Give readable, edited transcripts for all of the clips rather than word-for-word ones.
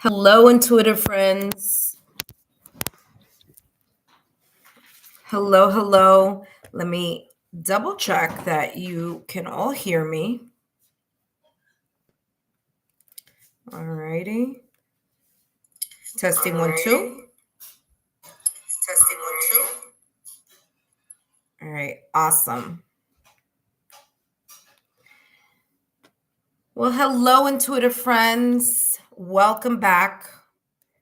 Hello, intuitive friends. Hello, hello. Let me double check that you can all hear me. All righty. Testing 1, 2. Testing 1, 2. All right, awesome. Well, hello, intuitive friends. Welcome back.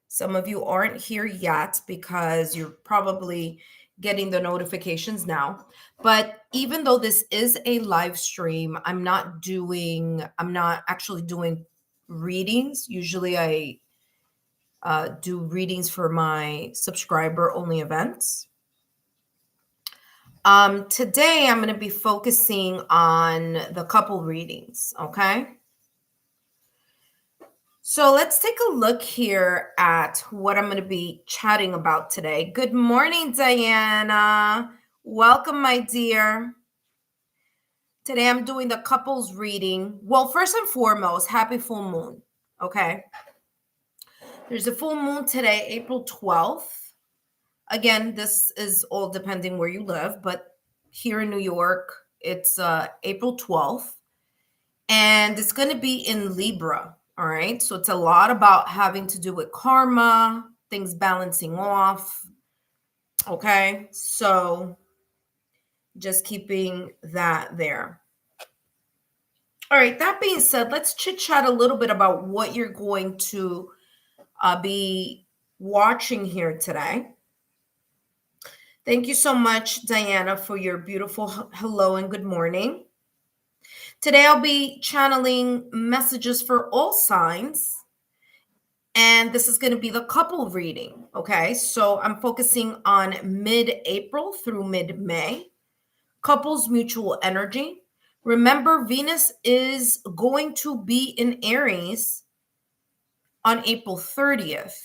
Some of you aren't here yet because you're probably getting the notifications now. But even though this is a live stream, I'm not actually doing readings. Usually I do readings for my subscriber only events. Today I'm going to be focusing on the couple readings, okay? So let's take a look here at what I'm going to be chatting about today. Good morning, Diana. Welcome, my dear. Today I'm doing the couples reading. Well, first and foremost, happy full moon, okay? There's a full moon today, April 12th. Again, this is all depending where you live, but here in New York, it's April 12th. And it's going to be in Libra. All right. So it's a lot about having to do with karma, things balancing off. Okay. So just keeping that there. All right. That being said, let's chit chat a little bit about what you're going to be watching here today. Thank you so much, Diana, for your beautiful hello and good morning. Today, I'll be channeling messages for all signs. And this is going to be the couple reading. Okay. So I'm focusing on mid-April through mid-May. Couples mutual energy. Remember, Venus is going to be in Aries on April 30th.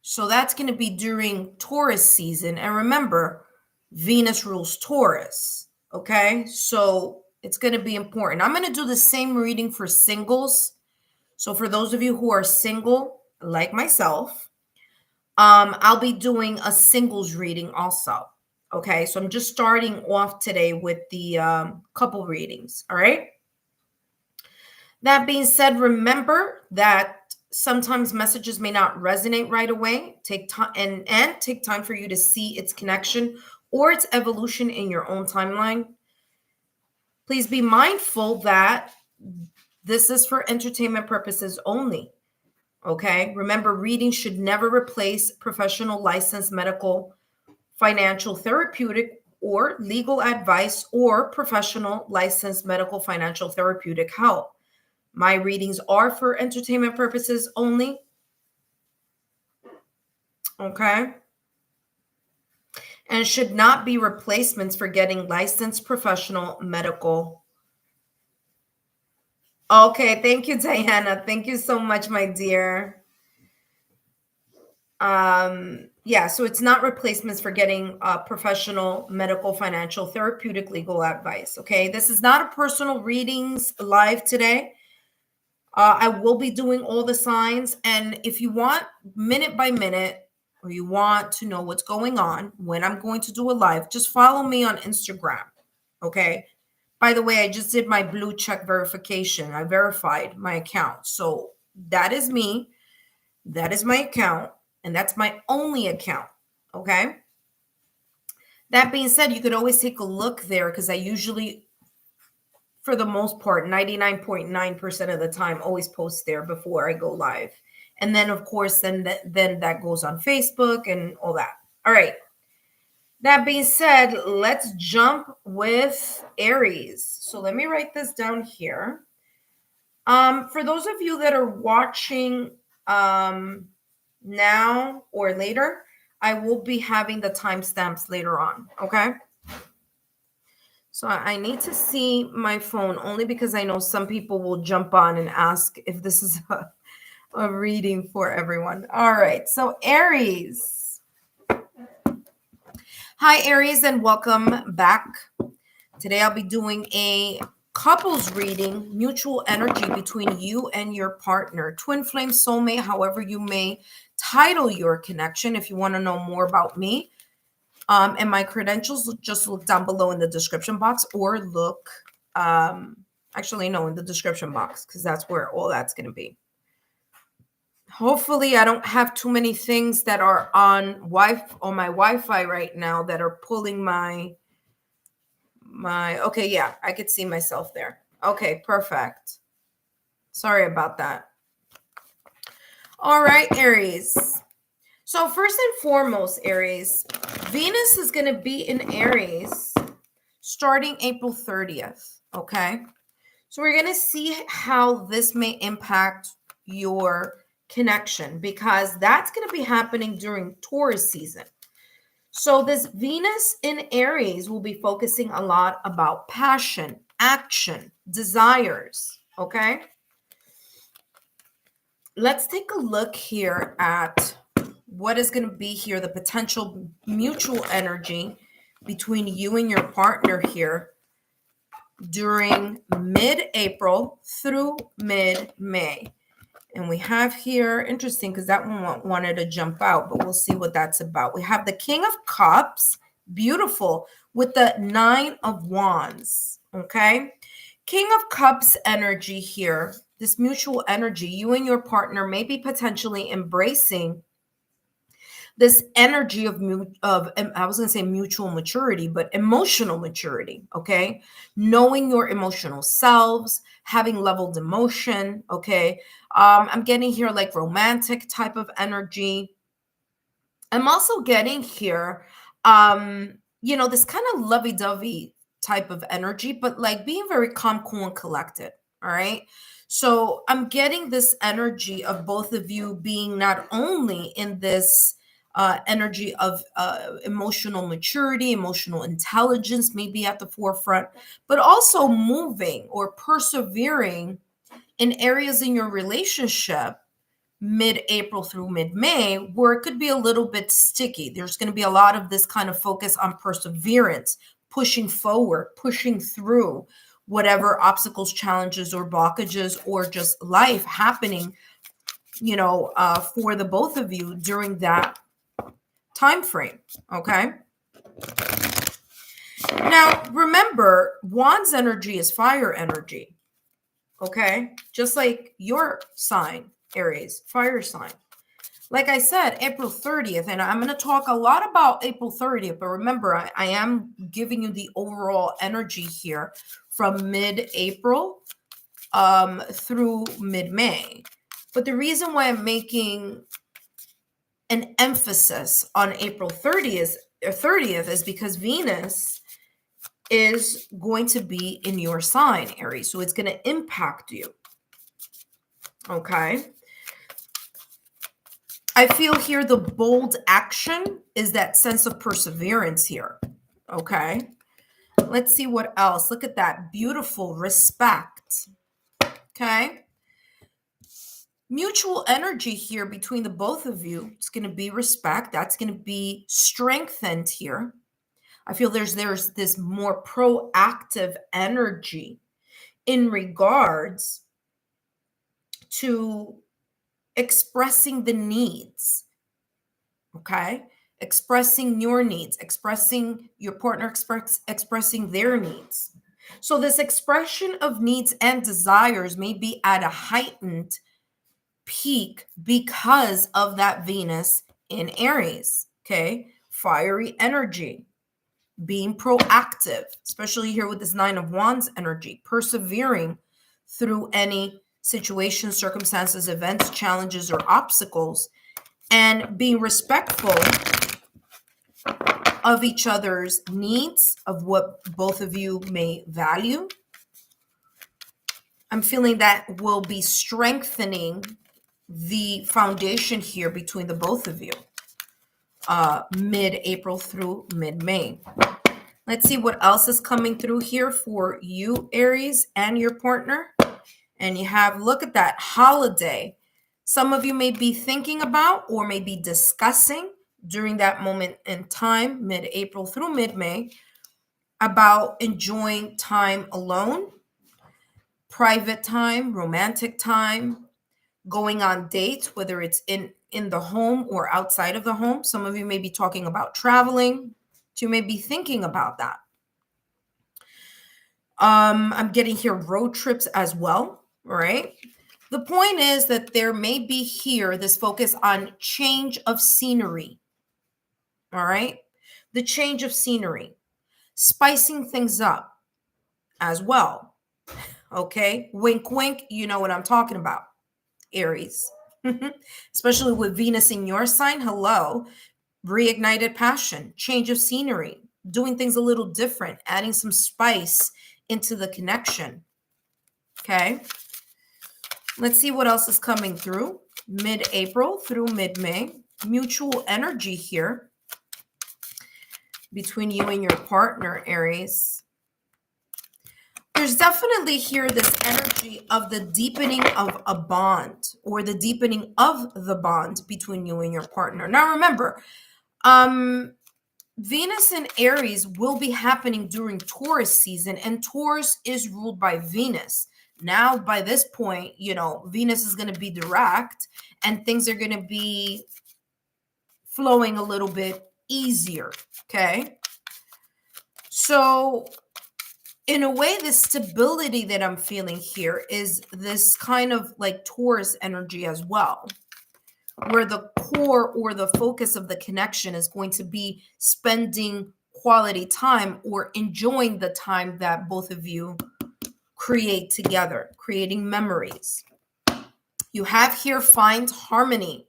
So that's going to be during Taurus season. And remember, Venus rules Taurus. Okay. So it's going to be important. I'm going to do the same reading for singles. So for those of you who are single, like myself, I'll be doing a singles reading also. Okay, so I'm just starting off today with the couple readings. All right. That being said, remember that sometimes messages may not resonate right away. Take time and take time for you to see its connection or its evolution in your own timeline. Please be mindful that this is for entertainment purposes only. Okay. Remember, reading should never replace professional licensed medical, financial, therapeutic, or legal advice or professional licensed medical, financial, therapeutic help. My readings are for entertainment purposes only. Okay. And should not be replacements for getting licensed professional medical. Okay. Thank you, Diana. Thank you so much, my dear. Yeah, so it's not replacements for getting professional medical, financial, therapeutic, legal advice. Okay, this is not a personal readings live today. I will be doing all the signs, and if you want minute by minute, or you want to know what's going on when I'm going to do a live, just follow me on Instagram. Okay. By the way, I just did my blue check verification. I verified my account, so that is me. That is my account. And that's my only account. Okay. That being said, you could always take a look there because I usually, for the most part, 99.9% of the time, always post there before I go live. And then, of course, then that goes on Facebook and all that. All right. That being said, let's jump with Aries. So let me write this down here. For those of you that are watching now or later, I will be having the timestamps later on. Okay. So I need to see my phone only because I know some people will jump on and ask if this is a reading for everyone. All right. So Aries. Hi, Aries, and welcome back. Today I'll be doing a couples reading, mutual energy between you and your partner, twin flame, soulmate, however you may title your connection. If you want to know more about me and my credentials, just look down below in the description box, or look, actually, no, in the description box, because that's where all that's going to be. Hopefully I don't have too many things that are on my Wi-Fi right now that are pulling my, okay, yeah, I could see myself there. Okay, perfect. Sorry about that. All right, Aries. So first and foremost, Aries, Venus is going to be in Aries starting April 30th, okay? So we're going to see how this may impact your connection, because that's going to be happening during Taurus season. So this Venus in Aries will be focusing a lot about passion, action, desires, okay? Let's take a look here at what is going to be here, the potential mutual energy between you and your partner here during mid-April through mid-May. And we have here, interesting, because that one wanted to jump out, but we'll see what that's about. We have the King of Cups, beautiful, with the 9 of Wands, okay? King of Cups energy here, this mutual energy, you and your partner may be potentially embracing this energy of I was going to say mutual maturity, but emotional maturity, okay? Knowing your emotional selves, having leveled emotion, okay? I'm getting here like romantic type of energy. I'm also getting here, this kind of lovey-dovey type of energy, but like being very calm, cool, and collected, all right? So I'm getting this energy of both of you being not only in this energy of emotional maturity, emotional intelligence, maybe at the forefront, but also moving or persevering in areas in your relationship mid-April through mid-May, where it could be a little bit sticky. There's going to be a lot of this kind of focus on perseverance, pushing forward, pushing through whatever obstacles, challenges, or blockages, or just life happening, for the both of you during that time frame, okay? Now, remember, Wands energy is fire energy, okay? Just like your sign, Aries, fire sign. Like I said, April 30th, and I'm going to talk a lot about April 30th, but remember, I am giving you the overall energy here from mid-April through mid-May. But the reason why I'm making an emphasis on April 30th is because Venus is going to be in your sign, Aries. So it's going to impact you. Okay. I feel here the bold action is that sense of perseverance here. Okay. Let's see what else. Look at that. Beautiful respect. Okay. Mutual energy here between the both of you. It's going to be respect. That's going to be strengthened here. I feel there's this more proactive energy in regards to expressing the needs, okay? Expressing your needs, expressing your partner, expressing their needs. So this expression of needs and desires may be at a heightened peak because of that Venus in Aries, okay? Fiery energy, being proactive, especially here with this 9 of Wands energy, persevering through any situations, circumstances, events, challenges, or obstacles, and being respectful of each other's needs, of what both of you may value. I'm feeling that will be strengthening the foundation here between the both of you, mid-April through mid-May. Let's see what else is coming through here for you, Aries, and your partner. And you have, look at that, holiday. Some of you may be thinking about or may be discussing during that moment in time, mid-April through mid-May, about enjoying time alone, private time, romantic time, going on dates, whether it's in the home or outside of the home. Some of you may be talking about traveling. So you may be thinking about that. I'm getting here road trips as well, right? The point is that there may be here this focus on change of scenery, all right? The change of scenery, spicing things up as well, okay? Wink, wink, you know what I'm talking about, Aries. Especially with Venus in your sign, hello, reignited passion, change of scenery, doing things a little different, adding some spice into the connection, okay? Let's see what else is coming through. Mid-April through mid-May. Mutual energy here between you and your partner, Aries. There's definitely here this energy of the deepening of a bond or the deepening of the bond between you and your partner. Now, remember, Venus in Aries will be happening during Taurus season, and Taurus is ruled by Venus. Now, by this point, you know, Venus is going to be direct and things are going to be flowing a little bit easier, okay? So, in a way, the stability that I'm feeling here is this kind of like Taurus energy as well, where the core or the focus of the connection is going to be spending quality time or enjoying the time that both of you create together, creating memories. You have here find harmony,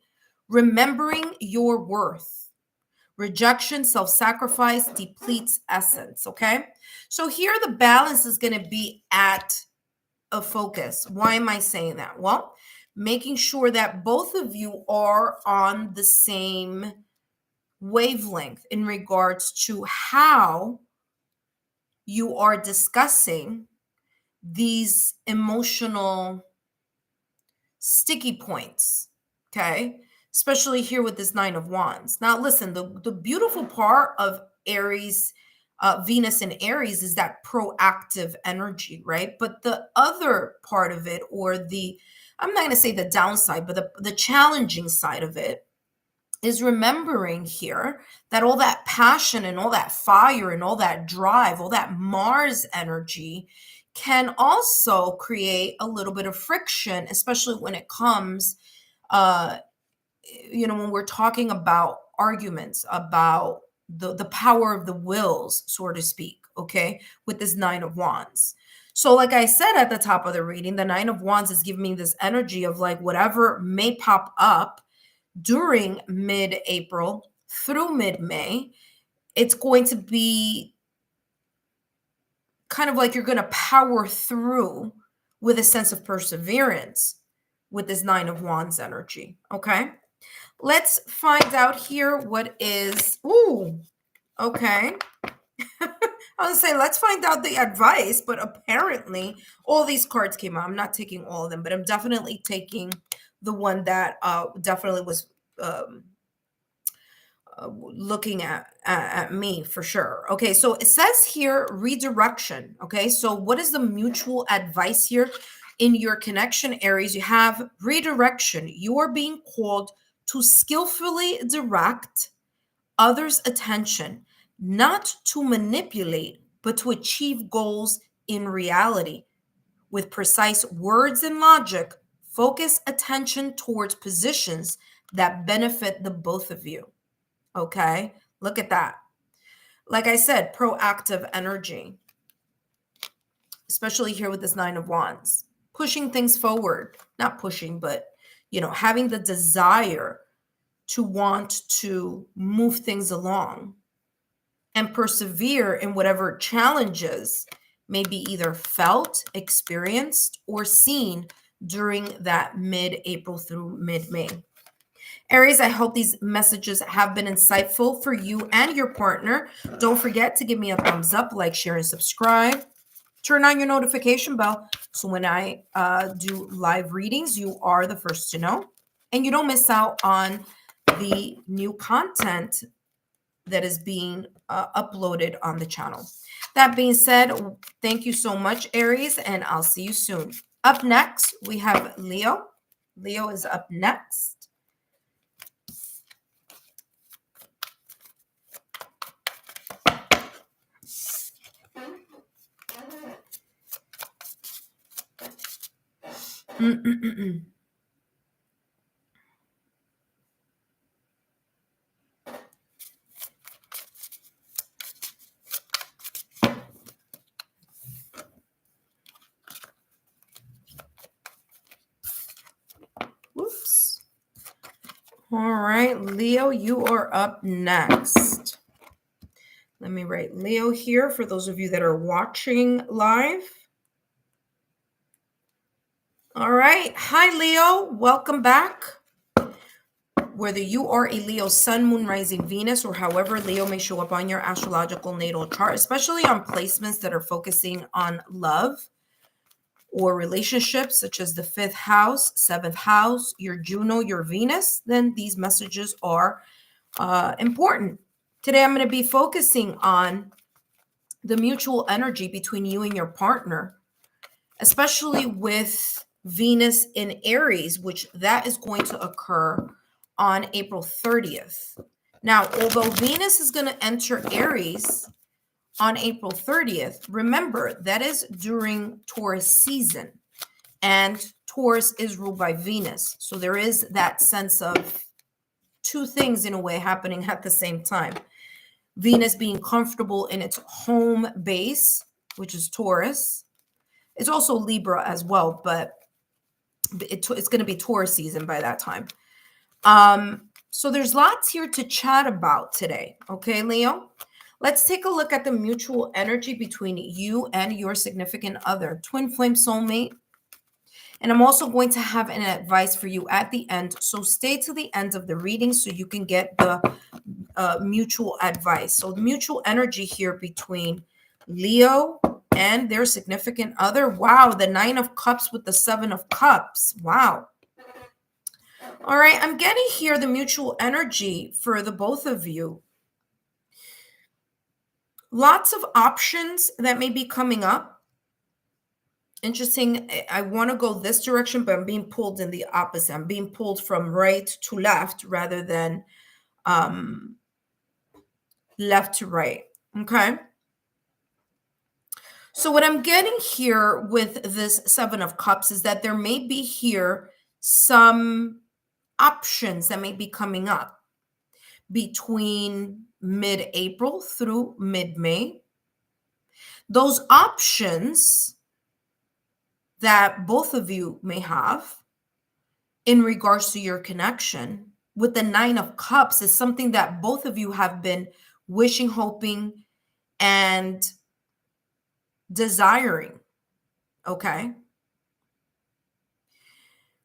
remembering your worth. Rejection, self-sacrifice depletes essence, okay? So here the balance is going to be at a focus. Why am I saying that? Well, making sure that both of you are on the same wavelength in regards to how you are discussing these emotional sticky points, okay? Especially here with this Nine of Wands. Now, listen, the beautiful part of Aries, Venus in Aries is that proactive energy, right? But the other part of it, or the, I'm not going to say the downside, but the challenging side of it is remembering here that all that passion and all that fire and all that drive, all that Mars energy can also create a little bit of friction, especially when it comes, you know, when we're talking about arguments, about the power of the wills, so to speak, okay, with this Nine of Wands. So like I said at the top of the reading, the Nine of Wands is giving me this energy of like whatever may pop up during mid-April through mid-May, it's going to be kind of like you're going to power through with a sense of perseverance with this Nine of Wands energy, okay? Let's find out here what is, ooh, okay. I was going to say, let's find out the advice, but apparently all these cards came out. I'm not taking all of them, but I'm definitely taking the one that definitely was looking at me for sure. Okay, so it says here redirection. Okay, so what is the mutual advice here in your connection, Aries? You have redirection. You are being called to skillfully direct others' attention, not to manipulate, but to achieve goals in reality. With precise words and logic, focus attention towards positions that benefit the both of you. Okay, look at that. Like I said, proactive energy, especially here with this Nine of Wands, pushing things forward, not pushing, but, you know, having the desire to want to move things along and persevere in whatever challenges may be either felt, experienced, or seen during that mid-April through mid-May. Aries, I hope these messages have been insightful for you and your partner. Don't forget to give me a thumbs up, like, share, and subscribe. Turn on your notification bell so when I do live readings, you are the first to know. And you don't miss out on the new content that is being uploaded on the channel. That being said, thank you so much, Aries, and I'll see you soon. Up next, we have Leo. Leo is up next. Whoops. All right, Leo, you are up next. Let me write Leo here for those of you that are watching live. All right. Hi, Leo. Welcome back. Whether you are a Leo sun, moon, rising, Venus, or however Leo may show up on your astrological natal chart, especially on placements that are focusing on love or relationships, such as the 5th house, 7th house, your Juno, your Venus, then these messages are important. Today, I'm going to be focusing on the mutual energy between you and your partner, especially with Venus in Aries, which that is going to occur on April 30th. Now, although Venus is going to enter Aries on April 30th, remember that is during Taurus season, and Taurus is ruled by Venus. So there is that sense of two things in a way happening at the same time. Venus being comfortable in its home base, which is Taurus. It's also Libra as well, but it's going to be Taurus season by that time. So there's lots here to chat about today. Okay, Leo? Let's take a look at the mutual energy between you and your significant other, twin flame soulmate. And I'm also going to have an advice for you at the end. So stay to the end of the reading so you can get the mutual advice. So the mutual energy here between Leo and their significant other. Wow, the 9 of Cups with the 7 of Cups. Wow. All right, I'm getting here the mutual energy for the both of you. Lots of options that may be coming up. Interesting. I want to go this direction, but I'm being pulled in the opposite. I'm being pulled from right to left rather than left to right. Okay. So what I'm getting here with this 7 of Cups is that there may be here some options that may be coming up between mid-April through mid-May. Those options that both of you may have in regards to your connection with the 9 of Cups is something that both of you have been wishing, hoping, and desiring. Okay.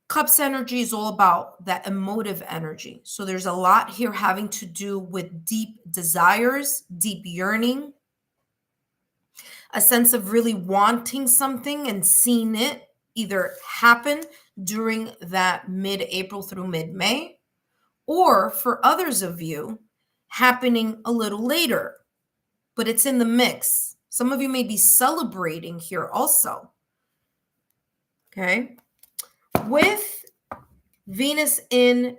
Cups energy is all about that emotive energy. So there's a lot here having to do with deep desires, deep yearning, a sense of really wanting something and seeing it either happen during that mid-April through mid-May, or for others of you, happening a little later, but it's in the mix. Some of you may be celebrating here also. Okay. With Venus in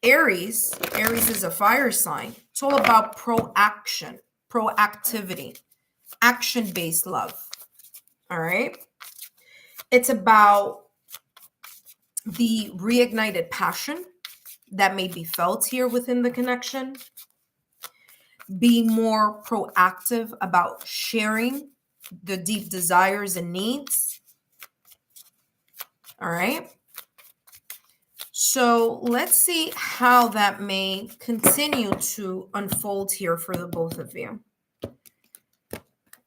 Aries, Aries is a fire sign. It's all about proactivity, action-based love. All right. It's about the reignited passion that may be felt here within the connection. Be more proactive about sharing the deep desires and needs. All right. So let's see how that may continue to unfold here for the both of you.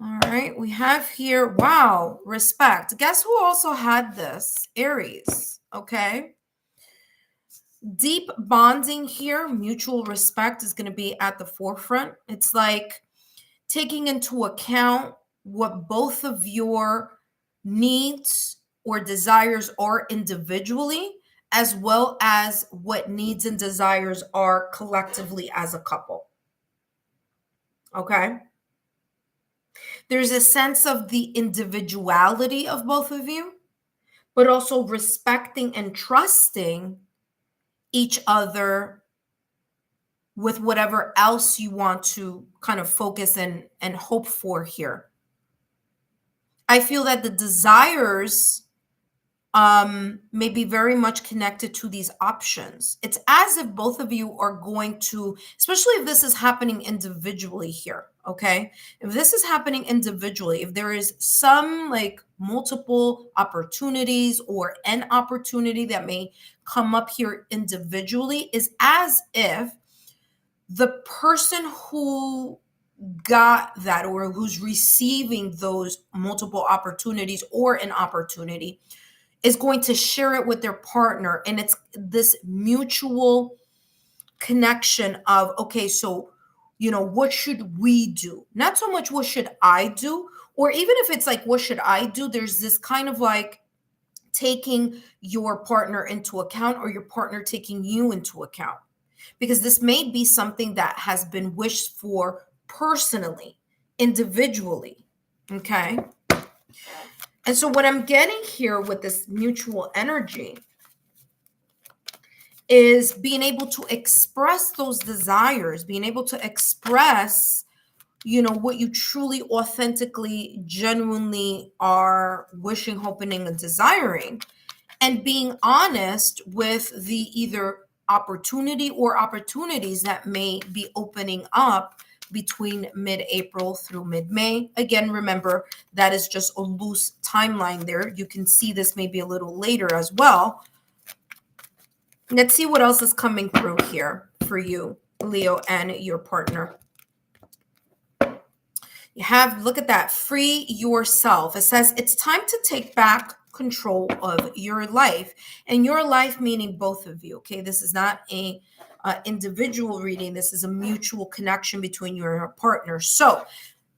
All right, we have here, wow, respect. Guess who also had this? Aries, okay? Deep bonding here, mutual respect is going to be at the forefront. It's like taking into account what both of your needs or desires are individually, as well as what needs and desires are collectively as a couple. Okay. There's a sense of the individuality of both of you, but also respecting and trusting each other with whatever else you want to kind of focus and hope for here. I feel that the desires may be very much connected to these options. It's as if both of you are going to, especially if this is happening individually here, okay? If this is happening individually, if there is some like multiple opportunities or an opportunity that may come up here individually, is as if the person who got that or who's receiving those multiple opportunities or an opportunity is going to share it with their partner. And it's this mutual connection of, okay, so, what should we do? Not so much what should I do, or even if it's like, what should I do? There's this kind of like taking your partner into account or your partner taking you into account, because this may be something that has been wished for personally, individually. Okay. And so what I'm getting here with this mutual energy is being able to express those desires, being able to express, what you truly, authentically, genuinely are wishing, hoping, and desiring, and being honest with the either opportunity or opportunities that may be opening up between mid-April through mid-May. Again, remember, that is just a loose timeline there. You can see this maybe a little later as well. Let's see what else is coming through here for you, Leo, and your partner. You have, look at that, free yourself. It says it's time to take back control of your life, and your life meaning both of you. Okay, this is not a individual reading. This is a mutual connection between you and your partner. So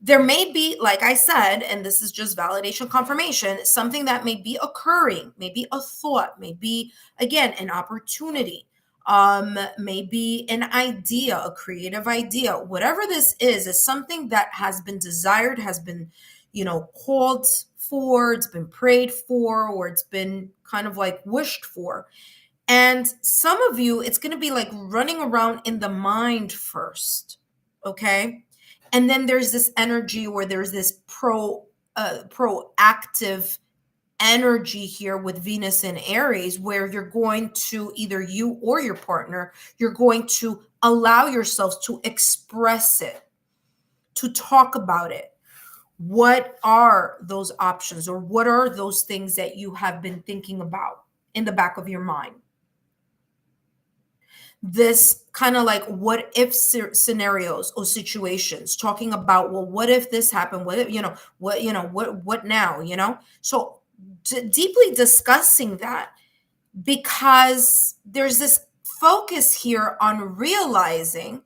there may be, like I said, and this is just validation confirmation, something that may be occurring, maybe a thought, maybe again an opportunity, maybe an idea, a creative idea. Whatever this is something that has been desired, has been, called for, it's been prayed for, or it's been kind of like wished for. And some of you, it's going to be like running around in the mind first, okay? And then there's this energy where there's this proactive energy here with Venus and Aries, where you're going to, either you or your partner, you're going to allow yourselves to express it, to talk about it. What are those options, or what are those things that you have been thinking about in the back of your mind? This kind of like what if scenarios or situations, talking about, well, what if this happened? What if, what now, so deeply discussing that, because there's this focus here on realizing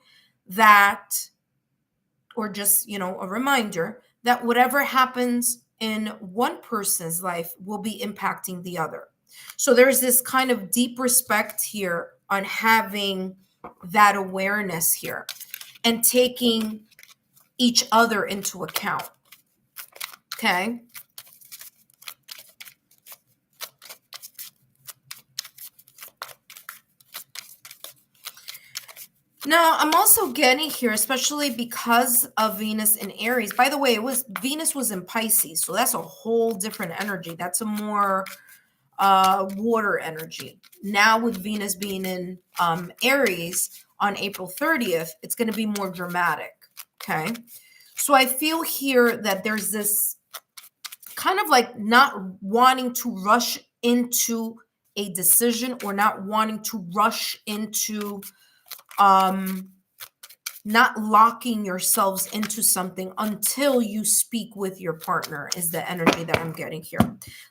that, or just, a reminder that whatever happens in one person's life will be impacting the other. So there's this kind of deep respect here on having that awareness here and taking each other into account. Okay. Now, I'm also getting here, especially because of Venus in Aries. By the way, Venus was in Pisces, so that's a whole different energy. That's a more water energy. Now with Venus being in Aries on April 30th, it's going to be more dramatic. Okay. So I feel here that there's this kind of like not wanting to rush into a decision, or not wanting to rush into not locking yourselves into something until you speak with your partner, is the energy that I'm getting here.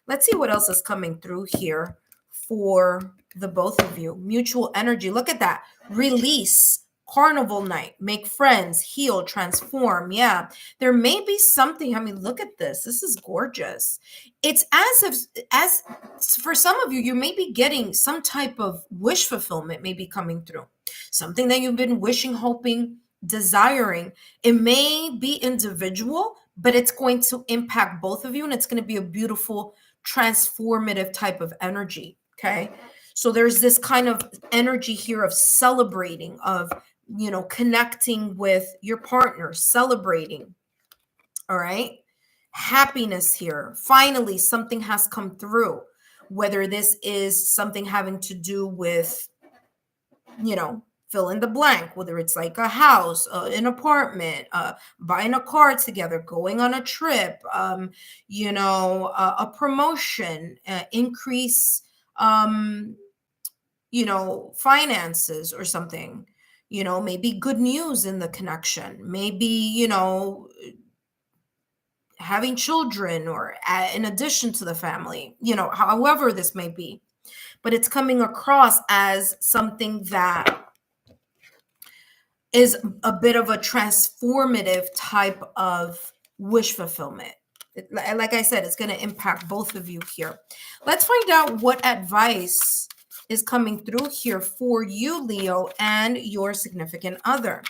Let's see what else is coming through here for the both of you. Mutual energy. Look at that. Release. Carnival night. Make friends. Heal. Transform. Yeah. There may be something. I mean, look at this. This is gorgeous. It's as for some of you, you may be getting some type of wish fulfillment may be coming through. Something that you've been wishing, hoping, desiring. It may be individual, but it's going to impact both of you, and it's going to be a beautiful transformative type of energy. Okay, so there's this kind of energy here of celebrating, of connecting with your partner, celebrating. All right, happiness here. Finally, something has come through, whether this is something having to do with fill in the blank, whether it's like a house, an apartment, buying a car together, going on a trip, a promotion, increase, finances or something, maybe good news in the connection, maybe, having children or in addition to the family, however this may be. But it's coming across as something that is a bit of a transformative type of wish fulfillment. Like I said, it's going to impact both of you here. Let's find out what advice is coming through here for you, Leo, and your significant other,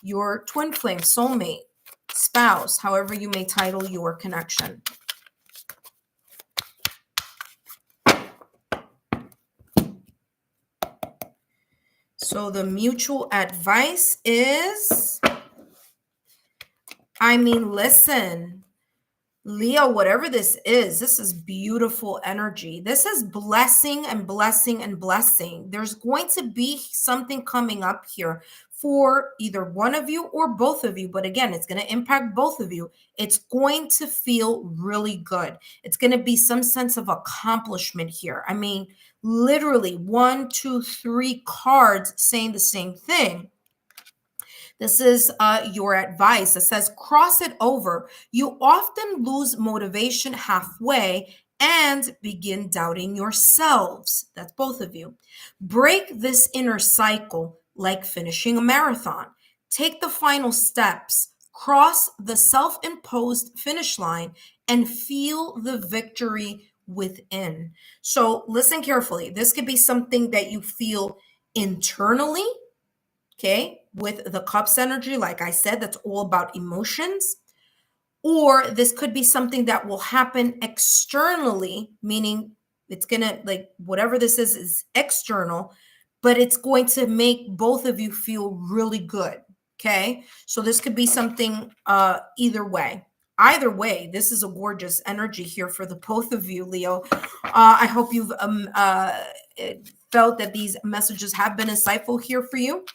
your twin flame, soulmate, spouse, however you may title your connection. So the mutual advice is, listen, Leo, whatever this is beautiful energy. This is blessing and blessing and blessing. There's going to be something coming up here for either one of you or both of you. But again, it's going to impact both of you. It's going to feel really good. It's going to be some sense of accomplishment here. Literally 1, 2, 3 cards saying the same thing. This is your advice. It says, cross it over. You often lose motivation halfway and begin doubting yourselves. That's both of you. Break this inner cycle like finishing a marathon. Take the final steps, cross the self-imposed finish line, and feel the victory within. So listen carefully. This could be something that you feel internally. Okay, with the cups energy, like I said, that's all about emotions. Or this could be something that will happen externally, meaning it's gonna, like, whatever this is external, but it's going to make both of you feel really good. Okay, so this could be something either way. Either way, this is a gorgeous energy here for the both of you, Leo. I hope you've felt that these messages have been insightful here for you.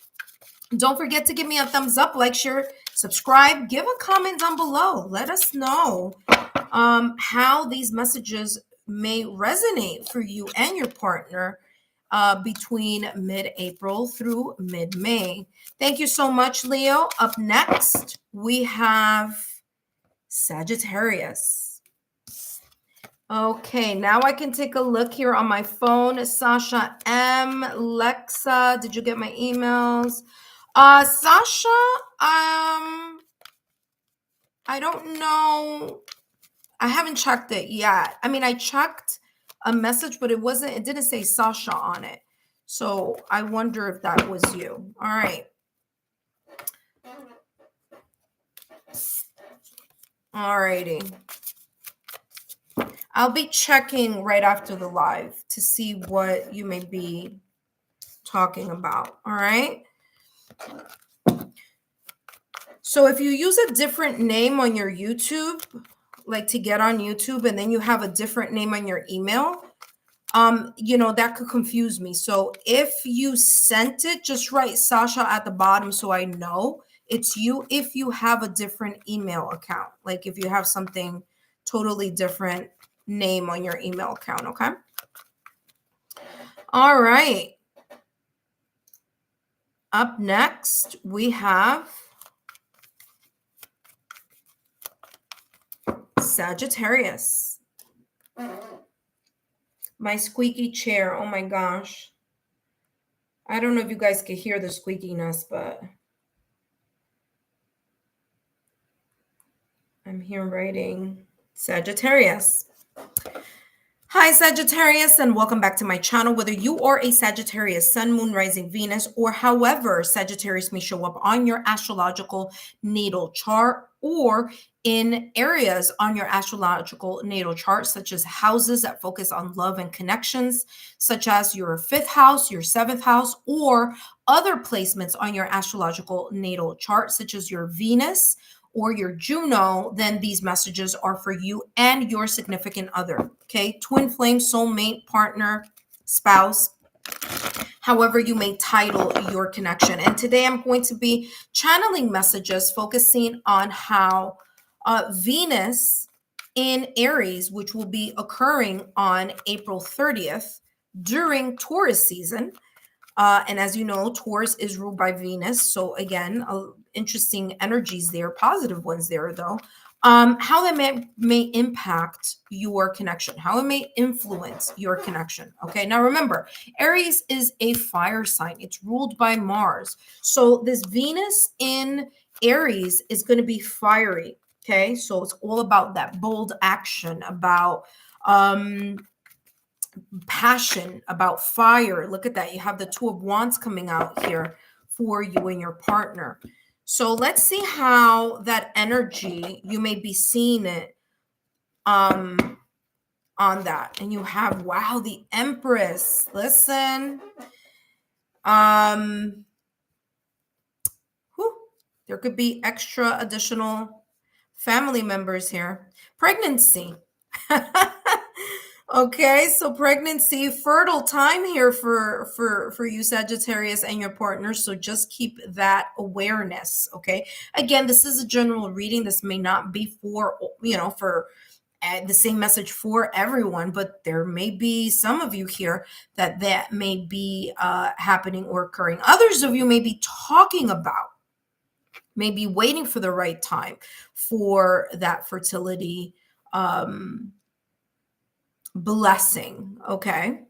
Don't forget to give me a thumbs up, like, share, subscribe, give a comment down below. Let us know how these messages may resonate for you and your partner between mid-April through mid-May. Thank you so much, Leo. Up next, we have Sagittarius. Okay, now I can take a look here on my phone. Sasha M. Lexa, did you get my emails? Sasha, I don't know. I haven't checked it yet. I checked a message, but it didn't say Sasha on it. So I wonder if that was you. All right. All righty. I'll be checking right after the live to see what you may be talking about. All right. So if you use a different name on your YouTube, like to get on YouTube, and then you have a different name on your email, that could confuse me. So if you sent it, just write Sasha at the bottom so I know it's you. If you have a different email account, like if you have something totally different name on your email account, okay? All right. Up next, we have Sagittarius. My squeaky chair. Oh my gosh. I don't know if you guys can hear the squeakiness, but I'm here writing Sagittarius. Hi, Hi, Sagittarius, and welcome back to my channel. Whether you are a Sagittarius, Sun, Moon, Rising, Venus, or however Sagittarius may show up on your astrological natal chart or in areas on your astrological natal chart, such as houses that focus on love and connections, such as your fifth house, your seventh house, or other placements on your astrological natal chart, such as your Venus or your Juno, then these messages are for you and your significant other. Okay. Twin flame, soulmate, partner, spouse, however you may title your connection. And today I'm going to be channeling messages focusing on how Venus in Aries, which will be occurring on April 30th during Taurus season. And as you know, Taurus is ruled by Venus. So again, interesting energies there, positive ones there though. How that may impact your connection, how it may influence your connection. Okay, now remember, Aries is a fire sign. It's ruled by Mars. So this Venus in Aries is going to be fiery. Okay, so it's all about that bold action, about passion, about fire. Look at that. You have the Two of Wands coming out here for you and your partner. So let's see how that energy, you may be seeing it on that. And you have, wow, the Empress. Listen. There could be extra additional family members here. Pregnancy. Okay, so pregnancy, fertile time here for you Sagittarius and your partner. So just keep that awareness. Okay, again, this is a general reading. This may not be for for the same message for everyone, but there may be some of you here that may be happening or occurring. Others of you may be talking about, maybe waiting for the right time for that fertility blessing. Okay,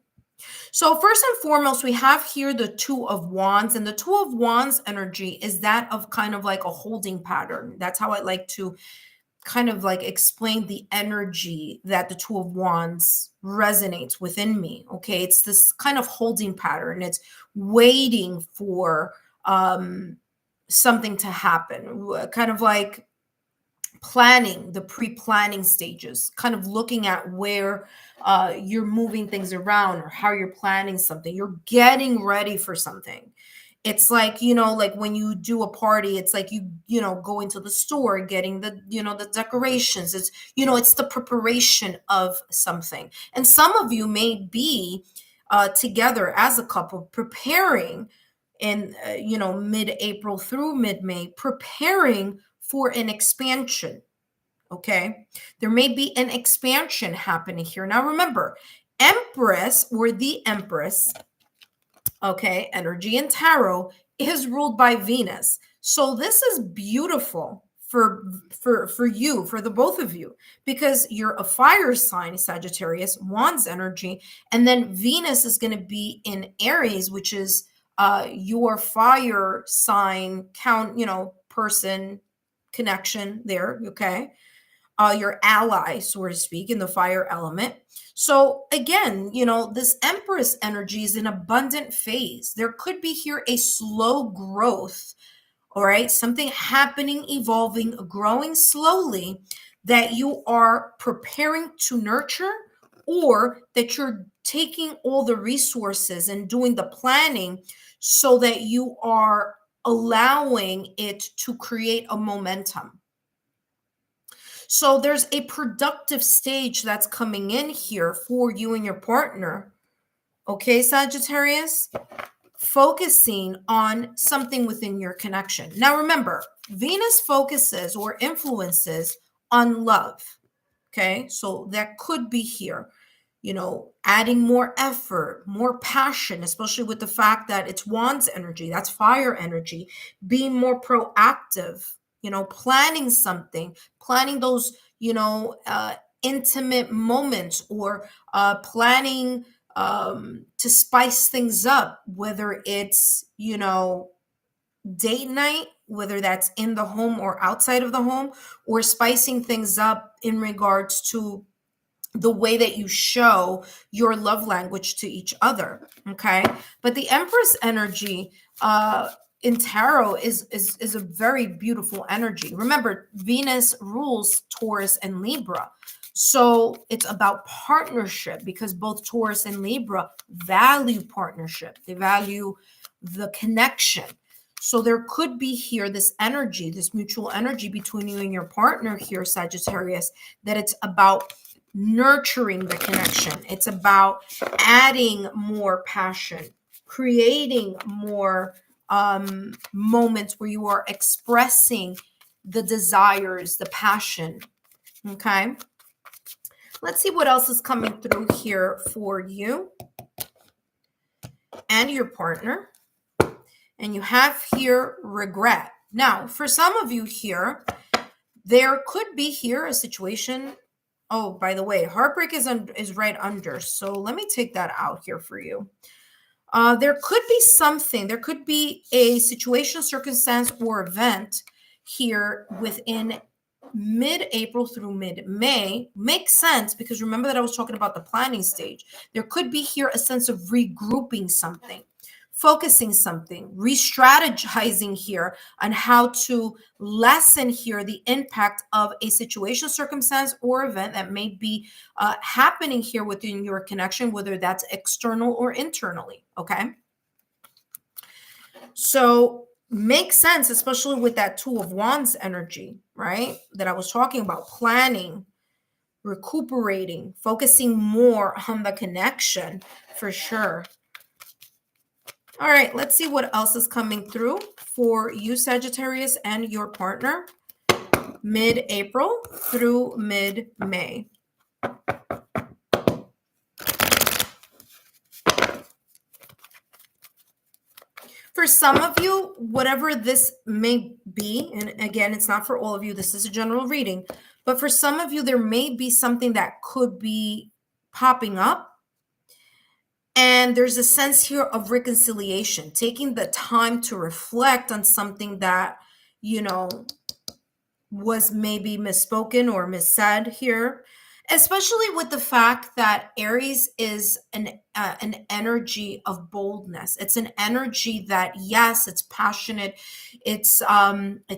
so first and foremost, we have here the Two of Wands, and the Two of Wands energy is that of kind of like a holding pattern. That's how I like to kind of like explain the energy that the Two of Wands resonates within me. Okay, it's this kind of holding pattern. It's waiting for something to happen, kind of like planning, the pre-planning stages, kind of looking at where you're moving things around or how you're planning something. You're getting ready for something. It's like, like when you do a party, it's like you go into the store, getting the, the decorations. It's, it's the preparation of something. And some of you may be together as a couple preparing in, mid-April through mid-May, preparing for an expansion. Okay, there may be an expansion happening here. Now remember, Empress or the Empress, okay, energy in tarot is ruled by Venus. So this is beautiful for you, for the both of you, because you're a fire sign, Sagittarius, Wands energy, and then Venus is going to be in Aries, which is your fire sign person connection there. Okay, your ally, so to speak, in the fire element. So again, this Empress energy is an abundant phase. There could be here a slow growth, all right? Something happening, evolving, growing slowly that you are preparing to nurture, or that you're taking all the resources and doing the planning so that you are allowing it to create a momentum. So there's a productive stage that's coming in here for you and your partner. Okay, Sagittarius, focusing on something within your connection. Now remember, Venus focuses or influences on love. Okay, so that could be here, adding more effort, more passion, especially with the fact that it's Wands energy, that's fire energy, being more proactive, planning something, planning those, intimate moments, or planning to spice things up, whether it's, date night, whether that's in the home or outside of the home, or spicing things up in regards to the way that you show your love language to each other. Okay. But the Empress energy in tarot is a very beautiful energy. Remember, Venus rules Taurus and Libra. So it's about partnership, because both Taurus and Libra value partnership. They value the connection. So there could be here this energy, this mutual energy between you and your partner here, Sagittarius, that it's about nurturing the connection. It's about adding more passion, creating more moments where you are expressing the desires, the passion. Okay. Let's see what else is coming through here for you and your partner. And you have here regret. Now, for some of you here, there could be here a situation. Oh, by the way, heartbreak is right under. So let me take that out here for you. There could be something. There could be a situation, circumstance, or event here within mid-April through mid-May. Makes sense, because remember that I was talking about the planning stage. There could be here a sense of regrouping something, focusing something, re-strategizing here on how to lessen here the impact of a situation, circumstance, or event that may be happening here within your connection, whether that's external or internally. Okay. So makes sense, especially with that Two of Wands energy, right? That I was talking about, planning, recuperating, focusing more on the connection for sure. All right, let's see what else is coming through for you, Sagittarius, and your partner mid-April through mid-May. For some of you, whatever this may be, and again, it's not for all of you, this is a general reading, but for some of you, there may be something that could be popping up. And there's a sense here of reconciliation, taking the time to reflect on something that, you know, was maybe misspoken or missaid here, especially with the fact that Aries is an energy of boldness. It's an energy that, yes, it's passionate, it's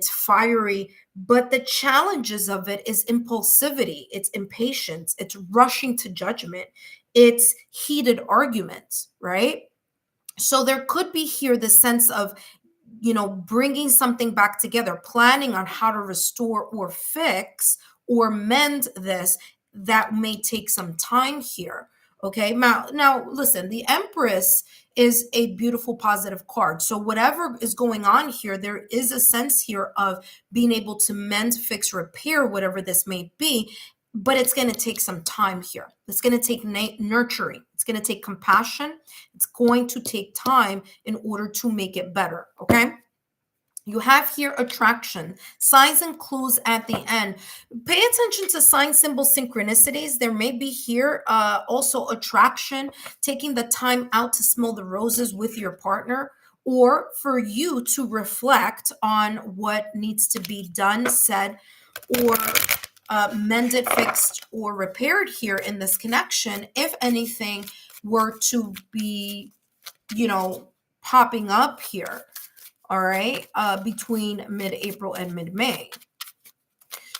fiery, but the challenges of it is impulsivity, it's impatience, it's rushing to judgment, it's heated arguments, right? So there could be here the sense of, you know, bringing something back together, planning on how to restore or fix or mend this. That may take some time here. Okay. Now listen, the Empress is a beautiful positive card. So whatever is going on here, there is a sense here of being able to mend, fix, repair, whatever this may be. But it's going to take some time here. It's going to take nurturing. It's going to take compassion. It's going to take time in order to make it better. Okay. You have here attraction, signs and clues at the end. Pay attention to sign, symbol, synchronicities. There may be here also attraction, taking the time out to smell the roses with your partner, or for you to reflect on what needs to be done, said, or mended, fixed, or repaired here in this connection, if anything were to be, you know, popping up here. All right, between mid-April and mid-May.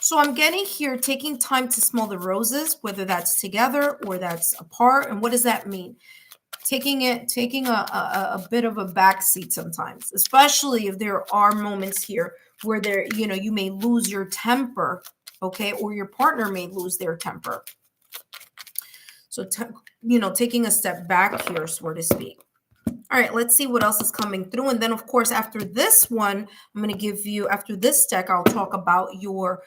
So I'm getting here, taking time to smell the roses, whether that's together or that's apart. And what does that mean? Taking a bit of a backseat sometimes, especially if there are moments here where there, you know, you may lose your temper, okay, or your partner may lose their temper. So, you know, taking a step back here, so to speak. All right, let's see what else is coming through. And then, of course, after this one, I'm going to give you, after this deck, I'll talk about your,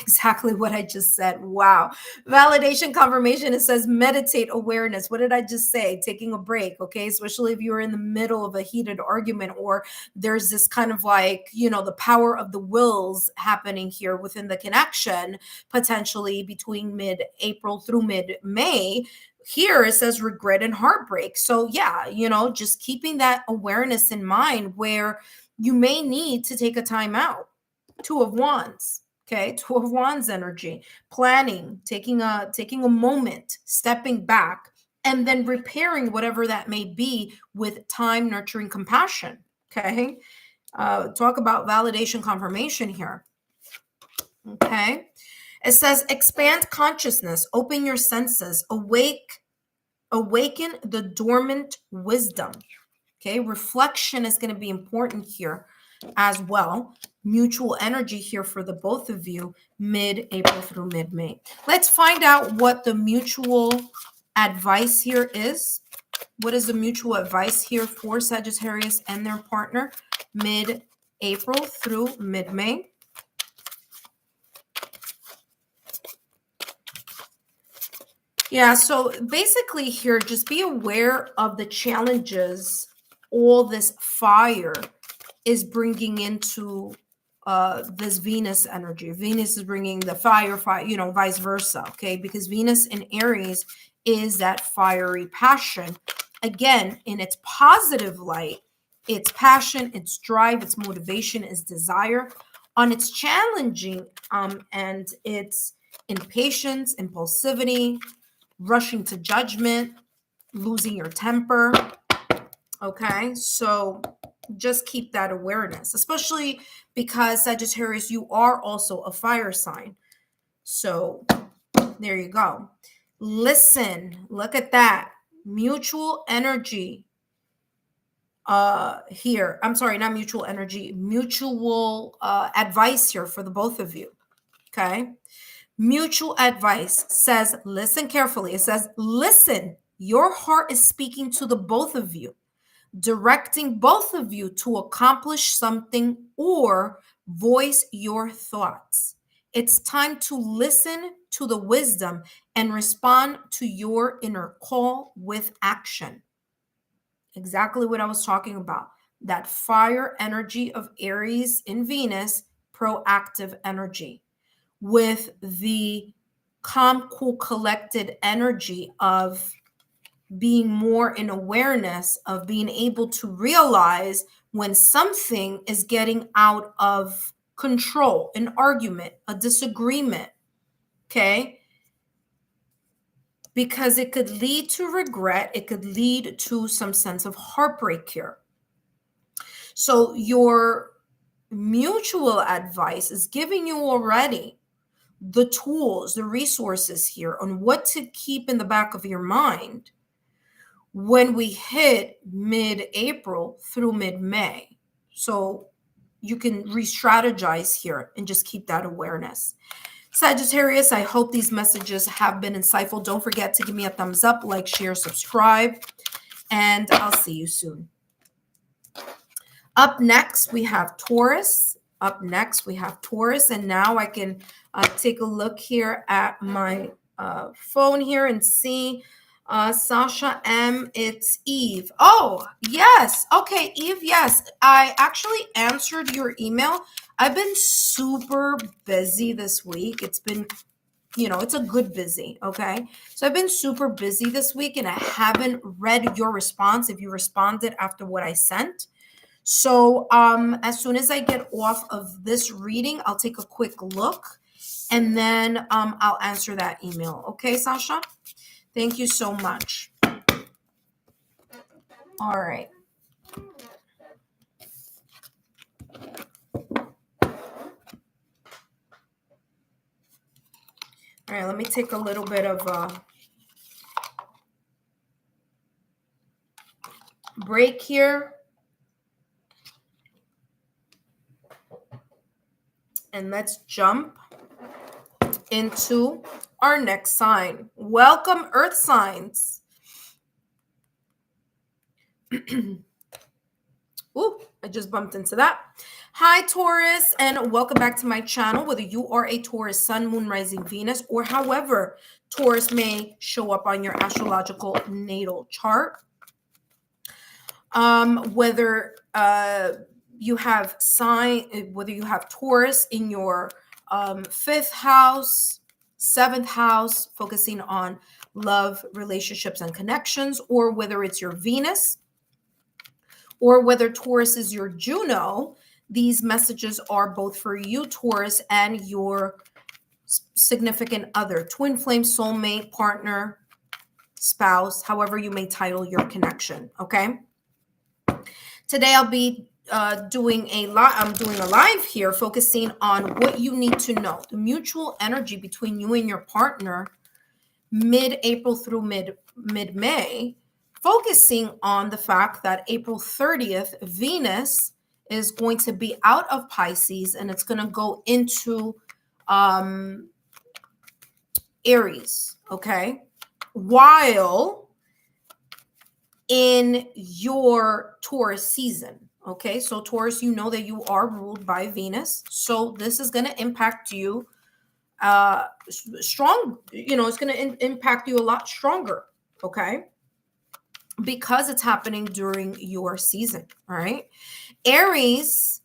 exactly what I just said. Wow. Validation, confirmation. It says meditate, awareness. What did I just say? Taking a break. Okay. Especially if you're in the middle of a heated argument, or there's this kind of like, you know, the power of the wills happening here within the connection, potentially between mid-April through mid-May. Here it says regret and heartbreak. So yeah, you know, just keeping that awareness in mind where you may need to take a time out. Two of Wands. Okay, Two of Wands energy, planning, taking a moment, stepping back, and then repairing whatever that may be with time, nurturing, compassion. Okay, talk about validation, confirmation here. Okay, it says expand consciousness, open your senses, awaken the dormant wisdom. Okay, reflection is going to be important here as well. Mutual energy here for the both of you, mid-April through mid-May. Let's find out what the mutual advice here is. What is the mutual advice here for Sagittarius and their partner, mid-April through mid-May? Yeah, so basically here, just be aware of the challenges all this fire is bringing into this Venus energy. Venus is bringing the fire, you know, vice versa, okay? Because Venus in Aries is that fiery passion. Again, in its positive light, its passion, its drive, its motivation, its desire. On its challenging and its impatience, impulsivity, rushing to judgment, losing your temper. Okay, so just keep that awareness, especially because Sagittarius, you are also a fire sign. So there you go. Listen, look at that. Mutual energy here. I'm sorry, not mutual energy, mutual advice here for the both of you. Okay. Mutual advice says, listen carefully. It says, listen, your heart is speaking to the both of you, directing both of you to accomplish something or voice your thoughts. It's time to listen to the wisdom and respond to your inner call with action. Exactly what I was talking about. That fire energy of Aries in Venus, proactive energy, with the calm, cool, collected energy of being more in awareness, of being able to realize when something is getting out of control, an argument, a disagreement, okay? Because it could lead to regret, it could lead to some sense of heartbreak here. So your mutual advice is giving you already the tools, the resources here on what to keep in the back of your mind when we hit mid-April through mid-May. So you can re-strategize here and just keep that awareness. Sagittarius, I hope these messages have been insightful. Don't forget to give me a thumbs up, like, share, subscribe, and I'll see you soon. Up next, we have Taurus. And now I can take a look here at my phone here and see Sasha M. It's Eve. Oh, yes. Okay, Eve, yes. I actually answered your email. I've been super busy this week. It's been, you know, it's a good busy, okay? So I've been super busy this week and I haven't read your response if you responded after what I sent. So as soon as I get off of this reading, I'll take a quick look and then I'll answer that email. Okay, Sasha? Thank you so much. All right. All right, let me take a little bit of a break here. And let's jump into our next sign. Welcome, Earth signs. Ooh, I just bumped into that. Hi, Taurus, and welcome back to my channel. Whether you are a Taurus Sun, Moon, Rising, Venus, or however Taurus may show up on your astrological natal chart. Whether you have Taurus in your 5th house, 7th house, focusing on love, relationships, and connections, or whether it's your Venus, or whether Taurus is your Juno, these messages are both for you, Taurus, and your significant other, twin flame, soulmate, partner, spouse, however you may title your connection. Okay. Today I'll be doing a live here, focusing on what you need to know, the mutual energy between you and your partner, mid-April through mid-May, focusing on the fact that April 30th, Venus is going to be out of Pisces and it's going to go into Aries, okay? While in your Taurus season, okay? So Taurus, you know that you are ruled by Venus. So this is going to impact you strong, it's going to impact you a lot stronger, okay? Because it's happening during your season, all right? Aries,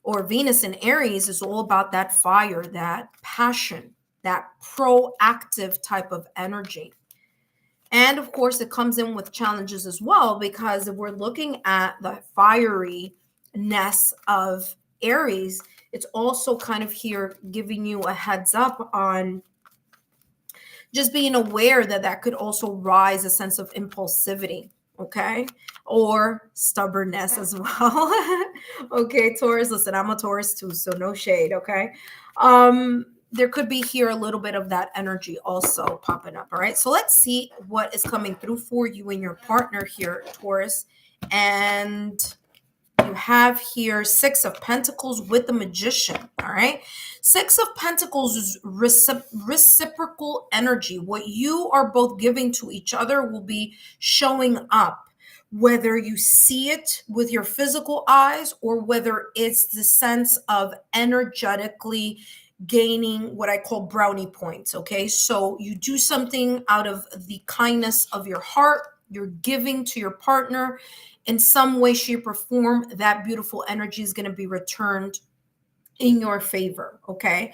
or Venus in Aries, is all about that fire, that passion, that proactive type of energy. And of course, it comes in with challenges as well, because if we're looking at the fieriness of Aries, it's also kind of here giving you a heads up on just being aware that that could also rise a sense of impulsivity, okay? Or stubbornness as well. Okay, Taurus, listen, I'm a Taurus too, so no shade, okay? There could be here a little bit of that energy also popping up, all right? So let's see what is coming through for you and your partner here, Taurus. And you have here Six of Pentacles with the Magician, all right? Six of Pentacles is reciprocal energy. What you are both giving to each other will be showing up, whether you see it with your physical eyes or whether it's the sense of energetically gaining what I call brownie points, okay? So you do something out of the kindness of your heart, you're giving to your partner in some way, shape, or form. That beautiful energy is going to be returned in your favor, okay?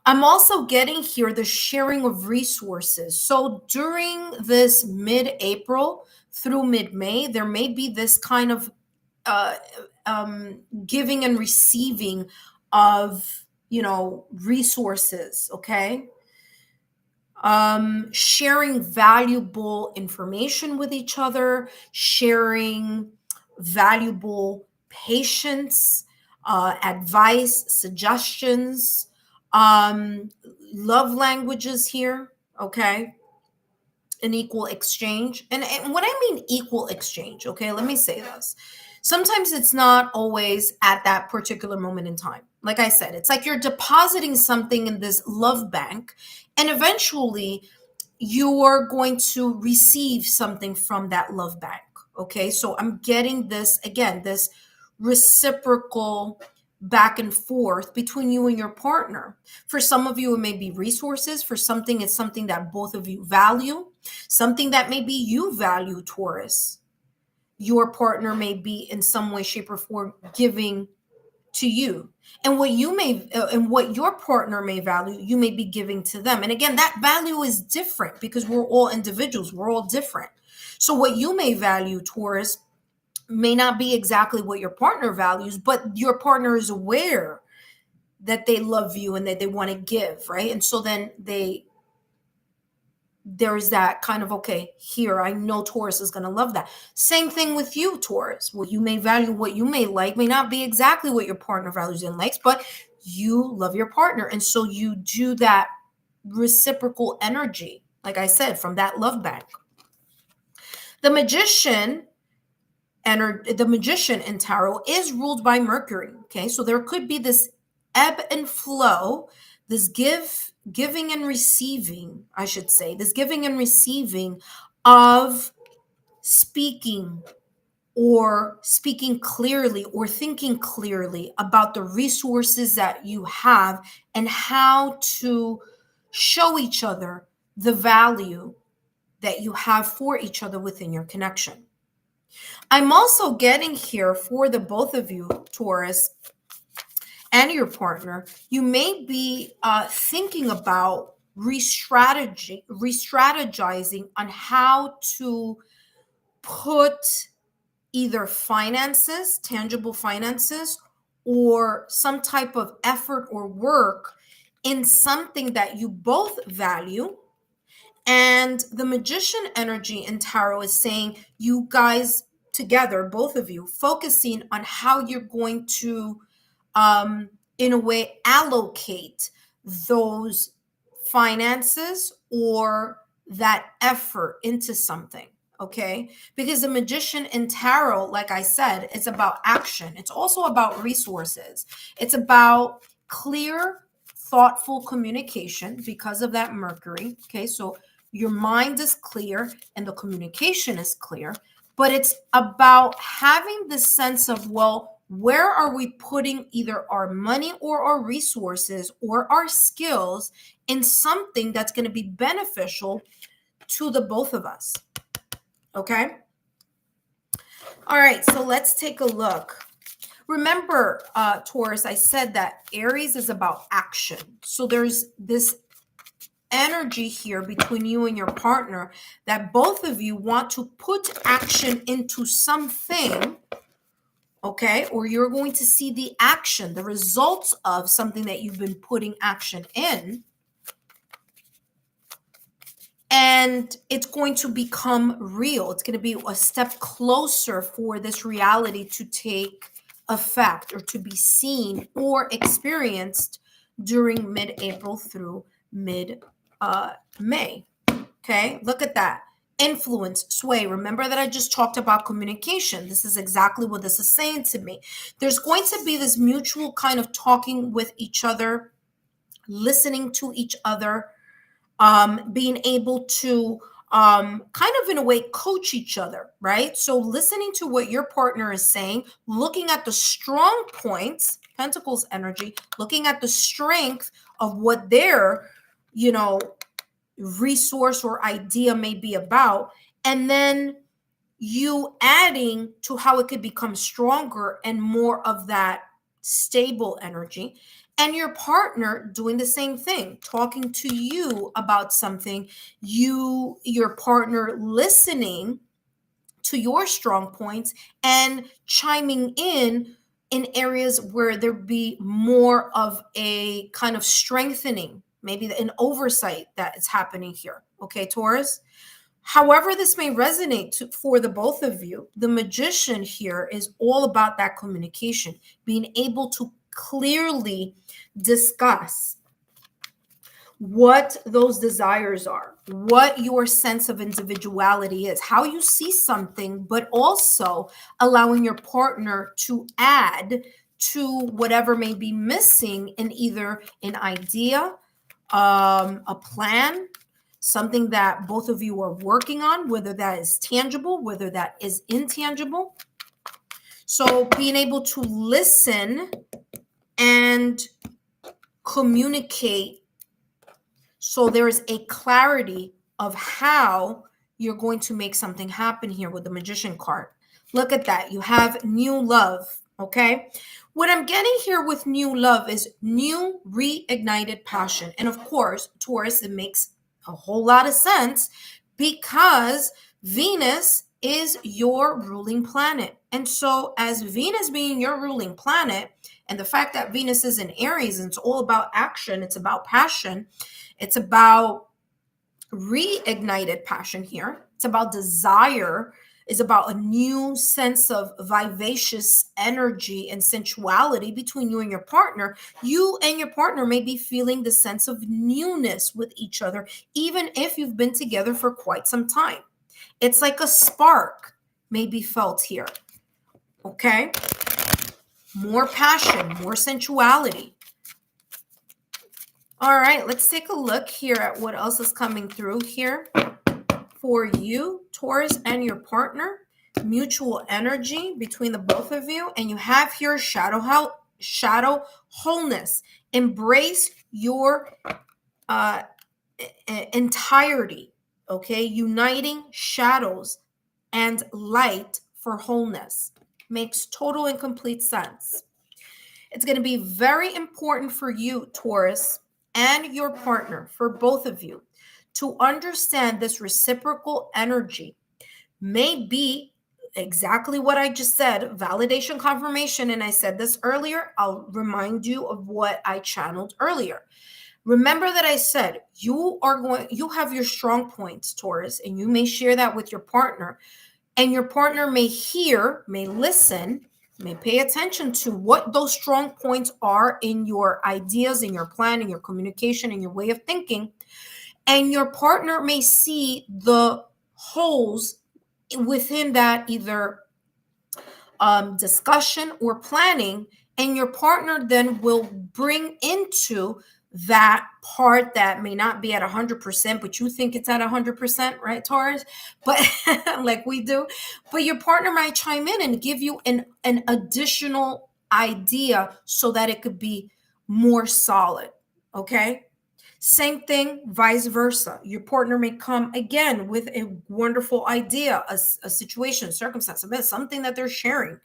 I'm also getting here the sharing of resources. So during this mid-April through mid-May, there may be this kind of giving and receiving of, resources, okay? Sharing valuable information with each other, sharing valuable patience, advice, suggestions, love languages here, okay? An equal exchange. And what I mean equal exchange, okay, let me say this. Sometimes it's not always at that particular moment in time. Like I said, it's like you're depositing something in this love bank, and eventually you're going to receive something from that love bank. Okay, so I'm getting this, again, this reciprocal back and forth between you and your partner. For some of you, it may be resources. For something, it's something that both of you value, something that maybe you value, Taurus. Your partner may be in some way, shape, or form giving to you, and what you may and what your partner may value, you may be giving to them. And again, that value is different because we're all individuals, we're all different. So what you may value, Taurus, may not be exactly what your partner values, but your partner is aware that they love you and that they want to give, right? And so then there's that kind of, okay, here, I know Taurus is going to love that. Same thing with you, Taurus. What you may value, what you may like, may not be exactly what your partner values and likes, but you love your partner. And so you do that reciprocal energy, like I said, from that love bank. The Magician in tarot is ruled by Mercury, okay? So there could be this ebb and flow, this giving and receiving, I should say, this giving and receiving of speaking clearly or thinking clearly about the resources that you have and how to show each other the value that you have for each other within your connection. I'm also getting here for the both of you, Taurus, and your partner, you may be thinking about re-strategizing on how to put either finances, tangible finances, or some type of effort or work in something that you both value. And the Magician energy in tarot is saying you guys together, both of you, focusing on how you're going to, in a way, allocate those finances or that effort into something. Okay. Because the Magician in tarot, like I said, it's about action. It's also about resources. It's about clear, thoughtful communication because of that Mercury. Okay. So your mind is clear and the communication is clear, but it's about having the sense of, well, where are we putting either our money or our resources or our skills in something that's going to be beneficial to the both of us? Okay. All right. So let's take a look. Remember, Taurus, I said that Aries is about action. So there's this energy here between you and your partner that both of you want to put action into something, okay? Or you're going to see the action, the results of something that you've been putting action in. And it's going to become real. It's going to be a step closer for this reality to take effect or to be seen or experienced during mid-April through mid-May. Okay, look at that. Influence, sway. Remember that I just talked about communication. This is exactly what this is saying to me. There's going to be this mutual kind of talking with each other, listening to each other, being able to kind of in a way coach each other, right? So listening to what your partner is saying, looking at the strong points, Pentacles energy, looking at the strength of what their, resource or idea may be about, and then you adding to how it could become stronger and more of that stable energy, and your partner doing the same thing, talking to you about something, your partner listening to your strong points and chiming in areas where there be more of a kind of strengthening, maybe an oversight that is happening here. Okay, Taurus? However this may resonate for the both of you, the Magician here is all about that communication, being able to clearly discuss what those desires are, what your sense of individuality is, how you see something, but also allowing your partner to add to whatever may be missing in either an idea, a plan, something that both of you are working on, whether that is tangible, whether that is intangible. So being able to listen and communicate, so there is a clarity of how you're going to make something happen here with the Magician card. Look at that. You have new love, okay? What I'm getting here with new love is new reignited passion. And of course, Taurus, it makes a whole lot of sense because Venus is your ruling planet. And so as Venus being your ruling planet, and the fact that Venus is in Aries and it's all about action, it's about passion, it's about reignited passion here. It's about desire. It's about a new sense of vivacious energy and sensuality between you and your partner. You and your partner may be feeling the sense of newness with each other, even if you've been together for quite some time. It's like a spark may be felt here. Okay? More passion, more sensuality. All right, let's take a look here at what else is coming through here for you, Taurus, and your partner. Mutual energy between the both of you. And you have here shadow wholeness. Embrace your entirety, okay? Uniting shadows and light for wholeness. Makes total and complete sense. It's going to be very important for you, Taurus, and your partner, for both of you, to understand this reciprocal energy may be exactly what I just said, validation, confirmation. And I said this earlier. I'll remind you of what I channeled earlier. Remember that I said you have your strong points, Taurus, and you may share that with your partner. And your partner may hear, may listen, may pay attention to what those strong points are in your ideas, in your plan, in your communication, in your way of thinking. And your partner may see the holes within that either discussion or planning, and your partner then will bring into that part that may not be at 100%, but you think it's at 100%, right, Taurus? But like we do, but your partner might chime in and give you an additional idea so that it could be more solid. Okay. Same thing, vice versa. Your partner may come again with a wonderful idea, a situation, circumstance, event, something that they're sharing,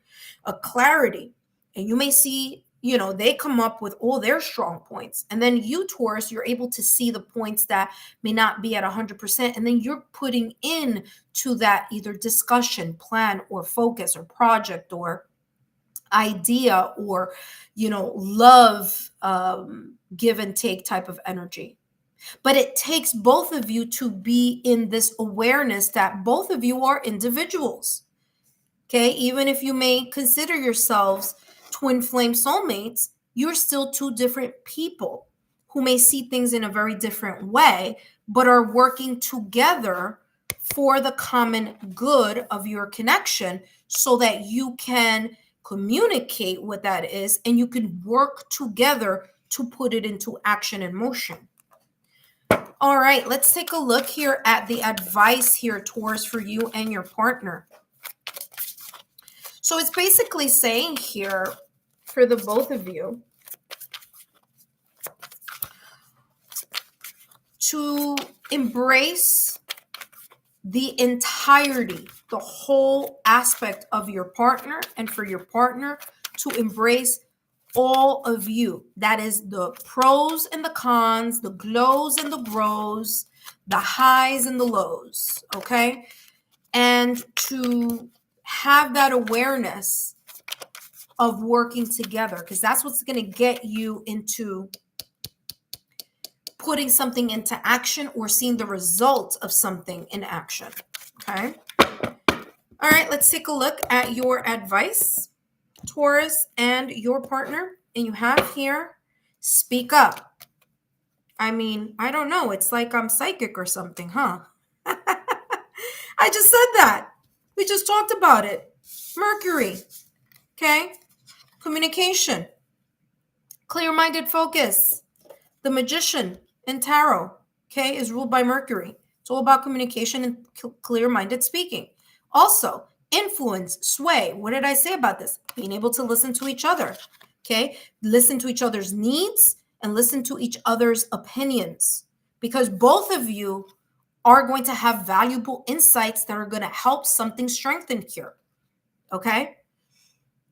a clarity. And you may see, they come up with all their strong points. And then you, Taurus, you're able to see the points that may not be at 100%. And then you're putting in to that either discussion, plan, or focus, or project, or idea, or love, give and take type of energy. But it takes both of you to be in this awareness that both of you are individuals. Okay, even if you may consider yourselves twin flame soulmates, you're still two different people who may see things in a very different way, but are working together for the common good of your connection, so that you can communicate what that is and you can work together to put it into action and motion. All right, let's take a look here at the advice here, Taurus, for you and your partner. So it's basically saying here for the both of you to embrace the entirety, the whole aspect of your partner, and for your partner to embrace all of you. That is the pros and the cons, the glows and the grows, the highs and the lows, okay? And to have that awareness of working together, because that's what's going to get you into putting something into action or seeing the results of something in action, okay? All right, let's take a look at your advice, Taurus, and your partner. And you have here, speak up. I mean, I don't know. It's like I'm psychic or something, huh? I just said that. We just talked about it. Mercury, okay? Communication, clear-minded focus. The Magician in Tarot, okay, is ruled by Mercury. It's all about communication and clear-minded speaking. Also, influence, sway. What did I say about this? Being able to listen to each other, okay? Listen to each other's needs and listen to each other's opinions, because both of you are going to have valuable insights that are going to help something strengthen here, okay?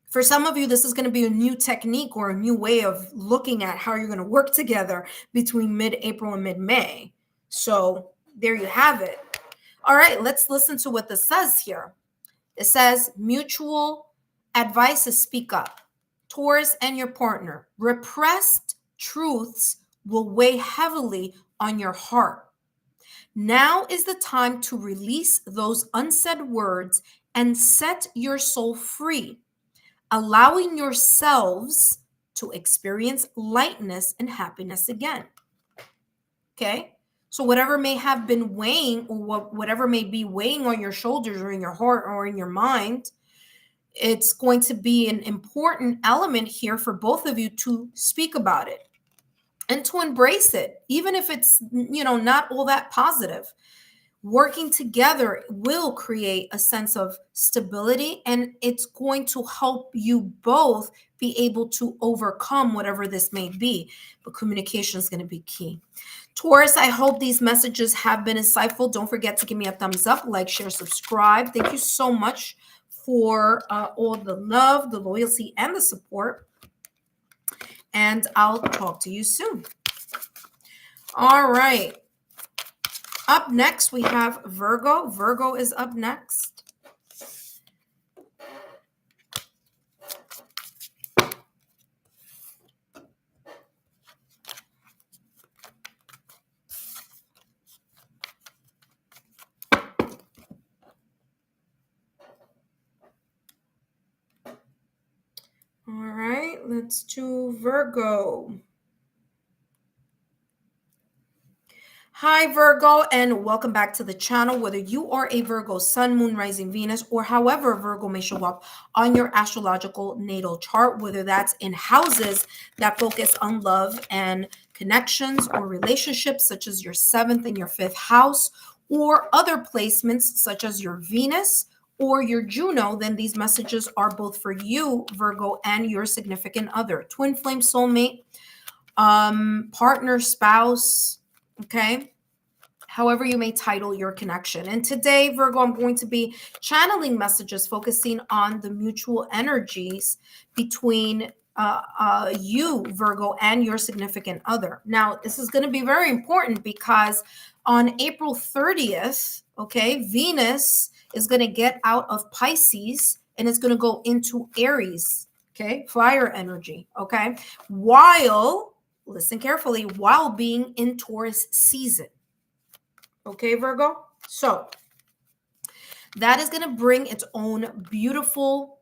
For some of you, this is going to be a new technique or a new way of looking at how you're going to work together between mid-April and mid-May. So there you have it. All right, let's listen to what this says here. It says mutual advice is speak up. Taurus and your partner. Repressed truths will weigh heavily on your heart. Now is the time to release those unsaid words and set your soul free, allowing yourselves to experience lightness and happiness again. Okay? So whatever may have been weighing, or whatever may be weighing on your shoulders or in your heart or in your mind, it's going to be an important element here for both of you to speak about it and to embrace it, even if it's, not all that positive. Working together will create a sense of stability, and it's going to help you both be able to overcome whatever this may be. But communication is going to be key. Taurus, I hope these messages have been insightful. Don't forget to give me a thumbs up, like, share, subscribe. Thank you so much for all the love, the loyalty, and the support. And I'll talk to you soon. All right. Up next, we have Virgo. Virgo is up next. let's do Virgo. Hi, Virgo, and welcome back to the channel. Whether you are a Virgo sun, moon, rising, Venus, or however Virgo may show up on your astrological natal chart, whether that's in houses that focus on love and connections or relationships, such as your 7th and your 5th house, or other placements such as your Venus or your Juno, then these messages are both for you, Virgo, and your significant other, twin flame, soulmate, partner, spouse, okay? However you may title your connection. And today, Virgo, I'm going to be channeling messages focusing on the mutual energies between you, Virgo, and your significant other. Now, this is going to be very important because on April 30th, okay, Venus is going to get out of Pisces and it's going to go into Aries, okay, fire energy, okay, while, listen carefully, while being in Taurus season. Okay, Virgo? So that is going to bring its own beautiful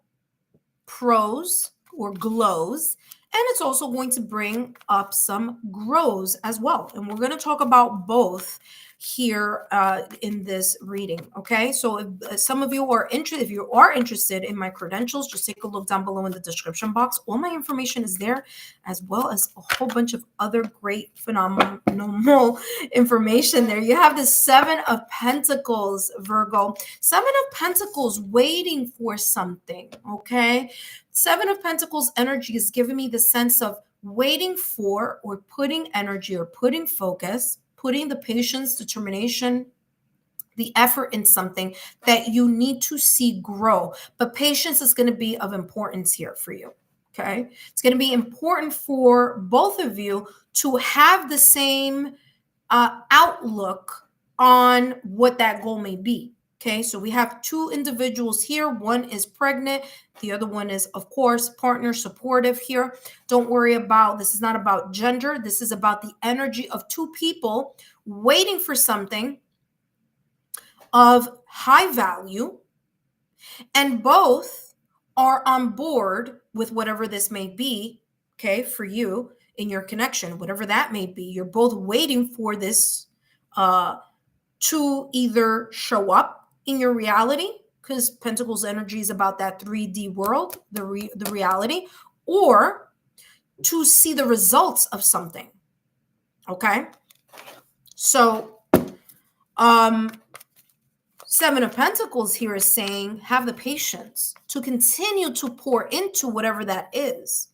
pros or glows, and it's also going to bring up some grows as well. And we're going to talk about both here in this reading. Okay, so if some of you are interested, if you are interested in my credentials, just take a look down below in the description box. All my information is there, as well as a whole bunch of other great phenomenal information there. You have the 7 of Pentacles, Virgo. 7 of Pentacles, waiting for something. Okay, 7 of Pentacles energy is giving me the sense of waiting for, or putting energy, or putting focus, putting the patience, determination, the effort in something that you need to see grow. But patience is going to be of importance here for you. Okay, it's going to be important for both of you to have the same outlook on what that goal may be. Okay, so we have 2 individuals here. One is pregnant. The other one is, of course, partner, supportive here. Don't worry about, this is not about gender. This is about the energy of 2 people waiting for something of high value, and both are on board with whatever this may be, okay, for you in your connection, whatever that may be. You're both waiting for this to either show up in your reality, because Pentacles energy is about that 3D world, the reality, or to see the results of something. Okay, so 7 of Pentacles here is saying have the patience to continue to pour into whatever that is.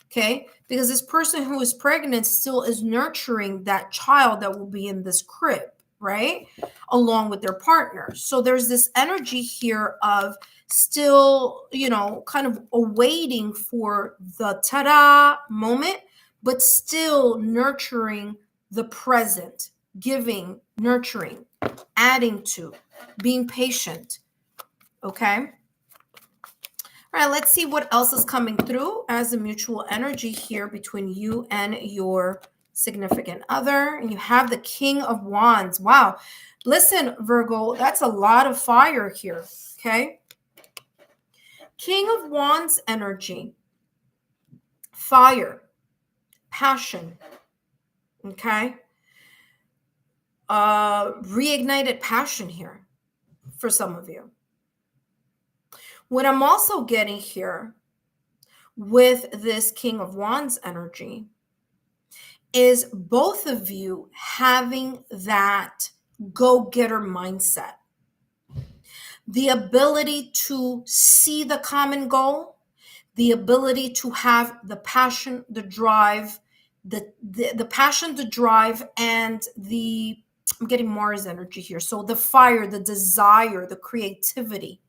Okay, because this person who is pregnant still is nurturing that child that will be in this crib, right, along with their partner. So there's this energy here of still, you know, kind of awaiting for the ta-da moment, but still nurturing the present, giving, nurturing, adding to, being patient. Okay. All right, let's see what else is coming through as a mutual energy here between you and your significant other. And you have the King of Wands. Wow. Listen, Virgo, that's a lot of fire here. Okay. King of Wands energy. Fire. Passion. Okay. Reignited passion here for some of you. What I'm also getting here with this King of Wands energy is both of you having that go-getter mindset. The ability to see the common goal, the ability to have the passion, the drive, the passion, the drive, and I'm getting Mars energy here. So the fire, the desire, the creativity,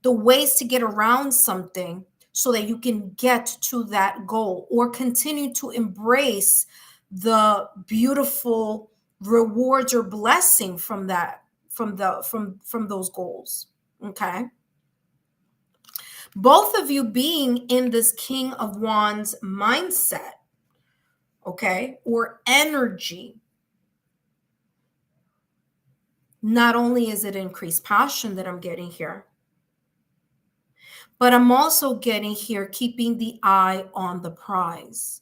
the ways to get around something so that you can get to that goal, or continue to embrace the beautiful rewards or blessing from that, from those goals. Okay. Both of you being in this King of Wands mindset, okay, or energy. Not only is it increased passion that I'm getting here, But I'm also getting here, keeping the eye on the prize.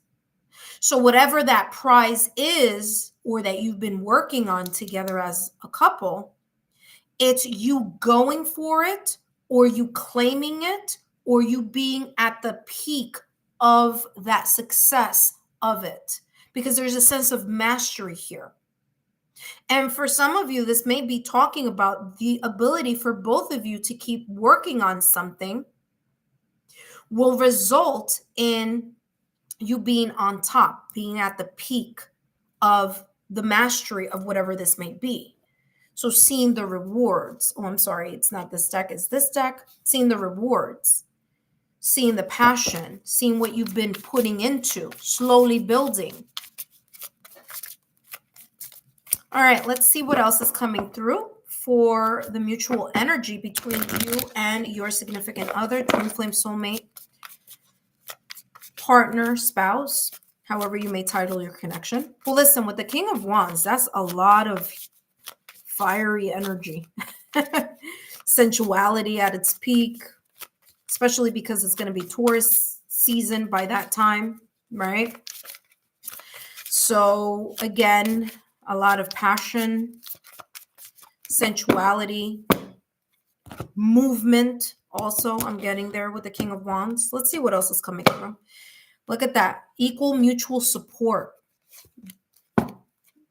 So whatever that prize is, or that you've been working on together as a couple, it's you going for it, or you claiming it, or you being at the peak of that success of it, because there's a sense of mastery here. And for some of you, this may be talking about the ability for both of you to keep working on something will result in you being on top, being at the peak of the mastery of whatever this may be. So seeing the rewards. Oh, I'm sorry, it's not this deck, it's this deck. Seeing the rewards, seeing the passion, seeing what you've been putting into, slowly building. All right, let's see what else is coming through for the mutual energy between you and your significant other, twin flame, soulmate, partner, spouse, however you may title your connection. Well, listen, with the King of Wands, that's a lot of fiery energy. Sensuality at its peak, especially because it's going to be Taurus season by that time, right? So again, a lot of passion, sensuality, movement. Also, I'm getting there with the King of Wands. Let's see what else is coming through. Look at that. Equal mutual support.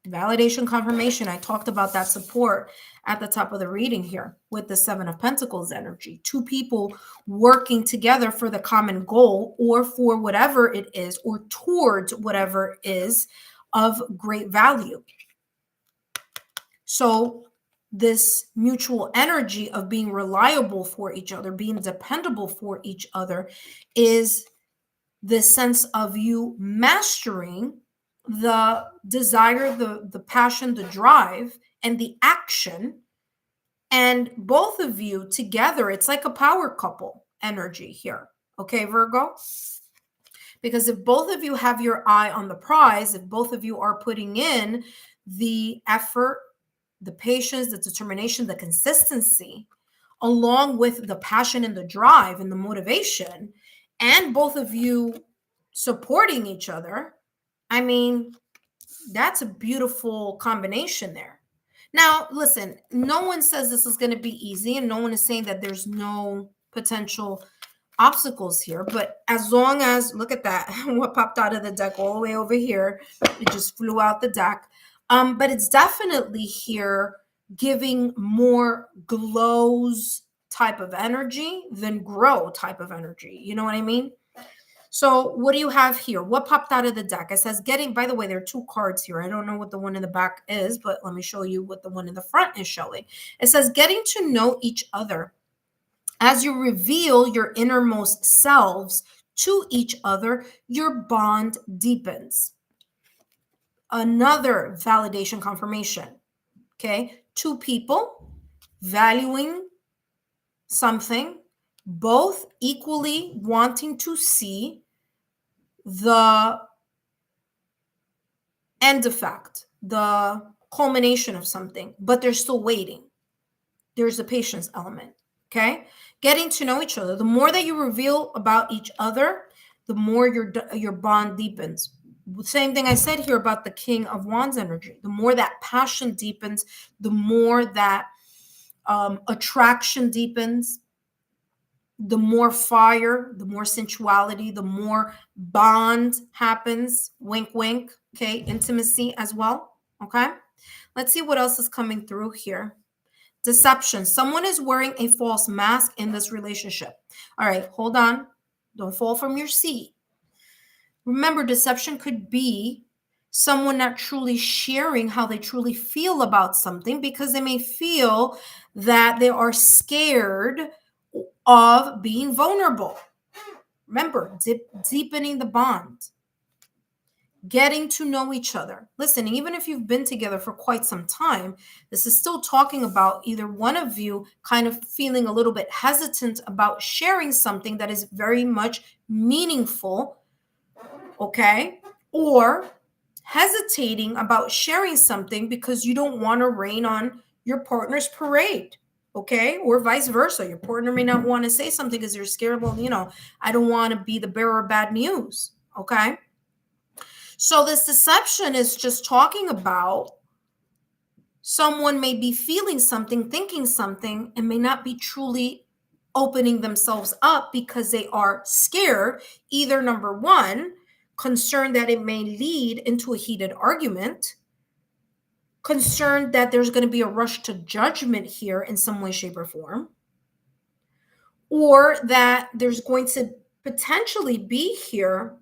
Validation, confirmation. I talked about that support at the top of the reading here with the Seven of Pentacles energy. Two people working together for the common goal, or for whatever it is, or towards whatever is of great value. So this mutual energy of being reliable for each other, being dependable for each other, is the sense of you mastering the desire, the passion, the drive, and the action. And both of you together, it's like a power couple energy here. Okay, Virgo? Because if both of you have your eye on the prize, if both of you are putting in the effort, the patience, the determination, the consistency, along with the passion and the drive and the motivation, and both of you supporting each other, I mean, that's a beautiful combination there. Now, listen, no one says this is going to be easy, and no one is saying that there's no potential obstacles here. But as long as, look at that, what popped out of the deck all the way over here, it just flew out the deck. But it's definitely here giving more glows type of energy than grow type of energy. You know what I mean? So what do you have here? What popped out of the deck? It says getting, by the way, there are two cards here. I don't know what the one in the back is, but let me show you what the one in the front is showing. It says getting to know each other. As you reveal your innermost selves to each other, your bond deepens. Another validation, confirmation. Okay, two people valuing something, both equally wanting to see the end effect, the culmination of something, but they're still waiting. There's a patience element. Okay, getting to know each other. The more that you reveal about each other, the more your bond deepens. Same thing I said here about the King of Wands energy. The more that passion deepens, the more that attraction deepens, the more fire, the more sensuality, the more bond happens. Wink, wink. Okay, intimacy as well. Okay, let's see what else is coming through here. Deception. Someone is wearing a false mask in this relationship. All right, hold on. Don't fall from your seat. Remember, deception could be someone not truly sharing how they truly feel about something, because they may feel that they are scared of being vulnerable. Remember, deepening the bond. Getting to know each other. Listen, even if you've been together for quite some time, this is still talking about either one of you kind of feeling a little bit hesitant about sharing something that is very much meaningful, okay? Or hesitating about sharing something because you don't want to rain on your partner's parade, okay? Or vice versa. Your partner may not want to say something because you're scared, well, you know, I don't want to be the bearer of bad news, okay? So this deception is just talking about someone may be feeling something, thinking something, and may not be truly opening themselves up because they are scared, either number one, concerned that it may lead into a heated argument, concerned that there's going to be a rush to judgment here in some way, shape, or form, or that there's going to potentially be here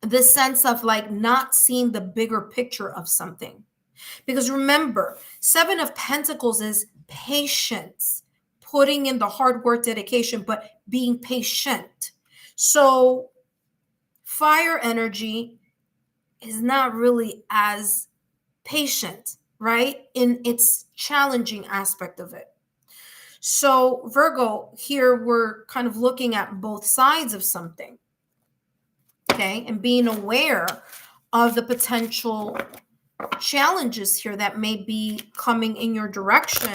the sense of like not seeing the bigger picture of something. Because remember, Seven of Pentacles is patience, putting in the hard work, dedication, but being patient. So fire energy is not really as patient, right? In its challenging aspect of it. So Virgo, here we're kind of looking at both sides of something, okay? And being aware of the potential challenges here that may be coming in your direction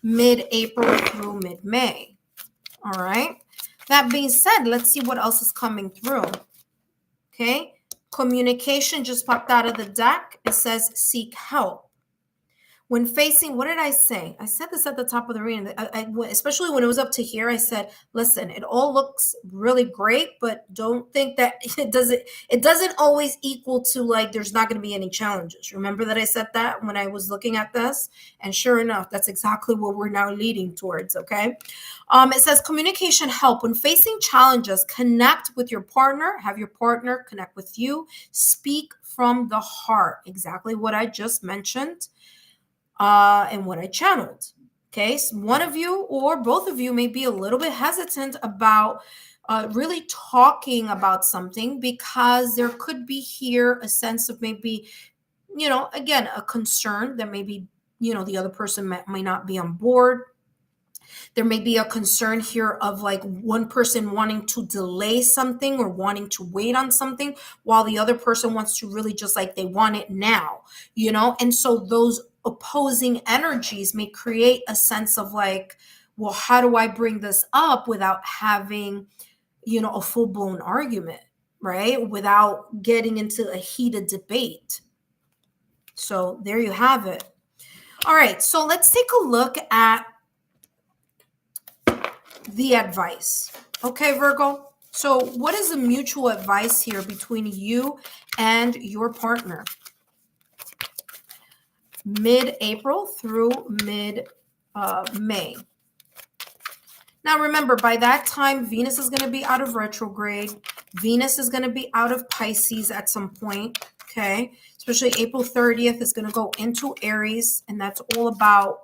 mid-April through mid-May. All right. That being said, let's see what else is coming through. Okay. Communication just popped out of the deck. It says seek help. When facing, what did I say? I said this at the top of the reading. Especially when it was up to here, I said, listen, it all looks really great, but don't think that it doesn't always equal to like there's not going to be any challenges. Remember that I said that when I was looking at this? And sure enough, that's exactly what we're now leading towards, okay? It says communication help. When facing challenges, connect with your partner, have your partner connect with you, speak from the heart. Exactly what I just mentioned. And what I channeled. Okay, so one of you or both of you may be a little bit hesitant about really talking about something because there could be here a sense of maybe, you know, again, a concern that maybe, you know, the other person may not be on board. There may be a concern here of like one person wanting to delay something or wanting to wait on something while the other person wants to really just like they want it now, you know? And so those opposing energies may create a sense of like, well, how do I bring this up without having, you know, a full-blown argument, right? Without getting into a heated debate. So there you have it. All right, so let's take a look at the advice. Okay, Virgo. So what is the mutual advice here between you and your partner? Mid-April through mid-May. Now, remember, by that time, Venus is going to be out of retrograde. Venus is going to be out of Pisces at some point, okay? Especially April 30th is going to go into Aries, and that's all about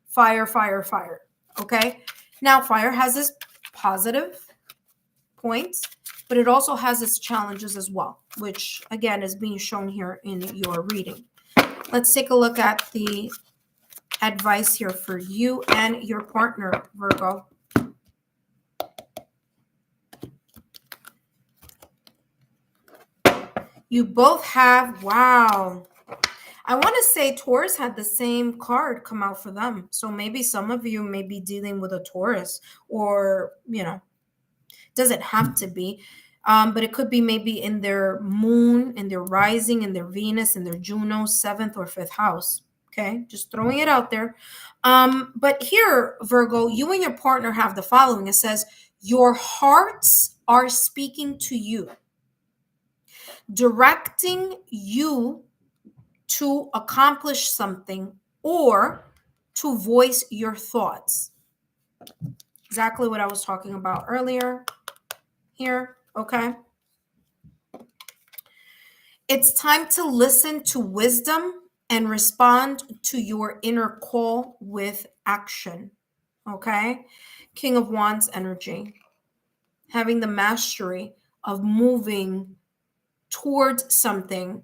fire, fire, fire, okay? Now, fire has its positive points, but it also has its challenges as well, which, again, is being shown here in your reading. Let's take a look at the advice here for you and your partner, Virgo. You both have, wow. I want to say Taurus had the same card come out for them. So maybe some of you may be dealing with a Taurus or, you know, doesn't have to be. But it could be maybe in their moon, in their rising, in their Venus, in their Juno, 7th or 5th house. Okay, just throwing it out there. But here, Virgo, you and your partner have the following. It says, your hearts are speaking to you, directing you to accomplish something or to voice your thoughts. Exactly what I was talking about earlier here, okay? It's time to listen to wisdom and respond to your inner call with action, okay? King of Wands energy. Having the mastery of moving towards something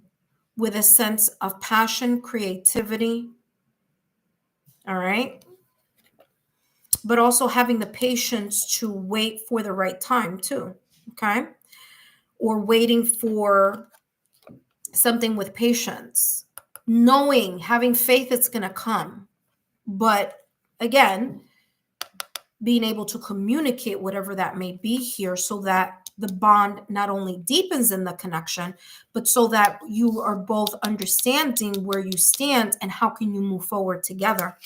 with a sense of passion, creativity, all right? But also having the patience to wait for the right time too, okay? Or waiting for something with patience, knowing, having faith it's going to come, but again, being able to communicate whatever that may be here so that the bond not only deepens in the connection, but so that you are both understanding where you stand and how can you move forward together.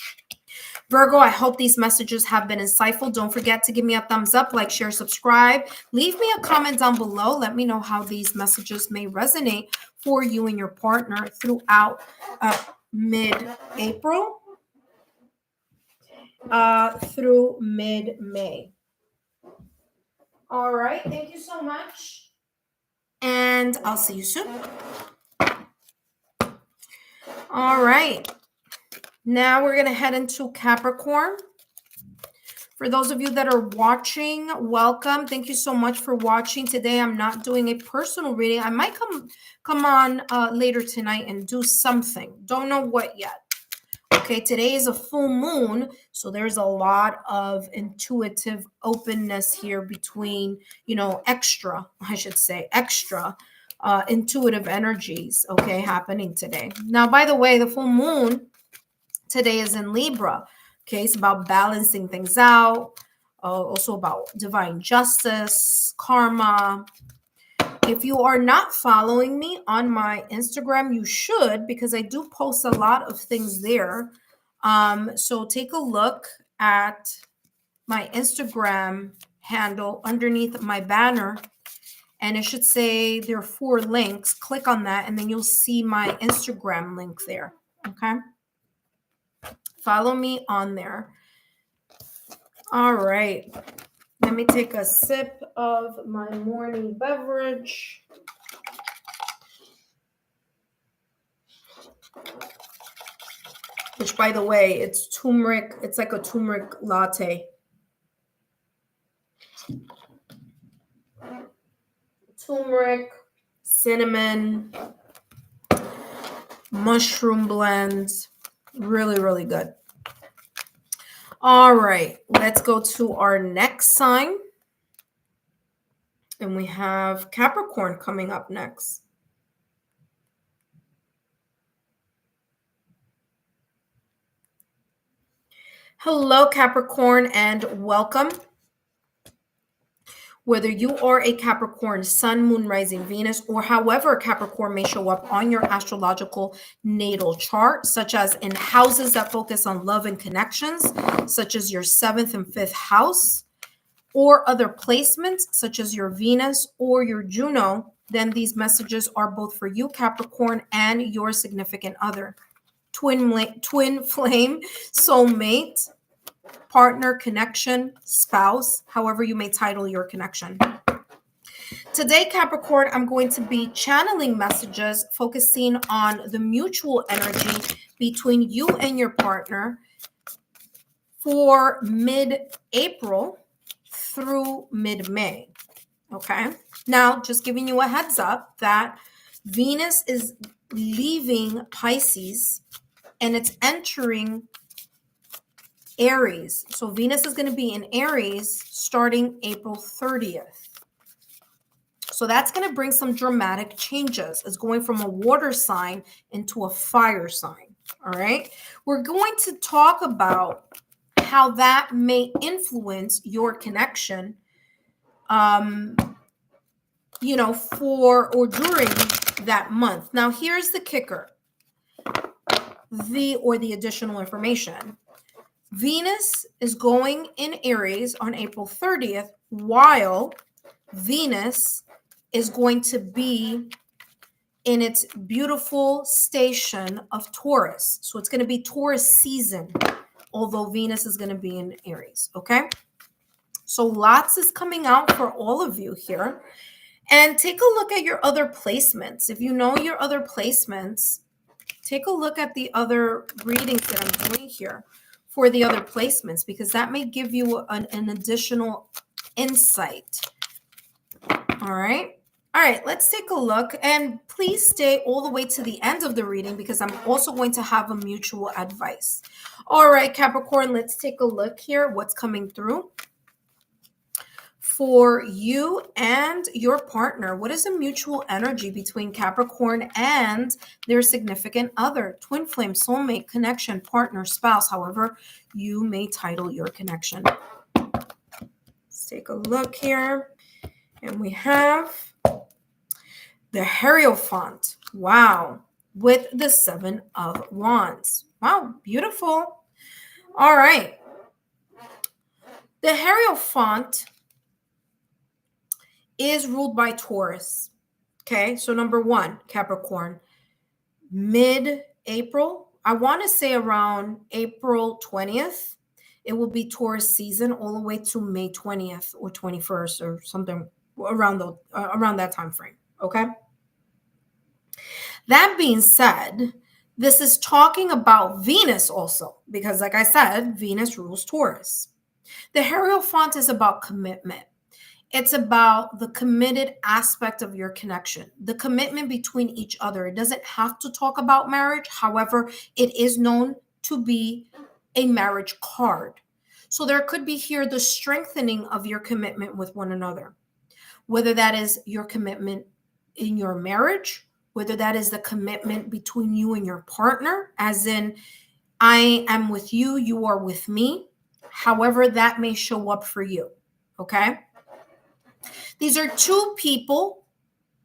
Virgo, I hope these messages have been insightful. Don't forget to give me a thumbs up, like, share, subscribe. Leave me a comment down below. Let me know how these messages may resonate for you and your partner throughout mid-April through mid-May. All right. Thank you so much. And I'll see you soon. All right. Now we're going to head into Capricorn. For those of you that are watching, welcome. Thank you so much for watching. Today, I'm not doing a personal reading. I might come on later tonight and do something. Don't know what yet. Okay, today is a full moon, so there's a lot of intuitive openness here between, extra intuitive energies, okay, happening today. Now, by the way, the full moon today is in Libra. Okay, it's about balancing things out, also about divine justice, karma. If you are not following me on my Instagram, you should, because I do post a lot of things there. So take a look at my Instagram handle underneath my banner, and it should say there are 4 links. Click on that, and then you'll see my Instagram link there. Okay. Follow me on there. All right. Let me take a sip of my morning beverage. Which, by the way, it's turmeric. It's like a turmeric latte. Turmeric, cinnamon, mushroom blends. Really, really good. All right, let's go to our next sign. And we have Capricorn coming up next. Hello, Capricorn, and welcome. Whether you are a Capricorn, Sun, Moon, Rising, Venus, or however Capricorn may show up on your astrological natal chart, such as in houses that focus on love and connections, such as your 7th and 5th house, or other placements, such as your Venus or your Juno, then these messages are both for you, Capricorn, and your significant other. Twin flame, soulmate, partner, connection, spouse, however you may title your connection. Today, Capricorn, I'm going to be channeling messages focusing on the mutual energy between you and your partner for mid-April through mid-May. Okay. Now, just giving you a heads up that Venus is leaving Pisces and it's entering Aries. So Venus is going to be in Aries starting April 30th. So that's going to bring some dramatic changes. It's going from a water sign into a fire sign. All right. We're going to talk about how that may influence your connection, for or during that month. Now, here's the kicker, the additional information. Venus is going in Aries on April 30th, while Venus is going to be in its beautiful station of Taurus. So it's going to be Taurus season, although Venus is going to be in Aries, okay? So lots is coming out for all of you here. And take a look at your other placements. If you know your other placements, take a look at the other readings that I'm doing here for the other placements, because that may give you an additional insight. All right. All right, let's take a look, and please stay all the way to the end of the reading because I'm also going to have a mutual advice. All right, Capricorn, let's take a look here. What's coming through for you and your partner. What is the mutual energy between Capricorn and their significant other, twin flame, soulmate, connection, partner, spouse, however you may title your connection? Let's take a look here. And we have the Hierophant. Wow. With the 7 of Wands. Wow. Beautiful. All right. The Hierophant is ruled by Taurus. Okay. So number 1, Capricorn, mid-April. I want to say around April 20th. It will be Taurus season all the way to May 20th or 21st or something around that time frame. Okay. That being said, this is talking about Venus also, because like I said, Venus rules Taurus. The Hierophant is about commitment. It's about the committed aspect of your connection, the commitment between each other. It doesn't have to talk about marriage. However, it is known to be a marriage card. So there could be here the strengthening of your commitment with one another, whether that is your commitment in your marriage, whether that is the commitment between you and your partner, as in, I am with you, you are with me, however that may show up for you, okay? These are two people,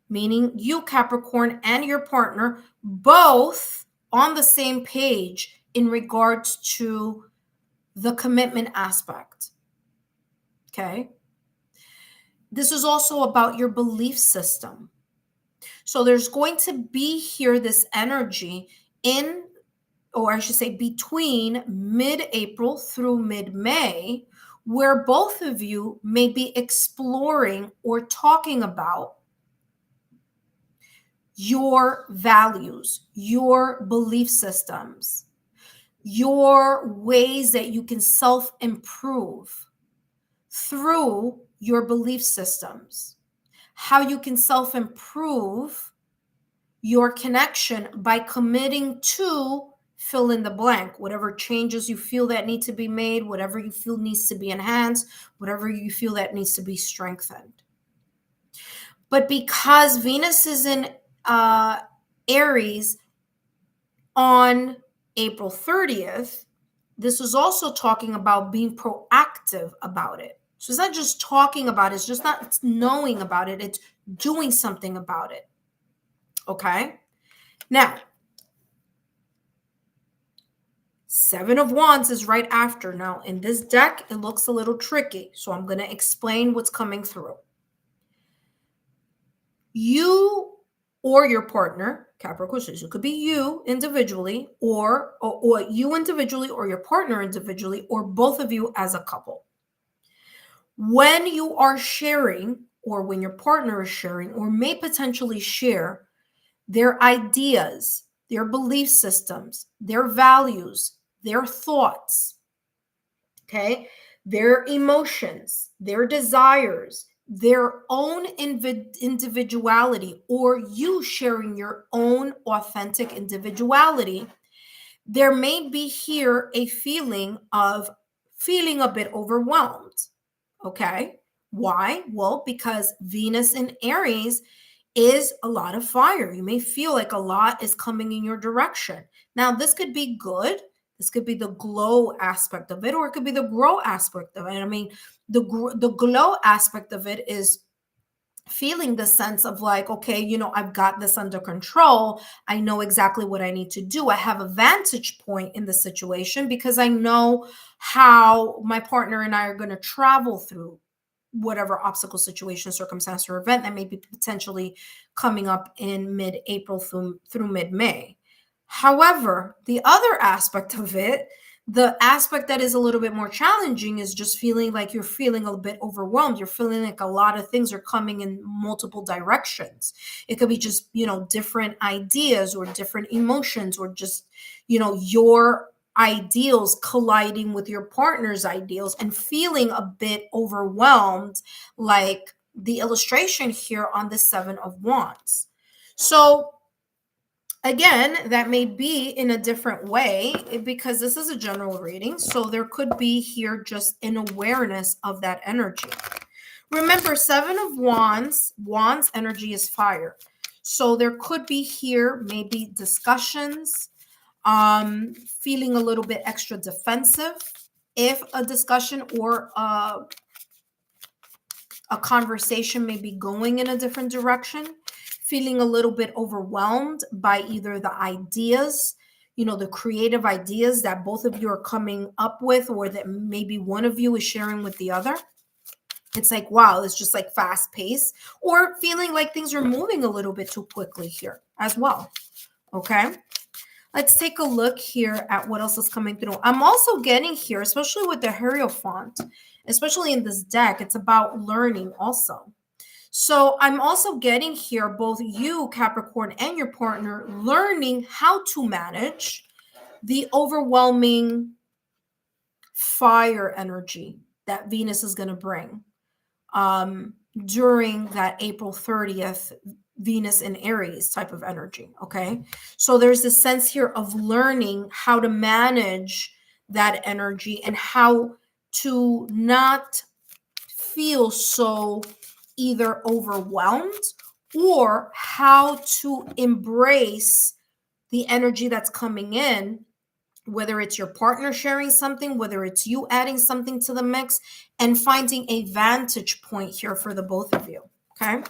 meaning you, Capricorn, and your partner, both on the same page in regards to the commitment aspect, okay? This is also about your belief system. So there's going to be here this energy in, or I should say between mid-April through mid-May, where both of you may be exploring or talking about your values, your belief systems, your ways that you can self-improve through your belief systems, how you can self-improve your connection by committing to fill in the blank, whatever changes you feel that need to be made, whatever you feel needs to be enhanced, whatever you feel that needs to be strengthened. But because Venus is in Aries on April 30th, this is also talking about being proactive about it. So it's not just talking about it, it's just not knowing about it, it's doing something about it. Okay? Now, 7 of Wands is right after. Now, in this deck, it looks a little tricky, so I'm going to explain what's coming through. You or your partner, Capricorn, so it could be you individually, or you individually, or your partner individually, or both of you as a couple. When you are sharing, or when your partner is sharing, or may potentially share their ideas, their belief systems, their values, their thoughts, okay, their emotions, their desires, their own individuality, or you sharing your own authentic individuality, there may be here a feeling a bit overwhelmed. Okay. Why? Well, because Venus in Aries is a lot of fire. You may feel like a lot is coming in your direction. Now, this could be good. This could be the glow aspect of it, or it could be the grow aspect of it. I mean, the glow aspect of it is feeling the sense of like, okay, you know, I've got this under control. I know exactly what I need to do. I have a vantage point in the situation because I know how my partner and I are going to travel through whatever obstacle, situation, circumstance, or event that may be potentially coming up in mid-April through mid-May. However, the other aspect of it, the aspect that is a little bit more challenging, is just feeling like you're feeling a bit overwhelmed. You're feeling like a lot of things are coming in multiple directions. It could be just, you know, different ideas or different emotions, or just, you know, your ideals colliding with your partner's ideals and feeling a bit overwhelmed, like the illustration here on the 7 of Wands. So again, that may be in a different way because this is a general reading. So there could be here just an awareness of that energy. Remember, 7 of Wands, Wands energy is fire. So there could be here maybe discussions, feeling a little bit extra defensive if a discussion or a conversation may be going in a different direction, feeling a little bit overwhelmed by either the ideas, the creative ideas that both of you are coming up with, or that maybe one of you is sharing with the other. It's like, wow, it's just like fast paced, or feeling like things are moving a little bit too quickly here as well. Okay. Let's take a look here at what else is coming through. I'm also getting here, especially with the Hierophant, especially in this deck, it's about learning also. So I'm also getting here, both you, Capricorn, and your partner, learning how to manage the overwhelming fire energy that Venus is going to bring during that April 30th Venus in Aries type of energy. Okay. So there's a sense here of learning how to manage that energy and how to not feel so either overwhelmed, or how to embrace the energy that's coming in, whether it's your partner sharing something, whether it's you adding something to the mix, and finding a vantage point here for the both of you. Okay.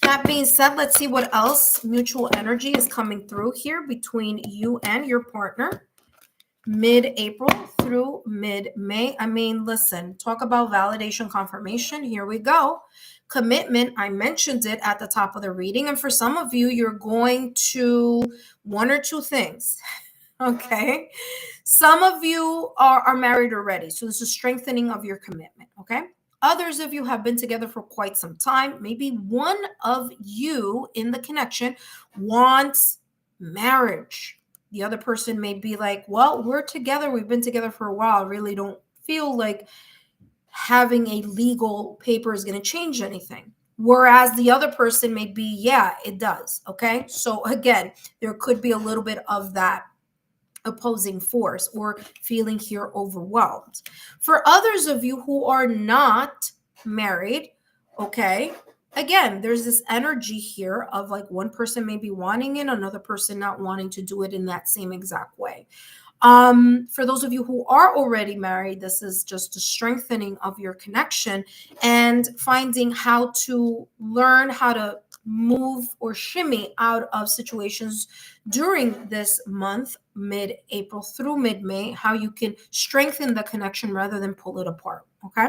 That being said, let's see what else mutual energy is coming through here between you and your partner, mid-April through mid-May. I mean, listen, talk about validation, confirmation. Here we go. Commitment. I mentioned it at the top of the reading. And for some of you, you're going to one or two things. Okay. Some of you are married already. So this is strengthening of your commitment. Okay. Others of you have been together for quite some time. Maybe one of you in the connection wants marriage. The other person may be like, well, we're together. We've been together for a while. I really don't feel like having a legal paper is going to change anything. Whereas the other person may be, yeah, it does. Okay. So again, there could be a little bit of that opposing force or feeling here overwhelmed. For others of you who are not married, okay, again, there's this energy here of like one person may be wanting it, another person not wanting to do it in that same exact way. For those of you who are already married, this is just a strengthening of your connection and finding how to learn how to move or shimmy out of situations during this month, mid-April through mid-May, how you can strengthen the connection rather than pull it apart. Okay.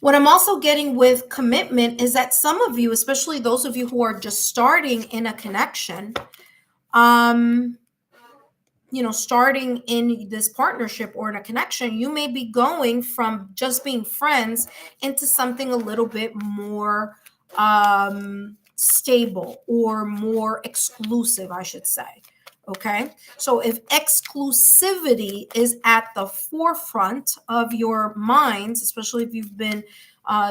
What I'm also getting with commitment is that some of you, especially those of you who are just starting in a connection, starting in this partnership or in a connection, you may be going from just being friends into something a little bit more stable or more exclusive, I should say. Okay. So if exclusivity is at the forefront of your minds, especially if you've been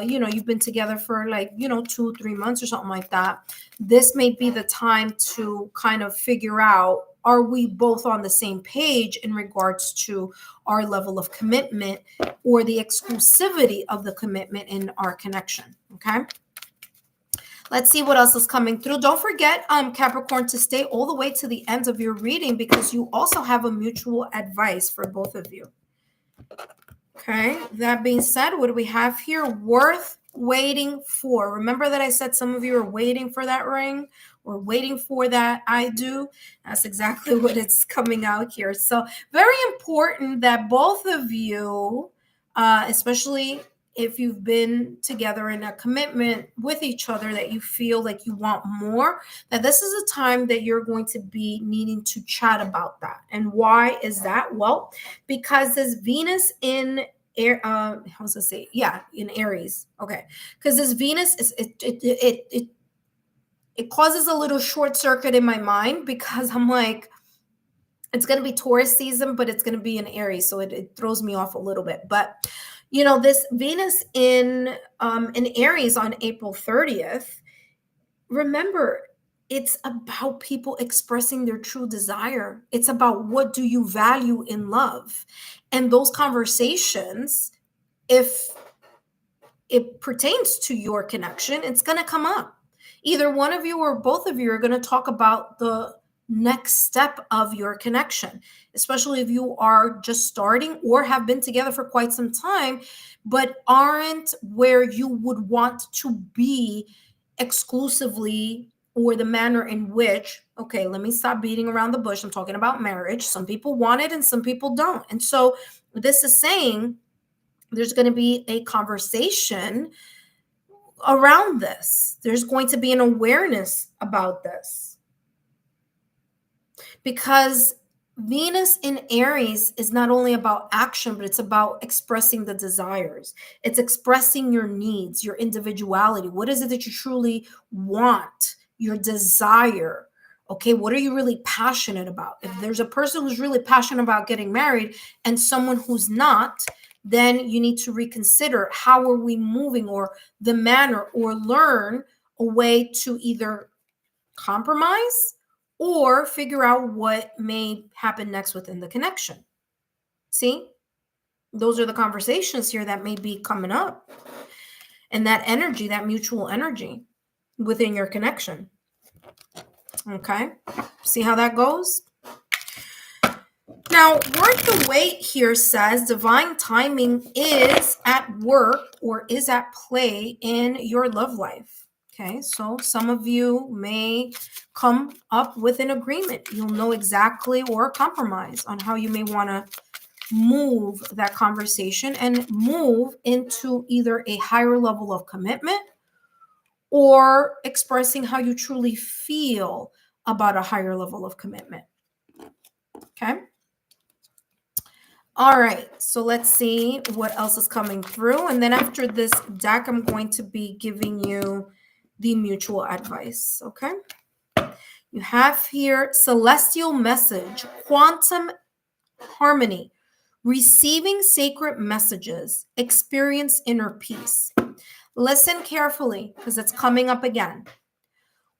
you've been together for 2-3 months or something like that, this may be the time to kind of figure out, are we both on the same page in regards to our level of commitment or the exclusivity of the commitment in our connection. Okay. Let's see what else is coming through. Don't forget, Capricorn, to stay all the way to the end of your reading, because you also have a mutual advice for both of you. Okay. That being said, what do we have here? Worth waiting for. Remember that I said some of you are waiting for that ring or waiting for that I do. That's exactly what it's coming out here. So very important that both of you, especially if you've been together in a commitment with each other, that you feel like you want more, that this is a time that you're going to be needing to chat about that. And why is that? Well, because this Venus in in Aries. Okay. Because this Venus is it causes a little short circuit in my mind, because I'm like, it's going to be Taurus season, but it's going to be in Aries. So it throws me off a little bit. But this Venus in Aries on April 30th, remember, it's about people expressing their true desire. It's about, what do you value in love? And those conversations, if it pertains to your connection, it's going to come up. Either one of you or both of you are going to talk about the next step of your connection, especially if you are just starting or have been together for quite some time, but aren't where you would want to be exclusively, or the manner in which, okay, let me stop beating around the bush. I'm talking about marriage. Some people want it and some people don't. And so this is saying there's going to be a conversation around this. There's going to be an awareness about this. Because Venus in Aries is not only about action, but it's about expressing the desires. It's expressing your needs, your individuality. What is it that you truly want? Your desire. Okay, what are you really passionate about? If there's a person who's really passionate about getting married and someone who's not, then you need to reconsider how are we moving, or the manner, or learn a way to either compromise or figure out what may happen next within the connection. See, those are the conversations here that may be coming up, and that energy, that mutual energy within your connection. Okay, see how that goes? Now, Worth the Wait here says divine timing is at work or is at play in your love life. Okay, so some of you may come up with an agreement. You'll know exactly, or a compromise on how you may want to move that conversation and move into either a higher level of commitment or expressing how you truly feel about a higher level of commitment. Okay. All right, so let's see what else is coming through. And then after this deck, I'm going to be giving you the mutual advice, okay? You have here celestial message, quantum harmony, receiving sacred messages, experience inner peace. Listen carefully because it's coming up again.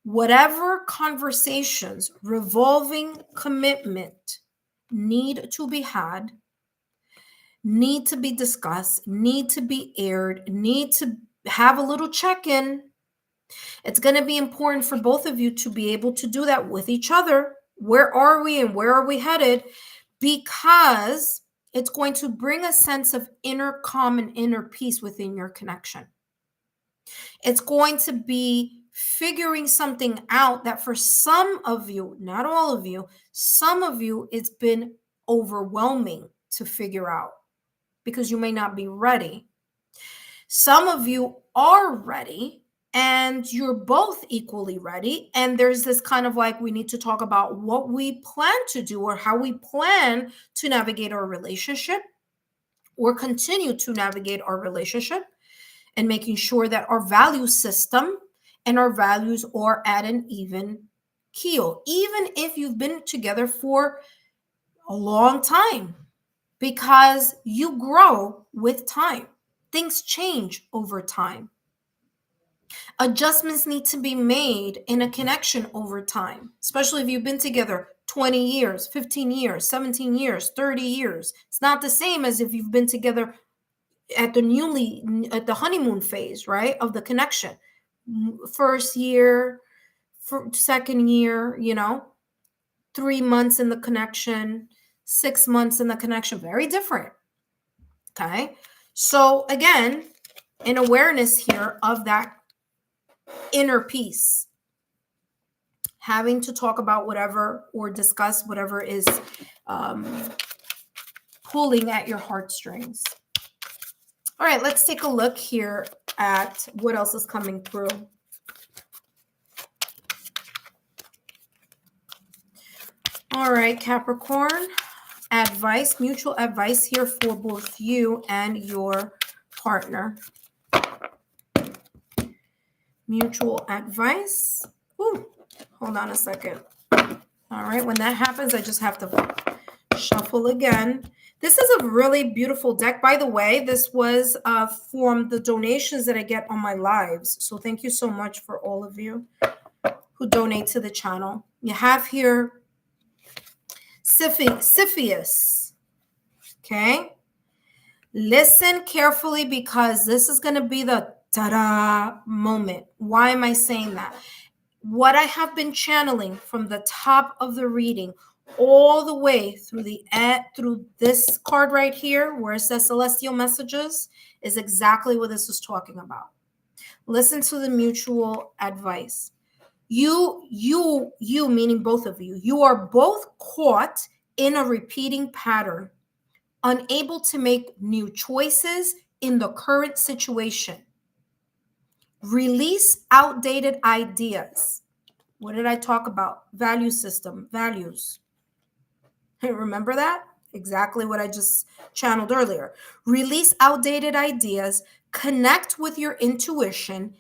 Whatever conversations revolving commitment need to be had, need to be discussed, need to be aired, need to have a little check-in. It's going to be important for both of you to be able to do that with each other. Where are we and where are we headed? Because it's going to bring a sense of inner calm and inner peace within your connection. It's going to be figuring something out that for some of you, not all of you, some of you, it's been overwhelming to figure out, because you may not be ready. Some of you are ready and you're both equally ready. And there's this kind of like, we need to talk about what we plan to do or how we plan to navigate our relationship or continue to navigate our relationship, and making sure that our value system and our values are at an even keel, even if you've been together for a long time. Because you grow with time. Things change over time. Adjustments need to be made in a connection over time, especially if you've been together 20 years, 15 years, 17 years, 30 years. It's not the same as if you've been together at the honeymoon phase, right, of the connection. First year, second year, 3 months in the connection, 6 months in the connection, very different. Okay. So again, an awareness here of that inner peace, having to talk about whatever or discuss whatever is pulling at your heartstrings. All right, let's take a look here at what else is coming through. All right, Capricorn, advice, mutual advice here for both you and your partner. Mutual advice. Ooh, hold on a second. All right, when that happens, I just have to shuffle again. This is a really beautiful deck. By the way, this was from the donations that I get on my lives. So thank you so much for all of you who donate to the channel. You have here Cepheus, okay? Listen carefully because this is going to be the ta-da moment. Why am I saying that? What I have been channeling from the top of the reading all the way through through this card right here where it says celestial messages is exactly what this is talking about. Listen to the mutual advice. You meaning both of you are both caught in a repeating pattern, unable to make new choices in the current situation. Release outdated ideas. What did I talk about? Value system, values. Remember that? Exactly what I just channeled earlier. Release outdated ideas, connect with your intuition,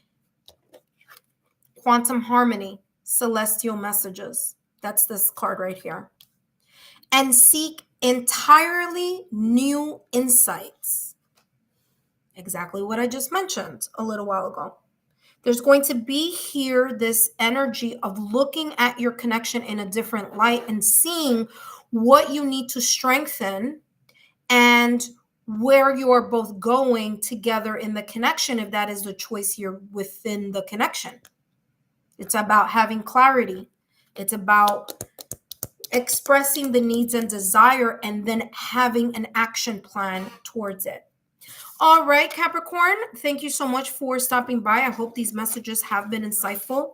quantum harmony, celestial messages. That's this card right here. And seek entirely new insights. Exactly what I just mentioned a little while ago. There's going to be here this energy of looking at your connection in a different light and seeing what you need to strengthen and where you're both going together in the connection, if that is the choice here within the connection. It's about having clarity. It's about expressing the needs and desire and then having an action plan towards it. All right, Capricorn, thank you so much for stopping by. I hope these messages have been insightful.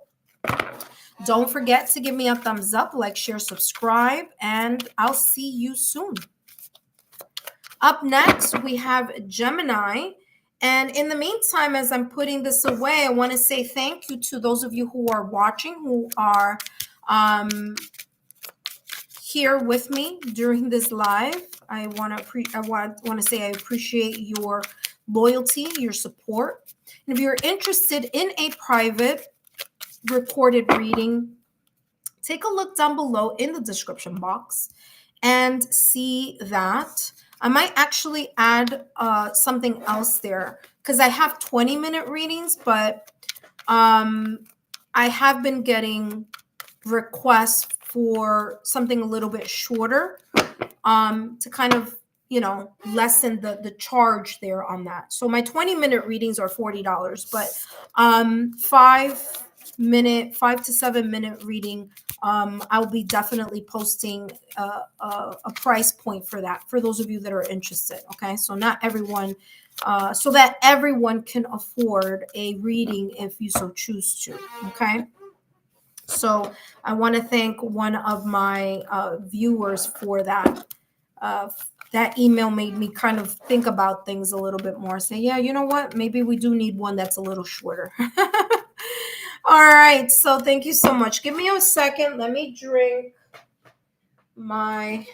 Don't forget to give me a thumbs up, like, share, subscribe, and I'll see you soon. Up next, we have Gemini. And in the meantime, as I'm putting this away, I want to say thank you to those of you who are watching, who are here with me during this live. I want to say I appreciate your loyalty, your support. And if you're interested in a private recorded reading, take a look down below in the description box and see that. I might actually add something else there because I have 20-minute readings, but I have been getting requests for something a little bit shorter to kind of, lessen the charge there on that. So my 20-minute readings are $40, but 5 to 7 minute reading, I'll be definitely posting a price point for that for those of you that are interested. Okay, so not everyone, so that everyone can afford a reading if you so choose to. Okay. So I want to thank one of my viewers for that. That email made me kind of think about things a little bit more. Say, yeah, you know what? Maybe we do need one that's a little shorter. All right. So thank you so much. Give me a second. Let me drink my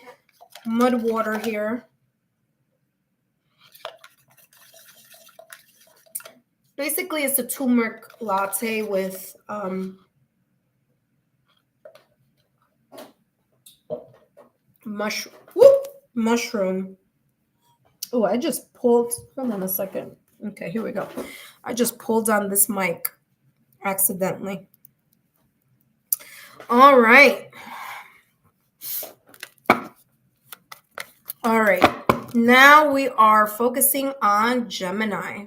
mud water here. Basically, it's a turmeric latte with mushroom. Oh, I just pulled. Hold on a second. Okay, here we go. I just pulled on this mic accidentally. All right. All right. Now we are focusing on Gemini.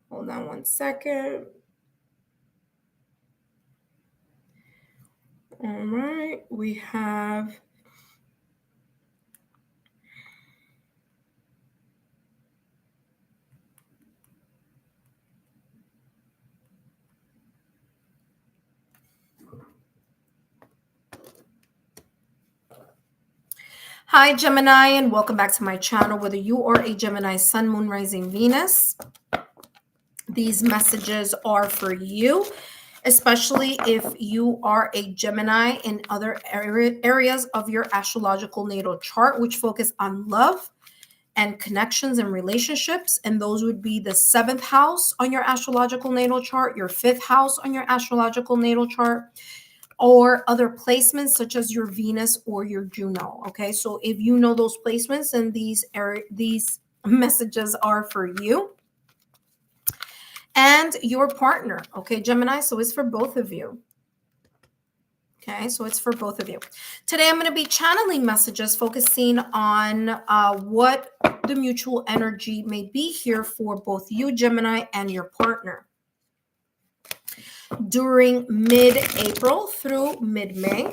Hold on one second. All right. We have Hi, Gemini, and welcome back to my channel. Whether you are a Gemini, Sun, Moon, Rising, Venus, these messages are for you, especially if you are a Gemini in other areas of your astrological natal chart, which focus on love and connections and relationships. And those would be the 7th house on your astrological natal chart, your 5th house on your astrological natal chart, or other placements such as your Venus or your Juno. Okay, so if you know those placements, and these messages are for you and your partner. Okay, Gemini, so it's for both of you. Okay, so it's for both of you. Today, I'm going to be channeling messages focusing on what the mutual energy may be here for both you, Gemini, and your partner during mid-April through mid-May.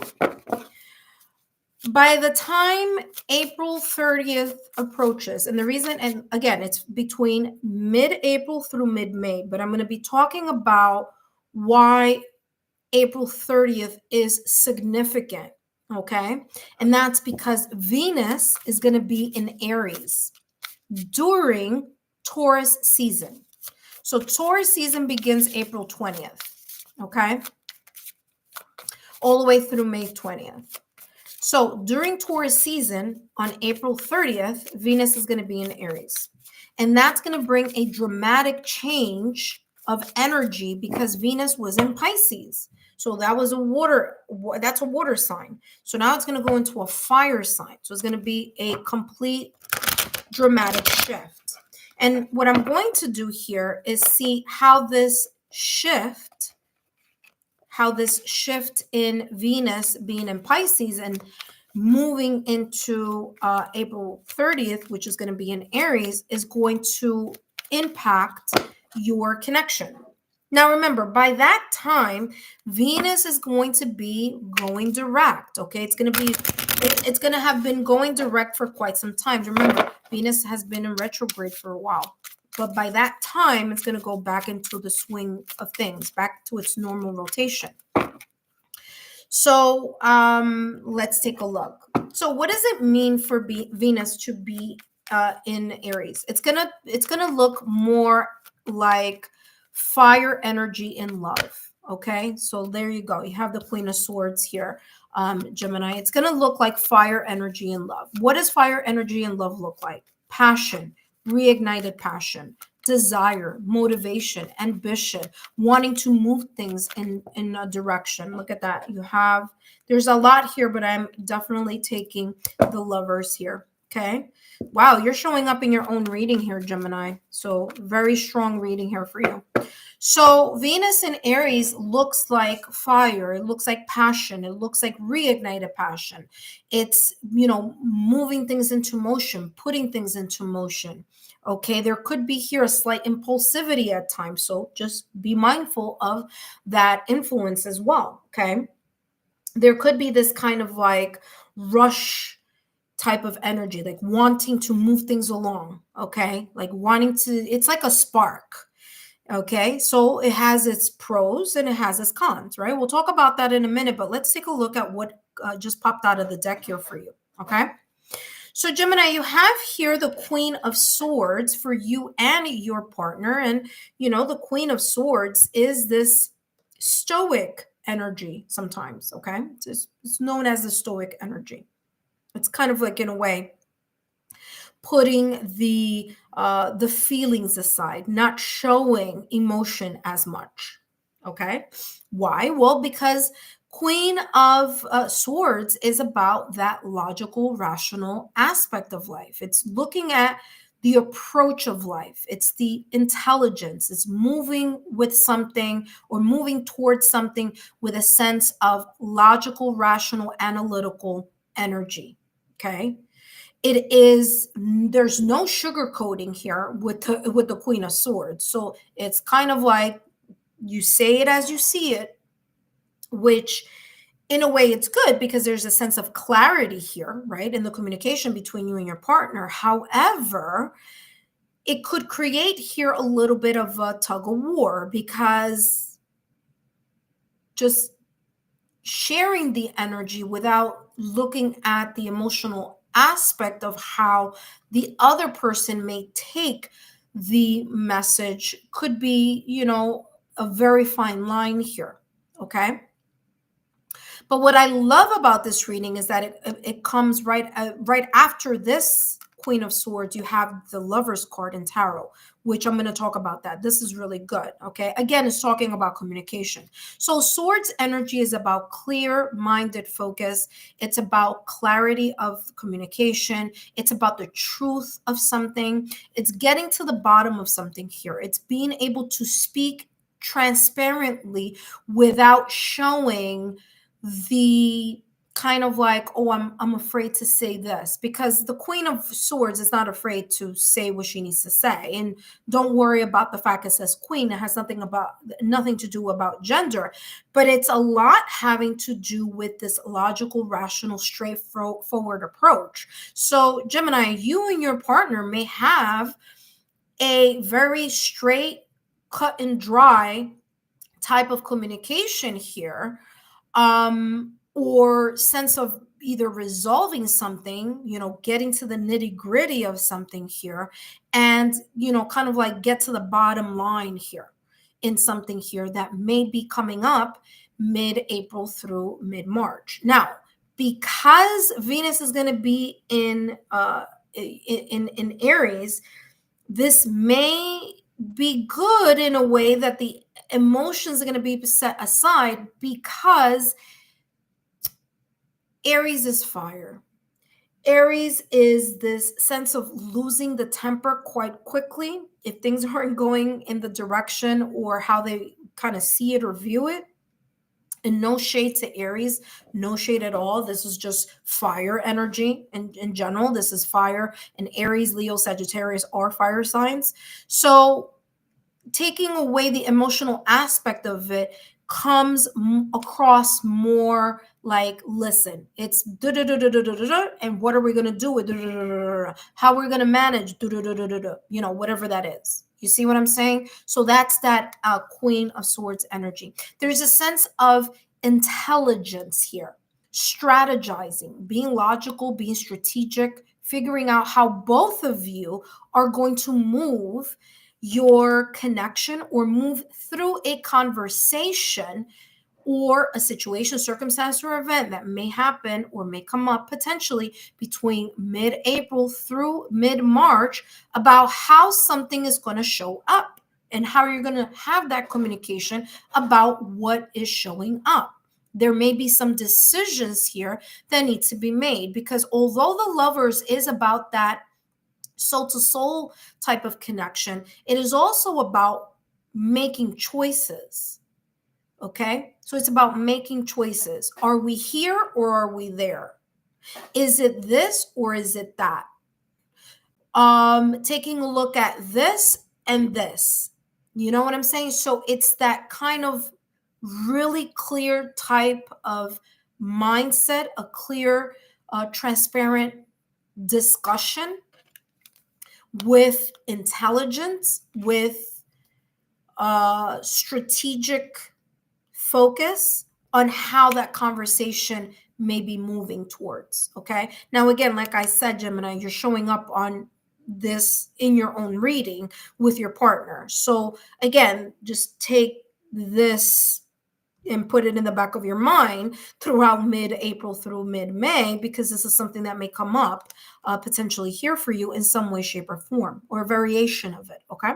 By the time April 30th approaches, and the reason, and again, it's between mid-April through mid-May, but I'm going to be talking about why April 30th is significant, okay? And that's because Venus is going to be in Aries during Taurus season. So Taurus season begins April 20th, okay? All the way through May 20th. So during Taurus season on April 30th, Venus is going to be in Aries. And that's going to bring a dramatic change of energy because Venus was in Pisces. So that was that's a water sign. So now it's going to go into a fire sign. So it's going to be a complete dramatic shift. And what I'm going to do here is see how this shift in Venus being in Pisces and moving into April 30th, which is going to be in Aries, is going to impact your connection. Now, remember, by that time, Venus is going to be going direct, okay? It's going to have been going direct for quite some time. Remember, Venus has been in retrograde for a while. But by that time, it's going to go back into the swing of things, back to its normal rotation. So let's take a look. So what does it mean for Venus to be in Aries? It's gonna look more like fire energy in love. Okay, so there you go. You have the Queen of Swords here, Gemini. It's gonna look like fire energy in love. What does fire energy in love look like? Passion, reignited passion, desire, motivation, ambition, wanting to move things in a direction. Look at that. There's a lot here, but I'm definitely taking the Lovers here. Okay. Wow, you're showing up in your own reading here, Gemini. So very strong reading here for you. So Venus in Aries looks like fire. It looks like passion. It looks like reignited passion. It's, moving things into motion, putting things into motion. Okay, there could be here a slight impulsivity at times. So just be mindful of that influence as well. Okay, there could be this kind of like rush type of energy, like wanting to move things along. Okay, like it's like a spark. Okay, so it has its pros and it has its cons, right? We'll talk about that in a minute, but let's take a look at what just popped out of the deck here for you. Okay. So Gemini, you have here the Queen of Swords for you and your partner. And, the Queen of Swords is this stoic energy sometimes, okay? It's known as the stoic energy. It's kind of like, in a way, putting the feelings aside, not showing emotion as much, okay? Why? Well, because Queen of Swords is about that logical, rational aspect of life. It's looking at the approach of life. It's the intelligence. It's moving with something or moving towards something with a sense of logical, rational, analytical energy. Okay. There's no sugarcoating here with the Queen of Swords. So it's kind of like you say it as you see it, which in a way it's good because there's a sense of clarity here, right, in the communication between you and your partner. However, it could create here a little bit of a tug of war because just sharing the energy without looking at the emotional aspect of how the other person may take the message could be, a very fine line here. Okay. But what I love about this reading is that it comes right after this Queen of Swords. You have the Lover's card in Tarot, which I'm going to talk about that. This is really good. Okay. Again, it's talking about communication. So Swords energy is about clear-minded focus. It's about clarity of communication. It's about the truth of something. It's getting to the bottom of something here. It's being able to speak transparently without showing the kind of like, oh, I'm afraid to say this, because the Queen of Swords is not afraid to say what she needs to say. And don't worry about the fact it says queen. It has nothing to do about gender, but it's a lot having to do with this logical, rational, straightforward approach. So Gemini, you and your partner may have a very straight, cut and dry type of communication here, or sense of either resolving something, getting to the nitty gritty of something here, and, kind of like get to the bottom line here in something here that may be coming up mid-April through mid-March. Now, because Venus is going to be in Aries, this may be good in a way that the emotions are going to be set aside, because Aries is fire. Aries is this sense of losing the temper quite quickly if things aren't going in the direction or how they kind of see it or view it. And no shade to Aries, no shade at all. This is just fire energy in general. This is fire, and Aries, Leo, Sagittarius are fire signs. So taking away the emotional aspect of it comes across more like, listen, it's and what are we going to do with how we're going to manage whatever that is. You see what I'm saying? So that's that Queen of Swords energy. There's a sense of intelligence here, strategizing, being logical, being strategic, figuring out how both of you are going to move your connection or move through a conversation or a situation, circumstance, or event that may happen or may come up potentially between mid-April through mid-March, about how something is going to show up and how you're going to have that communication about what is showing up. There may be some decisions here that need to be made, because although the Lovers is about that soul to soul type of connection, it is also about making choices. Okay, so it's about making choices. Are we here or are we there? Is it this or is it that? Taking a look at this and this. You know what I'm saying? So it's that kind of really clear type of mindset, a clear, transparent discussion with intelligence, with strategic focus on how that conversation may be moving towards. Okay. Now, again, like I said, Gemini, you're showing up on this in your own reading with your partner. So again, just take this and put it in the back of your mind throughout mid-April through mid-May, because this is something that may come up potentially here for you in some way, shape, or form, or a variation of it. Okay.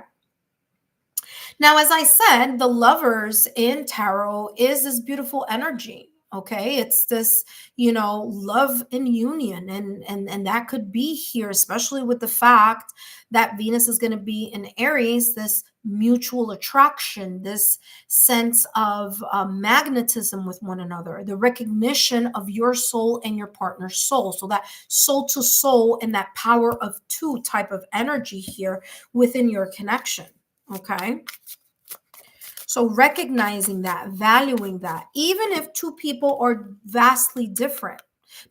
Now, as I said, the Lovers in tarot is this beautiful energy. Okay, it's this, love and union, and that could be here, especially with the fact that Venus is going to be in Aries. This mutual attraction, this sense of magnetism with one another, the recognition of your soul and your partner's soul. So that soul to soul and that power of two type of energy here within your connection. Okay. So recognizing that, valuing that, even if two people are vastly different.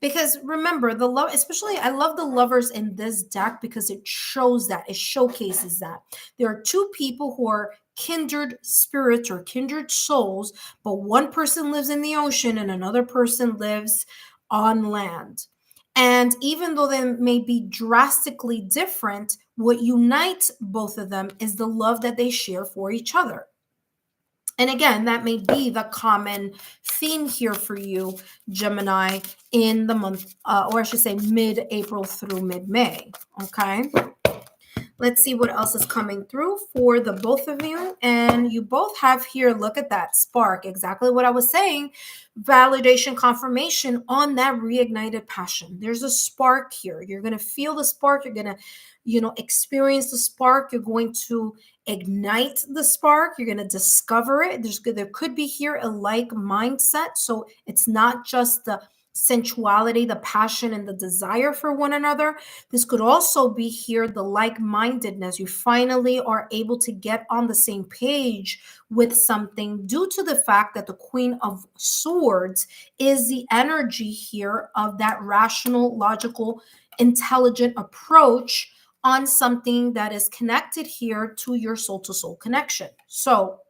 Because remember, the love, especially I love the Lovers in this deck because it shows that, it showcases that. There are two people who are kindred spirits or kindred souls, but one person lives in the ocean and another person lives on land. And even though they may be drastically different, what unites both of them is the love that they share for each other. And again, that may be the common theme here for you, Gemini, in the month, or I should say mid-April through mid-May, okay? Let's see what else is coming through for the both of you. And you both have here, look at that spark, exactly what I was saying, validation, confirmation on that reignited passion. There's a spark here. You're going to feel the spark. You're going to, experience the spark. You're going to ignite the spark. You're going to discover it. There could be here a like mindset. So it's not just the sensuality, the passion, and the desire for one another. This could also be here the like-mindedness. You finally are able to get on the same page with something due to the fact that the Queen of Swords is the energy here of that rational, logical, intelligent approach on something that is connected here to your soul-to-soul connection. So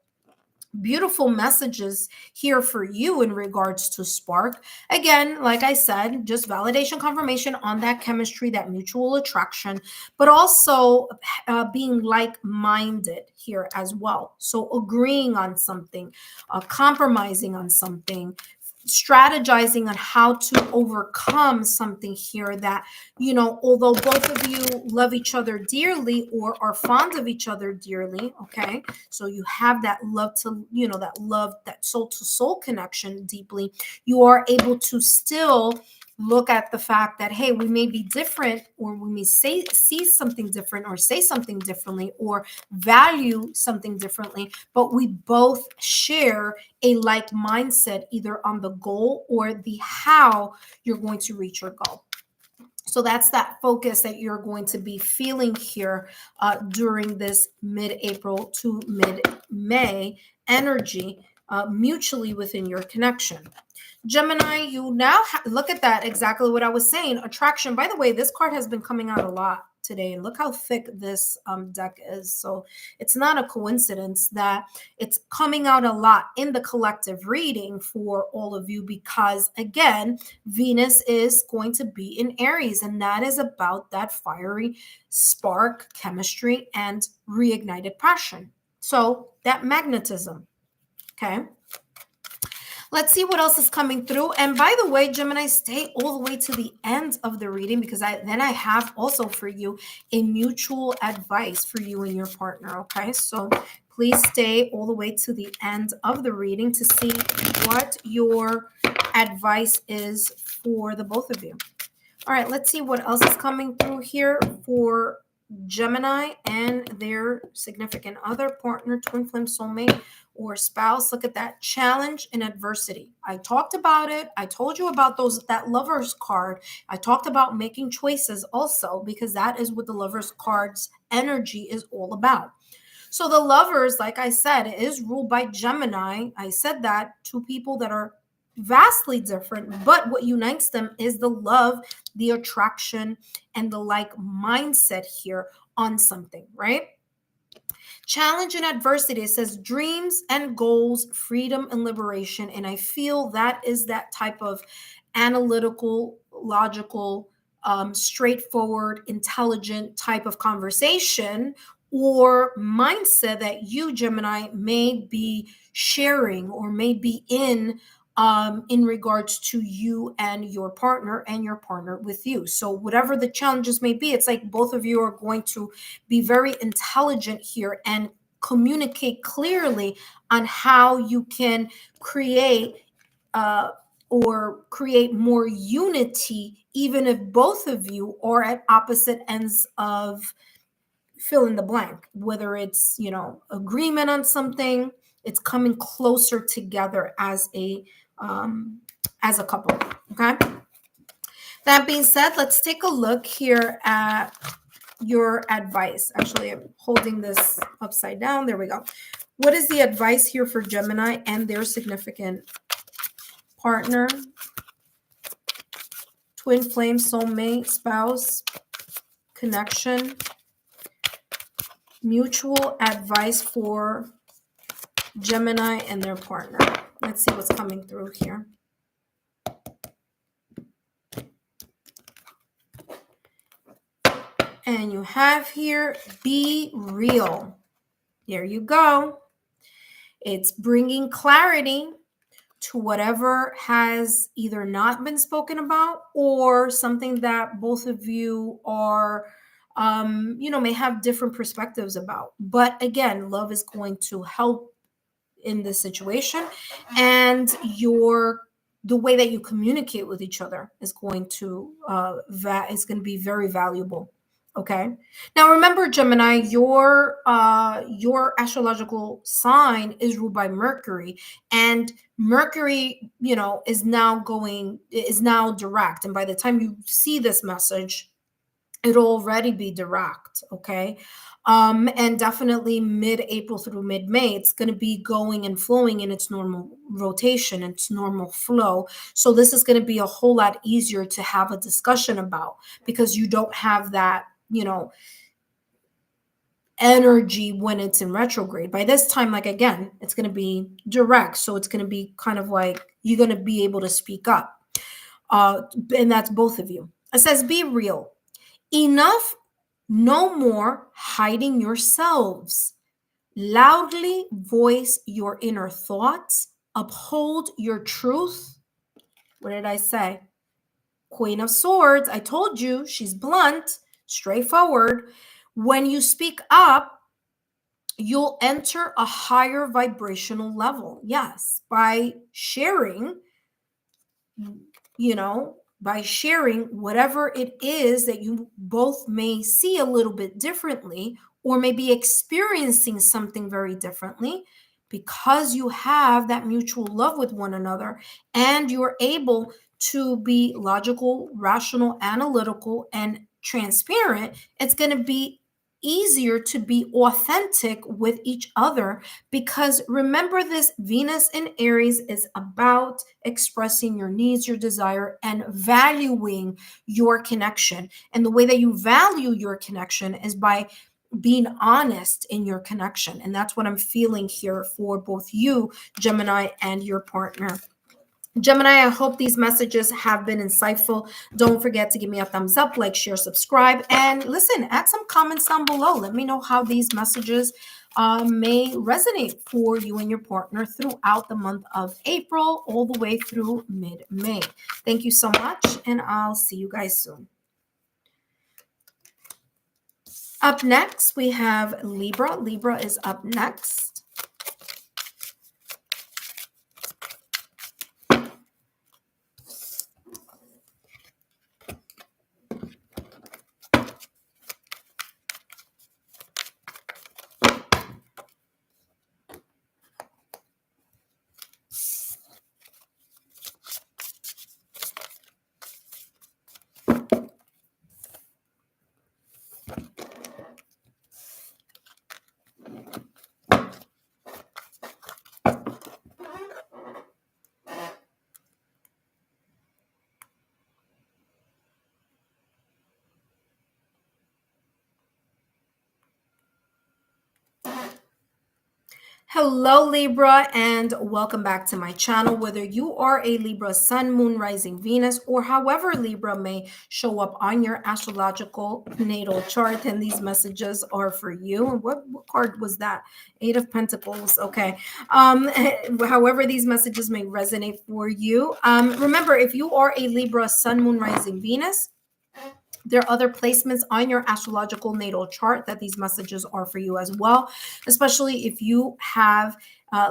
beautiful messages here for you in regards to spark. Again, like I said, just validation, confirmation on that chemistry, that mutual attraction, but also being like-minded here as well. So agreeing on something, compromising on something, strategizing on how to overcome something here that, although both of you love each other dearly or are fond of each other dearly, okay, so you have that love to, that soul to soul connection deeply, you are able to still look at the fact that, hey, we may be different, or we may see something different, or say something differently, or value something differently, but we both share a like mindset, either on the goal or the how you're going to reach your goal. So that's that focus that you're going to be feeling here during this mid-April to mid-May energy, mutually within your connection. Gemini, you now look at that, exactly what I was saying, attraction. By the way, this card has been coming out a lot today, and look how thick this deck is. So it's not a coincidence that it's coming out a lot in the collective reading for all of you, because again, Venus is going to be in Aries, and that is about that fiery spark, chemistry, and reignited passion. So that magnetism, okay? Let's see what else is coming through. And by the way, Gemini, stay all the way to the end of the reading, because I have also for you a mutual advice for you and your partner, okay? So please stay all the way to the end of the reading to see what your advice is for the both of you. All right, let's see what else is coming through here for Gemini and their significant other, partner, twin flame, soulmate, or spouse. Look at that challenge and adversity. I talked about it. I told you about that Lover's card. I talked about making choices also, because that is what the Lover's card's energy is all about. So the Lovers, like I said, is ruled by Gemini. I said that, two people that are vastly different, but what unites them is the love, the attraction, and the like mindset here on something, right? Challenge and adversity, it says dreams and goals, freedom and liberation. And I feel that is that type of analytical, logical, straightforward, intelligent type of conversation or mindset that you, Gemini, may be sharing or may be in regards to you and your partner with you. So whatever the challenges may be, it's like both of you are going to be very intelligent here and communicate clearly on how you can create or create more unity, even if both of you are at opposite ends of fill in the blank, whether it's, agreement on something, it's coming closer together as a couple. Okay. That being said, let's take a look here at your advice. Actually, I'm holding this upside down. There we go. What is the advice here for Gemini and their significant partner, twin flame, soulmate, spouse, connection, mutual advice for Gemini and their partner? Let's see what's coming through here. And you have here, be real. There you go. It's bringing clarity to whatever has either not been spoken about or something that both of you are may have different perspectives about. But again, love is going to help in this situation, and the way that you communicate with each other is going to be very valuable. Okay. Now remember, Gemini, your astrological sign is ruled by Mercury, and Mercury, is now direct. And by the time you see this message, it'll already be direct. Okay. And definitely mid-April through mid-May, it's going to be going and flowing in its normal rotation, its normal flow. So this is going to be a whole lot easier to have a discussion about, because you don't have that, energy when it's in retrograde. By this time, like, again, it's going to be direct. So it's going to be kind of like you're going to be able to speak up. And that's both of you. It says, be real. Enough. No more hiding yourselves. Loudly voice your inner thoughts. Uphold your truth. What did I say? Queen of Swords. I told you, she's blunt, straightforward. When you speak up, you'll enter a higher vibrational level. Yes, by sharing, by sharing whatever it is that you both may see a little bit differently, or maybe experiencing something very differently, because you have that mutual love with one another, and you're able to be logical, rational, analytical, and transparent. It's going to be easier to be authentic with each other, because remember, this Venus in Aries is about expressing your needs, your desire, and valuing your connection. And the way that you value your connection is by being honest in your connection. And that's what I'm feeling here for both you, Gemini, and your partner. Gemini, I hope these messages have been insightful. Don't forget to give me a thumbs up, like, share, subscribe, and listen, add some comments down below. Let me know how these messages may resonate for you and your partner throughout the month of April, all the way through mid-May. Thank you so much, and I'll see you guys soon. Up next, we have Libra. Libra is up next. Hello, Libra, and welcome back to my channel. Whether you are a Libra Sun, Moon, Rising, Venus, or however Libra may show up on your astrological natal chart, and these messages are for you. And what card was that? Eight of Pentacles. Okay. However these messages may resonate for you. Remember, if you are a Libra Sun, Moon, Rising, Venus, there are other placements on your astrological natal chart that these messages are for you as well, especially if you have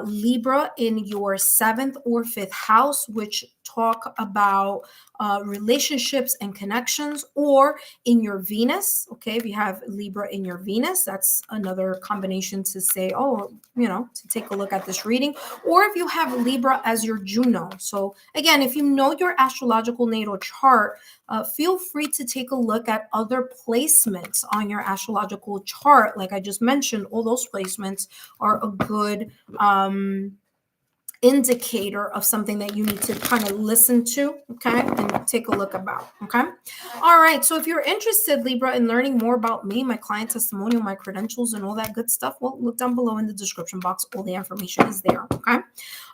Libra in your 7th or 5th house, which talk about relationships and connections, or in your Venus. Okay, if you have Libra in your Venus, that's another combination to say, to take a look at this reading. Or if you have Libra as your Juno. So again, if you know your astrological natal chart, feel free to take a look at other placements on your astrological chart. Like I just mentioned, all those placements are a good indicator of something that you need to kind of listen to, okay, and take a look about, okay? All right, so if you're interested, Libra, in learning more about me, my client testimonial, my credentials, and all that good stuff, well, look down below in the description box. All the information is there, okay?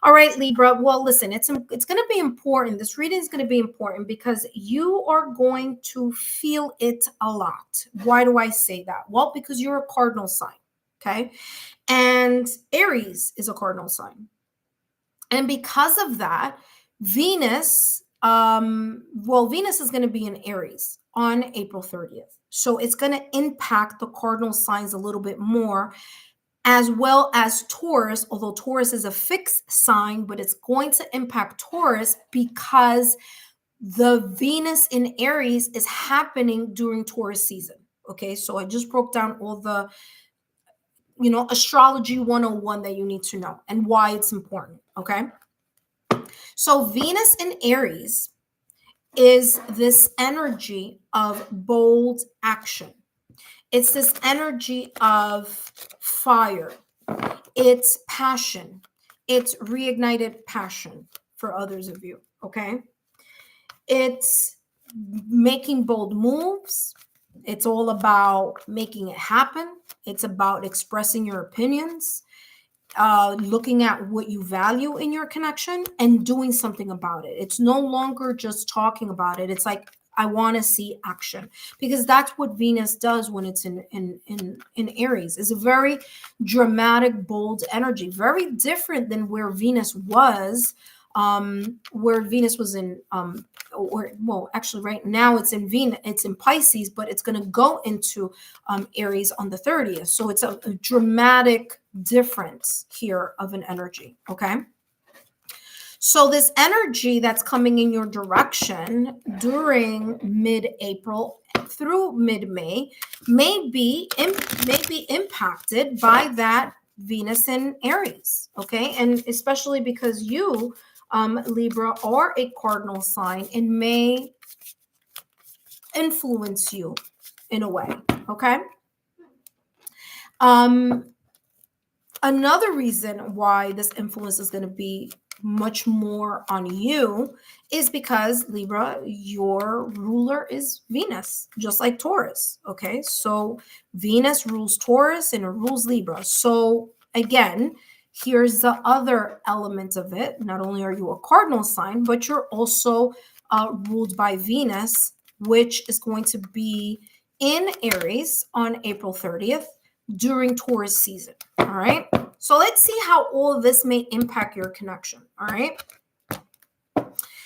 All right, Libra, well, listen, it's going to be important. This reading is going to be important because you are going to feel it a lot. Why do I say that? Well, because you're a cardinal sign, okay? And Aries is a cardinal sign. And because of that, Venus, Venus is going to be in Aries on April 30th. So it's going to impact the cardinal signs a little bit more, as well as Taurus, although Taurus is a fixed sign, but it's going to impact Taurus because the Venus in Aries is happening during Taurus season. Okay, so I just broke down all the, astrology 101 that you need to know and why it's important. Okay, so Venus in Aries is this energy of bold action. It's this energy of fire. It's passion. It's reignited passion for others of you, okay? It's making bold moves. It's all about making it happen. It's about expressing your opinions, looking at what you value in your connection and doing something about it. It's no longer just talking about it. It's like, I want to see action, because that's what Venus does when it's in Aries. It's a very dramatic, bold energy, very different than where Venus was, actually right now it's in Venus, it's in Pisces, but it's going to go into Aries on the 30th. So it's a dramatic difference here of an energy. Okay. So this energy that's coming in your direction during mid-April through mid-May may be impacted by that Venus in Aries. Okay. And especially because you, Libra, are a cardinal sign and may influence you in a way. Okay. Another reason why this influence is going to be much more on you is because, Libra, your ruler is Venus, just like Taurus. Okay, so Venus rules Taurus and it rules Libra. So again, here's the other element of it. Not only are you a cardinal sign, but you're also ruled by Venus, which is going to be in Aries on April 30th during Taurus season. All right. So let's see how all of this may impact your connection. All right.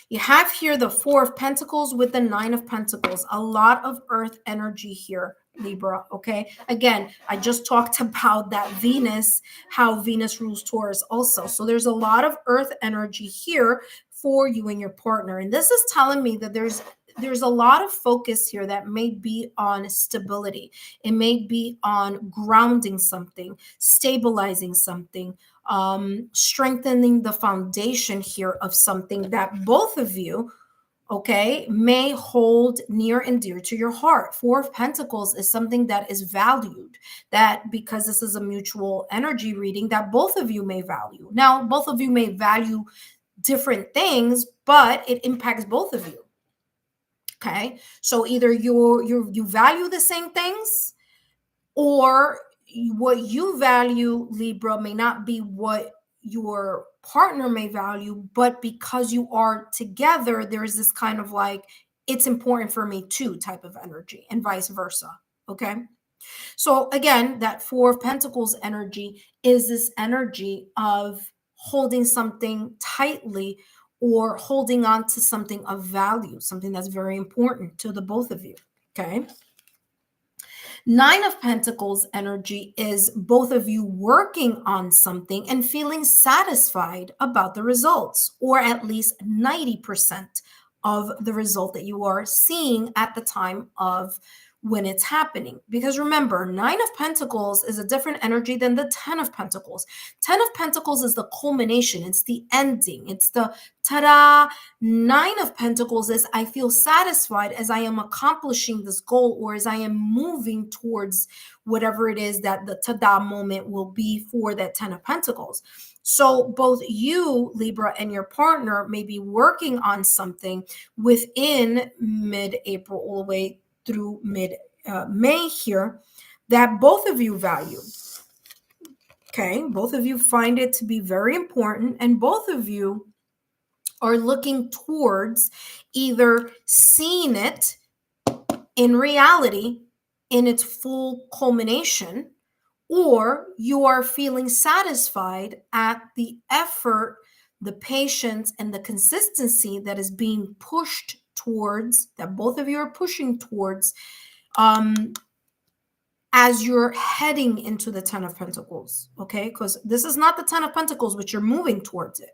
You have here the 4 of Pentacles with the 9 of Pentacles. A lot of earth energy here, Libra. Okay. Again, I just talked about that Venus, how Venus rules Taurus also. So there's a lot of earth energy here for you and your partner. And this is telling me that there's a lot of focus here that may be on stability. It may be on grounding something, stabilizing something, strengthening the foundation here of something that both of you, okay, may hold near and dear to your heart. 4 of Pentacles is something that is valued, that because this is a mutual energy reading, that both of you may value. Now, both of you may value different things, but it impacts both of you. Okay, so either you value the same things, or what you value, Libra, may not be what your partner may value, but because you are together, there's this kind of like, it's important for me too type of energy, and vice versa. Okay, so again, that 4 of Pentacles energy is this energy of holding something tightly or holding on to something of value, something that's very important to the both of you. Okay. 9 of Pentacles energy is both of you working on something and feeling satisfied about the results, or at least 90% of the result that you are seeing at the time of when it's happening. Because remember, 9 of Pentacles is a different energy than the 10 of Pentacles. 10 of Pentacles is the culmination. It's the ending. It's the ta-da. 9 of Pentacles is, I feel satisfied as I am accomplishing this goal, or as I am moving towards whatever it is that the ta-da moment will be for that 10 of Pentacles. So both you, Libra, and your partner may be working on something within mid-April all the way through mid-May here that both of you value. Okay, both of you find it to be very important, and both of you are looking towards either seeing it in reality in its full culmination, or you are feeling satisfied at the effort, the patience, and the consistency that is being pushed towards, that both of you are pushing towards as you're heading into the 10 of Pentacles, okay? Because this is not the 10 of Pentacles, but you're moving towards it.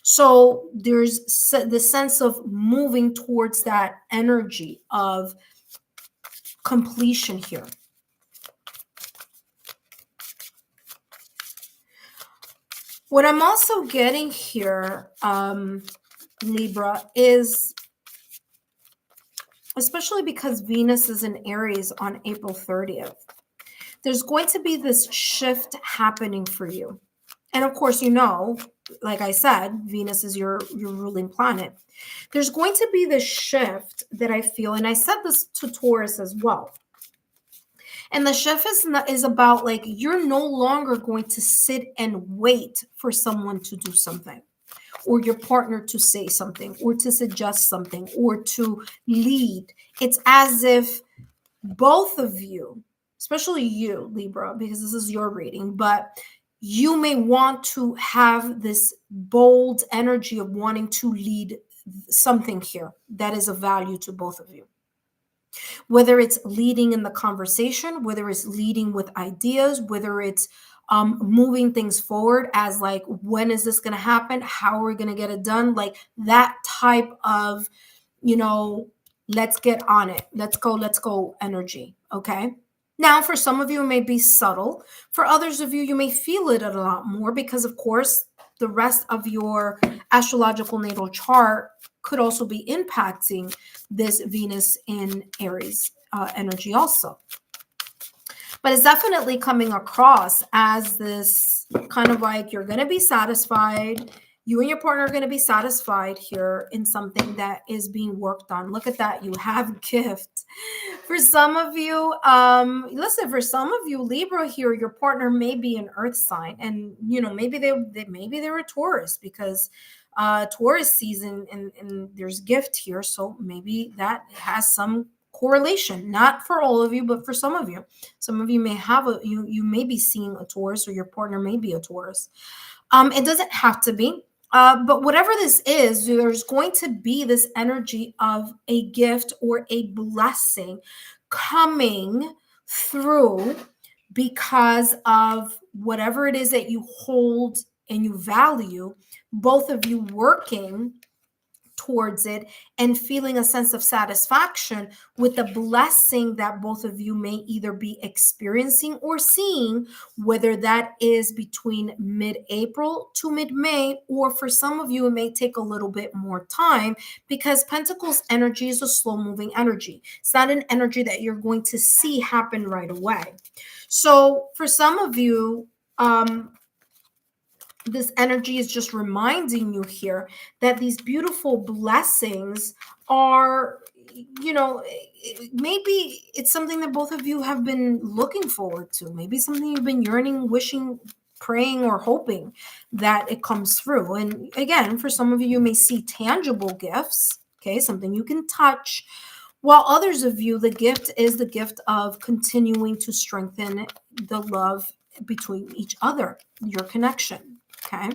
So there's the sense of moving towards that energy of completion here. What I'm also getting here, Libra, is especially because Venus is in Aries on April 30th, there's going to be this shift happening for you. And of course, you know, like I said, Venus is your ruling planet. There's going to be this shift that I feel, and I said this to Taurus as well. And the shift is about, like, you're no longer going to sit and wait for someone to do something, or your partner to say something, or to suggest something, or to lead. It's as if both of you, especially you, Libra, because this is your reading, but you may want to have this bold energy of wanting to lead something here that is of value to both of you. Whether it's leading in the conversation, whether it's leading with ideas, whether it's moving things forward as, like, when is this going to happen? How are we going to get it done? Like that type of, you know, let's get on it. Let's go energy. Okay. Now, for some of you, it may be subtle. For others of you, you may feel it a lot more because, of course, the rest of your astrological natal chart could also be impacting this Venus in Aries energy also. But it's definitely coming across as this kind of like, you're going to be satisfied. You and your partner are going to be satisfied here in something that is being worked on. Look at that. You have gift. For some of you, listen, for some of you, Libra here, your partner may be an earth sign. And, you know, maybe they're a Taurus, because Taurus season and there's gift here. So maybe that has some correlation, not for all of you, but for some of you. Some of you may have you may be seeing a Taurus, or your partner may be a Taurus. It doesn't have to be. But whatever this is, there's going to be this energy of a gift or a blessing coming through because of whatever it is that you hold and you value, both of you working towards it and feeling a sense of satisfaction with the blessing that both of you may either be experiencing or seeing, whether that is between mid-April to mid-May, or for some of you, it may take a little bit more time, because Pentacles energy is a slow-moving energy. It's not an energy that you're going to see happen right away. So for some of you, this energy is just reminding you here that these beautiful blessings are, you know, maybe it's something that both of you have been looking forward to. Maybe something you've been yearning, wishing, praying, or hoping that it comes through. And again, for some of you, you may see tangible gifts, okay, something you can touch. While others of you, the gift is the gift of continuing to strengthen the love between each other, your connection. Okay,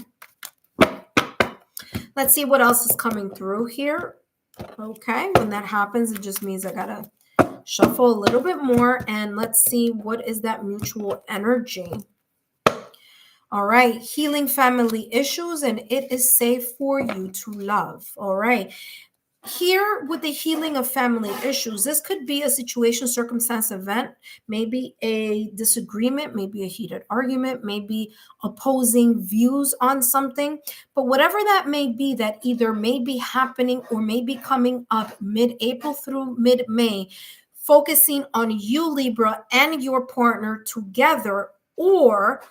let's see what else is coming through here. Okay, when that happens, it just means I gotta shuffle a little bit more, and let's see what is that mutual energy. All right, healing family issues, and it is safe for you to love. All right. Here with the healing of family issues, this could be a situation, circumstance, event, maybe a disagreement, maybe a heated argument, maybe opposing views on something. But whatever that may be, that either may be happening or may be coming up mid-April through mid-May, focusing on you, Libra, and your partner together, or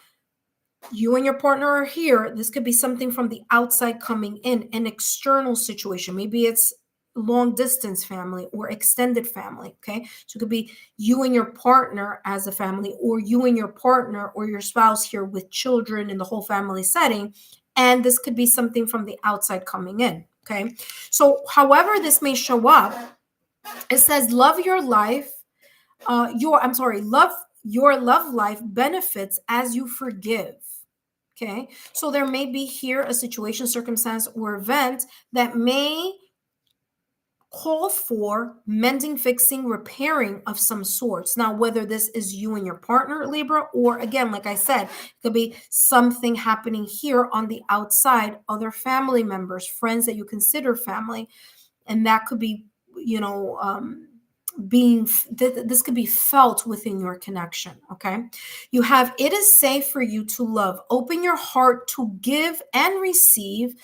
you and your partner are here. This could be something from the outside coming in, an external situation. Maybe it's long distance family or extended family. Okay. So it could be you and your partner as a family, or you and your partner or your spouse here with children in the whole family setting. And this could be something from the outside coming in. Okay. So however this may show up, it says love your life. Love your love life benefits as you forgive. Okay, so there may be here a situation, circumstance, or event that may call for mending, fixing, repairing of some sorts. Now, whether this is you and your partner, Libra, or again, like I said, it could be something happening here on the outside, other family members, friends that you consider family, and that could be, this could be felt within your connection. Okay, you have, it is safe for you to love. Open your heart to give and receive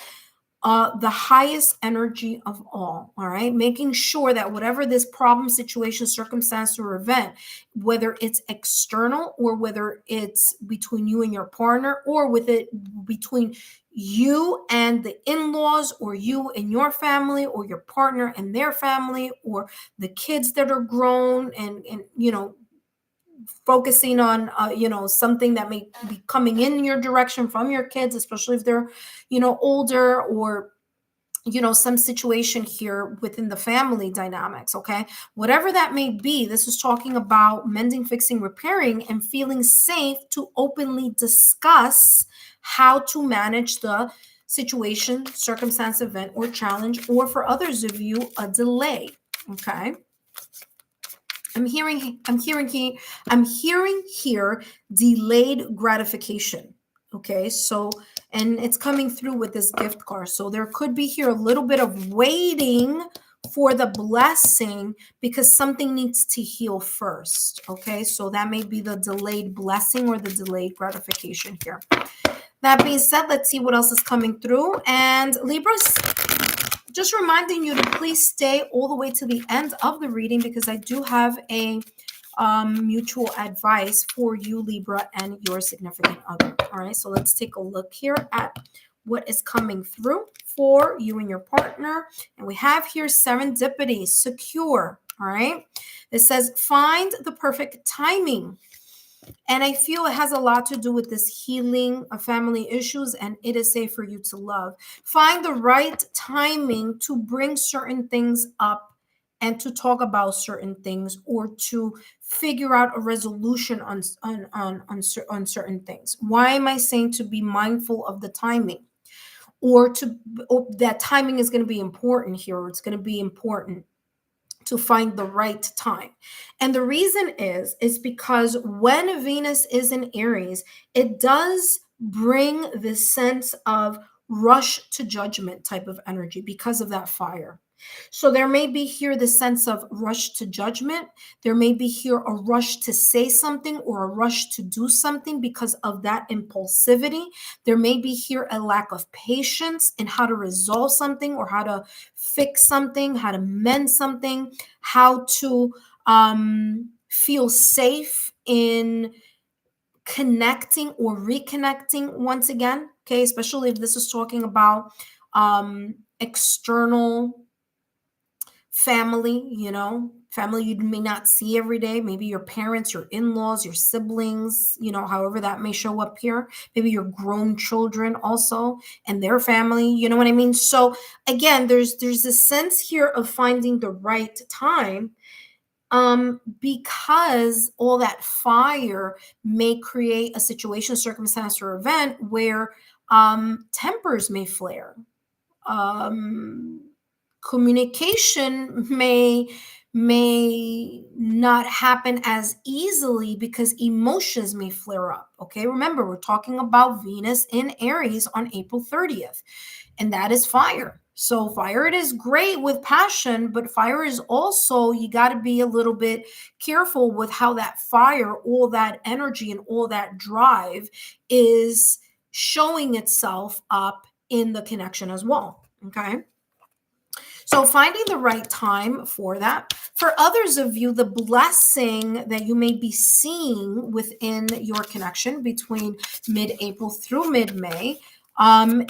the highest energy of all right, making sure that whatever this problem, situation, circumstance, or event, whether it's external or whether it's between you and your partner, or with it between you and the in-laws, or you and your family, or your partner and their family, or the kids that are grown and focusing on something that may be coming in your direction from your kids, especially if they're older, or some situation here within the family dynamics. Okay, whatever that may be, this is talking about mending, fixing, repairing, and feeling safe to openly discuss how to manage the situation, circumstance, event, or challenge, or for others of you, a delay. Okay, I'm hearing here delayed gratification. Okay, so, and it's coming through with this gift card. So there could be here a little bit of waiting for the blessing because something needs to heal first. Okay, so that may be the delayed blessing or the delayed gratification here. That being said, let's see what else is coming through. And Libras, just reminding you to please stay all the way to the end of the reading, because I do have a mutual advice for you, Libra, and your significant other. All right, so let's take a look here at what is coming through for you and your partner. And we have here serendipity, secure. All right, it says find the perfect timing. And I feel it has a lot to do with this healing of family issues, and it is safe for you to love. Find the right timing to bring certain things up and to talk about certain things, or to figure out a resolution on certain things. Why am I saying to be mindful of the timing? Or that timing is going to be important here, or it's going to be important to find the right time. And the reason is because when Venus is in Aries, it does bring this sense of rush to judgment type of energy because of that fire. So there may be here the sense of rush to judgment. There may be here a rush to say something or a rush to do something because of that impulsivity. There may be here a lack of patience in how to resolve something, or how to fix something, how to mend something, how to feel safe in connecting or reconnecting once again. Okay, especially if this is talking about external family, family you may not see every day, maybe your parents, your in-laws, your siblings, however that may show up here, maybe your grown children also and their family, you know what I mean? So again, there's a sense here of finding the right time, because all that fire may create a situation, circumstance, or event where tempers may flare. Communication may not happen as easily because emotions may flare up. Okay, remember, we're talking about Venus in Aries on April 30th, and that is fire. So fire, it is great with passion, but fire is also, you got to be a little bit careful with how that fire, all that energy and all that drive is showing itself up in the connection as well. Okay, so finding the right time for that. For others of you, the blessing that you may be seeing within your connection between mid-April through mid-May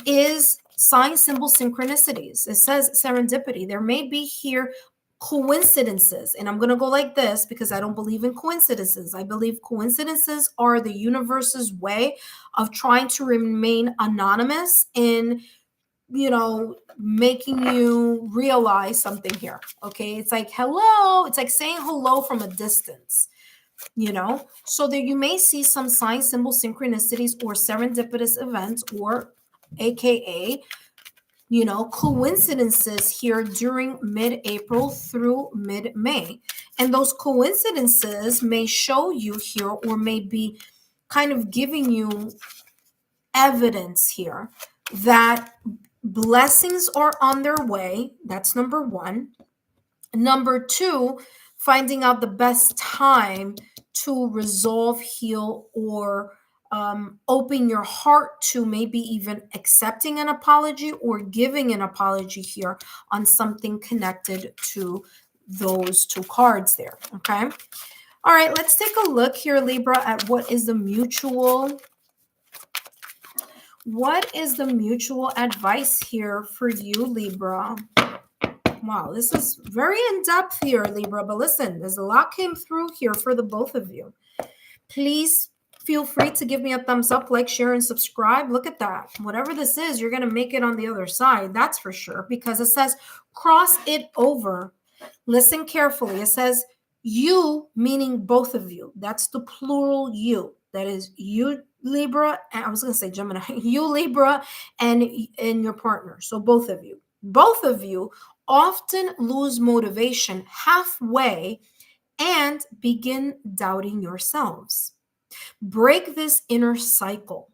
is sign, symbol, synchronicities. It says serendipity. There may be here coincidences, and I'm going to go like this because I don't believe in coincidences. I believe coincidences are the universe's way of trying to remain anonymous in making you realize something here. Okay, it's like hello, it's like saying hello from a distance, so that you may see some sign, symbol, synchronicities, or serendipitous events, or aka coincidences here during mid-April through mid-May. And those coincidences may show you here, or may be kind of giving you evidence here that blessings are on their way. That's number one. Number two, finding out the best time to resolve, heal, or open your heart to maybe even accepting an apology or giving an apology here on something connected to those two cards there. Okay. All right, let's take a look here, Libra, at what is the mutual advice here for you, Libra. Wow, this is very in-depth here, Libra, but listen, there's a lot came through here for the both of you. Please feel free to give me a thumbs up, like, share, and subscribe. Look at that. Whatever this is, you're going to make it on the other side. That's for sure, because it says cross it over. Listen carefully. It says you, meaning both of you. That's the plural you. That is you, Libra, and I was going to say Gemini, you, Libra, and your partner. So both of you. Both of you often lose motivation halfway and begin doubting yourselves. Break this inner cycle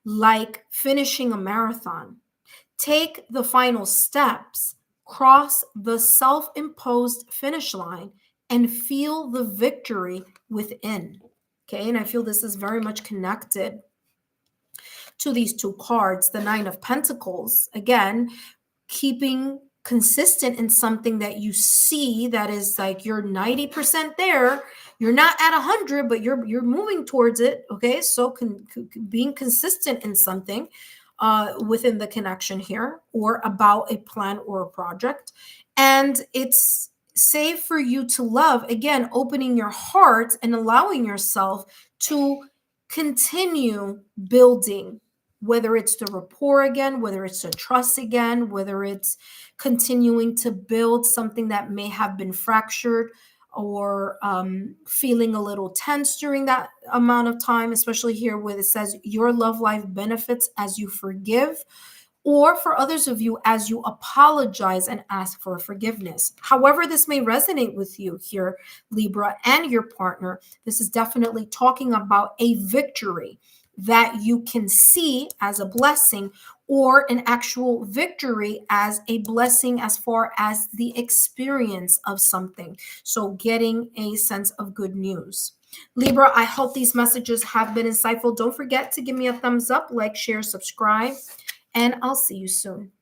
like finishing a marathon. Take the final steps, cross the self-imposed finish line, and feel the victory within. Okay, and I feel this is very much connected to these two cards, the Nine of Pentacles. Again, keeping consistent in something that you see that is like you're 90% there. You're not at 100, but you're moving towards it. Okay, so being consistent in something within the connection here, or about a plan or a project, and it's safe for you to love. Again, opening your heart and allowing yourself to continue building, whether it's the rapport again, whether it's the trust again, whether it's continuing to build something that may have been fractured, or feeling a little tense during that amount of time, especially here where it says your love life benefits as you forgive, or for others of you as you apologize and ask for forgiveness. However this may resonate with you here, Libra, and your partner, this is definitely talking about a victory that you can see as a blessing, or an actual victory as a blessing as far as the experience of something. So getting a sense of good news. Libra, I hope these messages have been insightful. Don't forget to give me a thumbs up, like, share, subscribe, and I'll see you soon.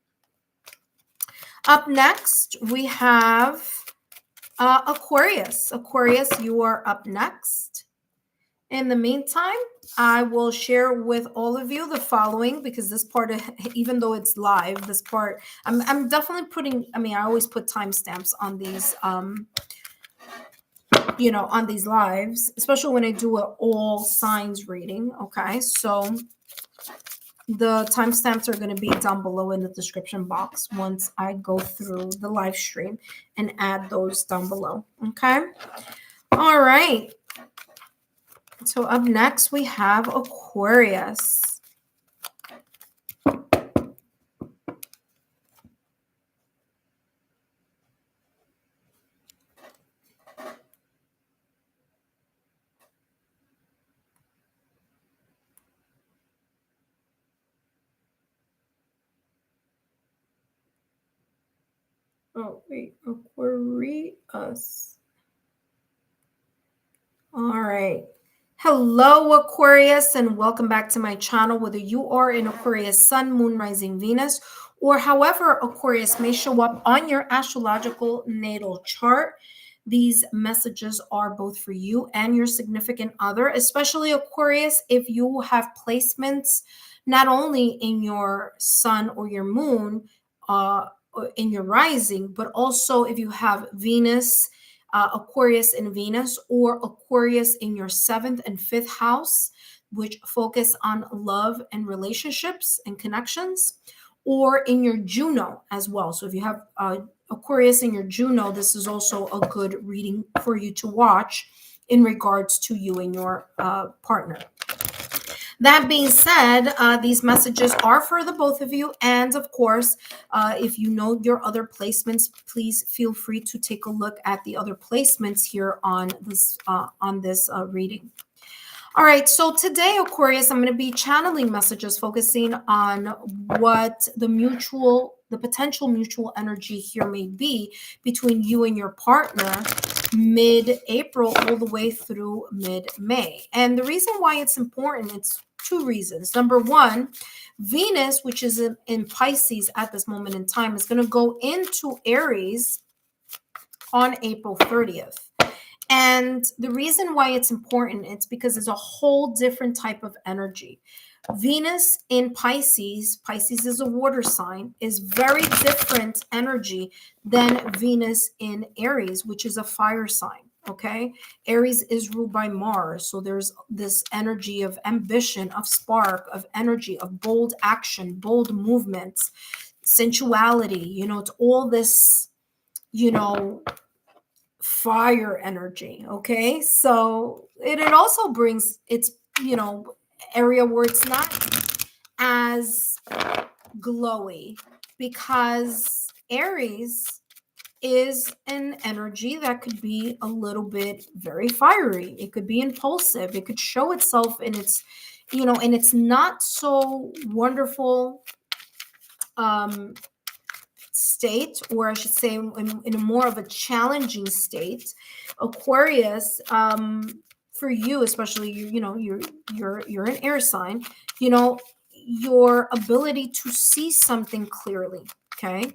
Up next, we have Aquarius. Aquarius, you are up next. In the meantime, I will share with all of you the following, because this part, even though it's live, this part, I'm definitely putting, I always put timestamps on these, on these lives, especially when I do an all signs reading. Okay, so the timestamps are going to be down below in the description box once I go through the live stream and add those down below. Okay, all right. So up next, we have Aquarius. Oh, wait, Aquarius. All right. Hello, Aquarius, and welcome back to my channel. Whether you are in Aquarius Sun, Moon, Rising, Venus, or however Aquarius may show up on your astrological natal chart, these messages are both for you and your significant other, especially Aquarius, if you have placements not only in your sun or your moon, in your rising, but also if you have Venus, Aquarius in Venus, or Aquarius in your 7th and 5th house, which focus on love and relationships and connections, or in your Juno as well. So if you have Aquarius in your Juno, this is also a good reading for you to watch in regards to you and your partner. That being said, these messages are for the both of you. And of course, if you know your other placements, please feel free to take a look at the other placements here on this reading. All right, so today, Aquarius, I'm going to be channeling messages focusing on what the potential mutual energy here may be between you and your partner mid-April all the way through mid-May. And the reason why it's important, it's two reasons. Number one, Venus, which is in Pisces at this moment in time, is going to go into Aries on April 30th. And the reason why it's important, it's because it's a whole different type of energy. Venus in Pisces is a water sign, is very different energy than Venus in Aries, which is a fire sign. Okay. Aries is ruled by Mars. So there's this energy of ambition, of spark, of energy, of bold action, bold movements, sensuality, it's all this, fire energy. Okay, so it also brings its area where it's not as glowy, because Aries is an energy that could be a little bit very fiery. It could be impulsive. It could show itself in its in its not so wonderful state, or I should say in a more of a challenging state. Aquarius, for you especially, you're an air sign, your ability to see something clearly, okay,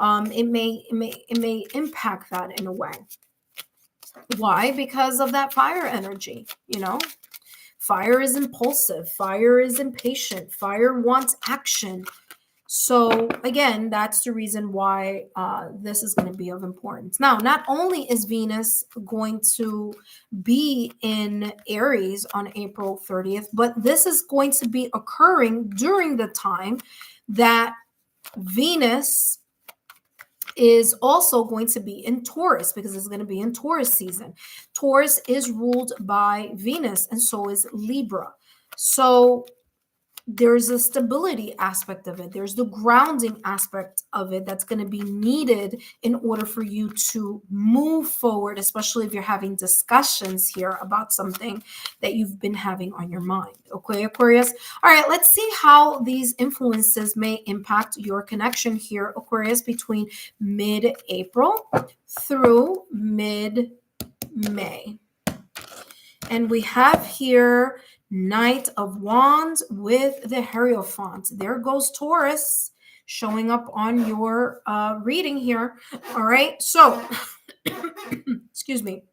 it may impact that in a way. Why? Because of that fire energy. Fire is impulsive, fire is impatient, fire wants action. So again, that's the reason why this is going to be of importance. Now, not only is Venus going to be in Aries on April 30th, but this is going to be occurring during the time that Venus is also going to be in Taurus, because it's going to be in Taurus season. Taurus is ruled by Venus, and so is Libra. So there's a stability aspect of it. There's the grounding aspect of it that's going to be needed in order for you to move forward, especially if you're having discussions here about something that you've been having on your mind. Okay, Aquarius? All right, let's see how these influences may impact your connection here, Aquarius, between mid-April through mid-May. And we have here Knight of Wands with the Hierophant. There goes Taurus showing up on your reading here. All right, so excuse me.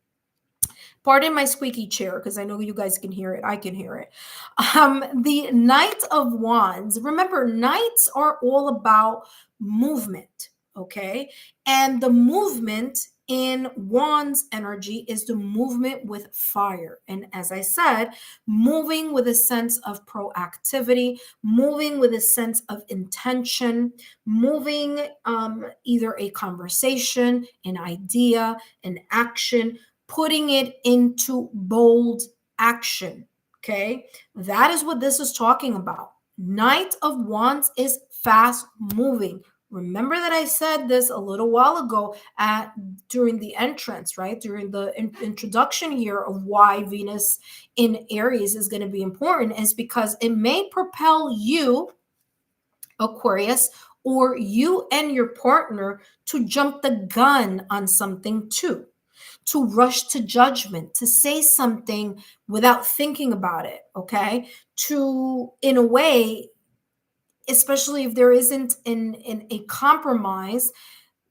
Pardon my squeaky chair, because I know you guys can hear it. I can hear it. The Knight of Wands. Remember, knights are all about movement, okay? And the movement in Wands energy is the movement with fire. And as I said, moving with a sense of proactivity, moving with a sense of intention, moving either a conversation, an idea, an action, putting it into bold action. Okay, that is what this is talking about. Knight of Wands is fast moving. Remember that I said this a little while ago during the entrance, right? During the introduction here of why Venus in Aries is going to be important, is because it may propel you, Aquarius, or you and your partner to jump the gun on something too, to rush to judgment, to say something without thinking about it, okay? To, in a way, especially if there isn't in a compromise,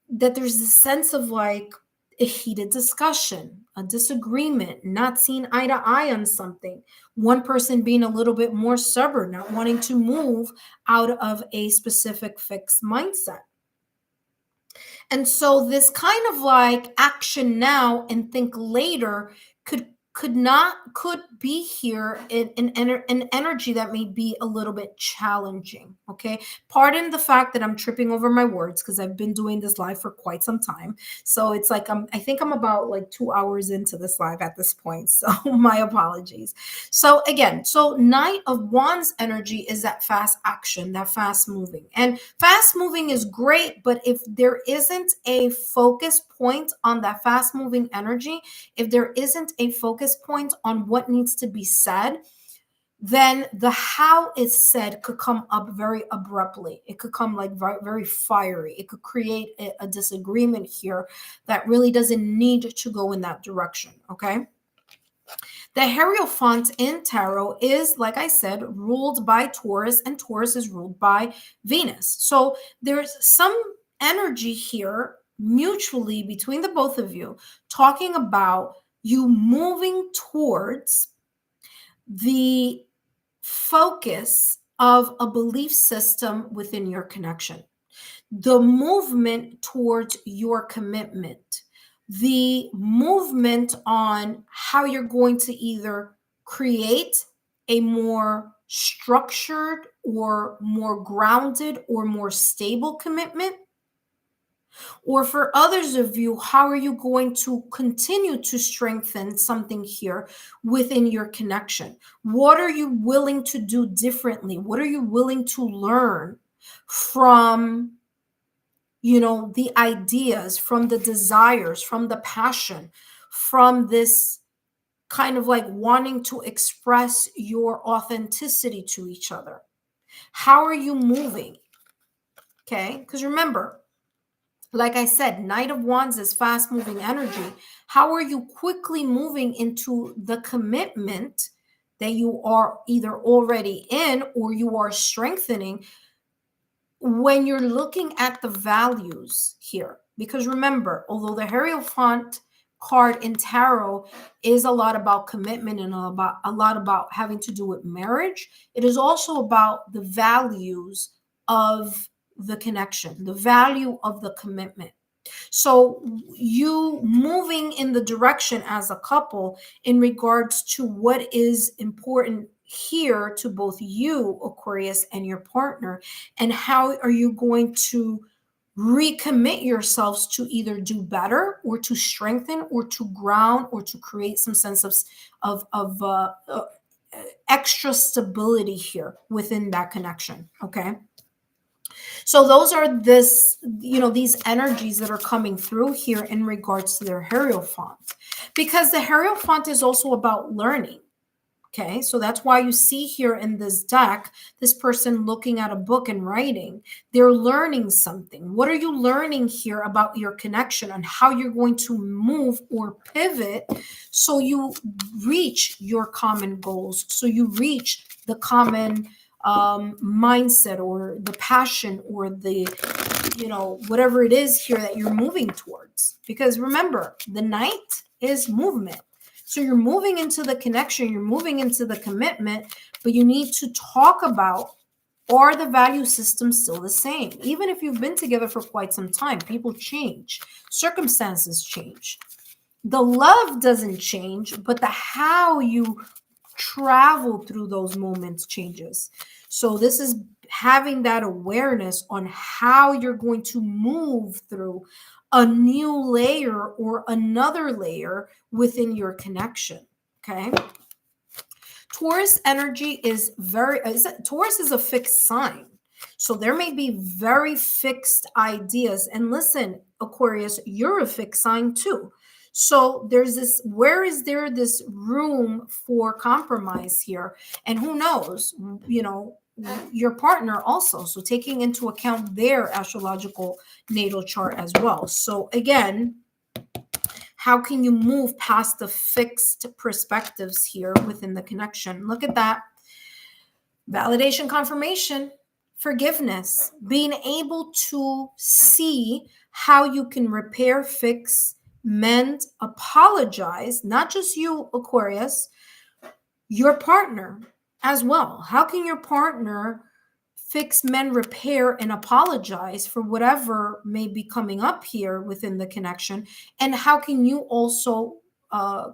that there's a sense of like a heated discussion, a disagreement, not seeing eye to eye on something, one person being a little bit more stubborn, not wanting to move out of a specific fixed mindset. And so this kind of like action now and think later could could be here in an energy that may be a little bit challenging. Okay, pardon the fact that I'm tripping over my words because I've been doing this live for quite some time, so it's like I think I'm about like 2 hours into this live at this point, so my apologies. So again, so Knight of Wands energy is that fast action, that fast moving, and fast moving is great, but if there isn't a focus point on that fast moving energy, if there isn't a focus point on what needs to be said, then the how is said could come up very abruptly. It could come like very, very fiery. It could create a disagreement here that really doesn't need to go in that direction, okay? The Hierophant in tarot is, like I said, ruled by Taurus, and Taurus is ruled by Venus. So there's some energy here mutually between the both of you talking about you moving towards the focus of a belief system within your connection, the movement towards your commitment, the movement on how you're going to either create a more structured or more grounded or more stable commitment, or for others of you, how are you going to continue to strengthen something here within your connection? What are you willing to do differently? What are you willing to learn from, you know, the ideas, from the desires, from the passion, from this kind of like wanting to express your authenticity to each other? How are you moving? Okay, because remember, like I said, Knight of Wands is fast moving energy. How are you quickly moving into the commitment that you are either already in or you are strengthening when you're looking at the values here? Because remember, although the Hierophant card in tarot is a lot about commitment and a lot about having to do with marriage, it is also about the values of the connection, the value of the commitment. So you moving in the direction as a couple in regards to what is important here to both you, Aquarius, and your partner, and how are you going to recommit yourselves to either do better or to strengthen or to ground or to create some sense of extra stability here within that connection. Okay, so those are these energies that are coming through here in regards to their Hierophant, because the Hierophant is also about learning. Okay, so that's why you see here in this deck, this person looking at a book and writing. They're learning something. What are you learning here about your connection and how you're going to move or pivot so you reach your common goals, so you reach the common mindset or the passion or the, whatever it is here that you're moving towards? Because remember, the Knight is movement. So you're moving into the connection, you're moving into the commitment, but you need to talk about, are the value systems still the same? Even if you've been together for quite some time, people change, circumstances change. The love doesn't change, but the how you travel through those moments changes. So this is having that awareness on how you're going to move through a new layer or another layer within your connection. Okay. Taurus energy is Taurus is a fixed sign. So there may be very fixed ideas. And listen, Aquarius, you're a fixed sign too. So where is there this room for compromise here? And who knows, your partner also. So taking into account their astrological natal chart as well. So again, how can you move past the fixed perspectives here within the connection? Look at that. Validation, confirmation, forgiveness, being able to see how you can repair, fix, mend, apologize, not just you, Aquarius, your partner as well. How can your partner fix, mend, repair, and apologize for whatever may be coming up here within the connection? And how can you also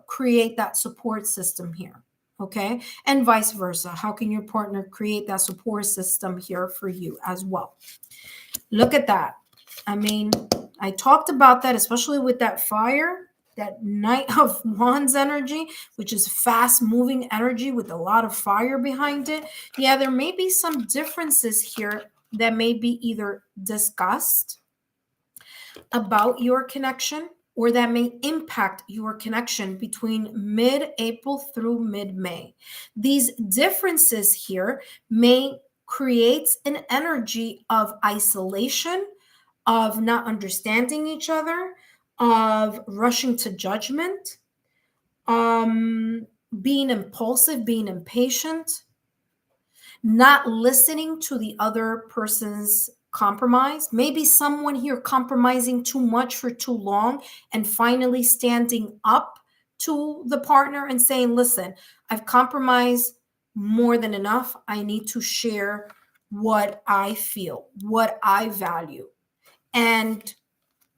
create that support system here? Okay, and vice versa. How can your partner create that support system here for you as well? Look at that. I mean, I talked about that, especially with that fire, that Knight of Wands energy, which is fast moving energy with a lot of fire behind it. Yeah, there may be some differences here that may be either discussed about your connection, or that may impact your connection between mid-April through mid-May. These differences here may create an energy of isolation, of not understanding each other, of rushing to judgment, being impulsive, being impatient, not listening to the other person's compromise. Maybe someone here compromising too much for too long, and finally standing up to the partner and saying, listen, I've compromised more than enough. I need to share what I feel, what I value. And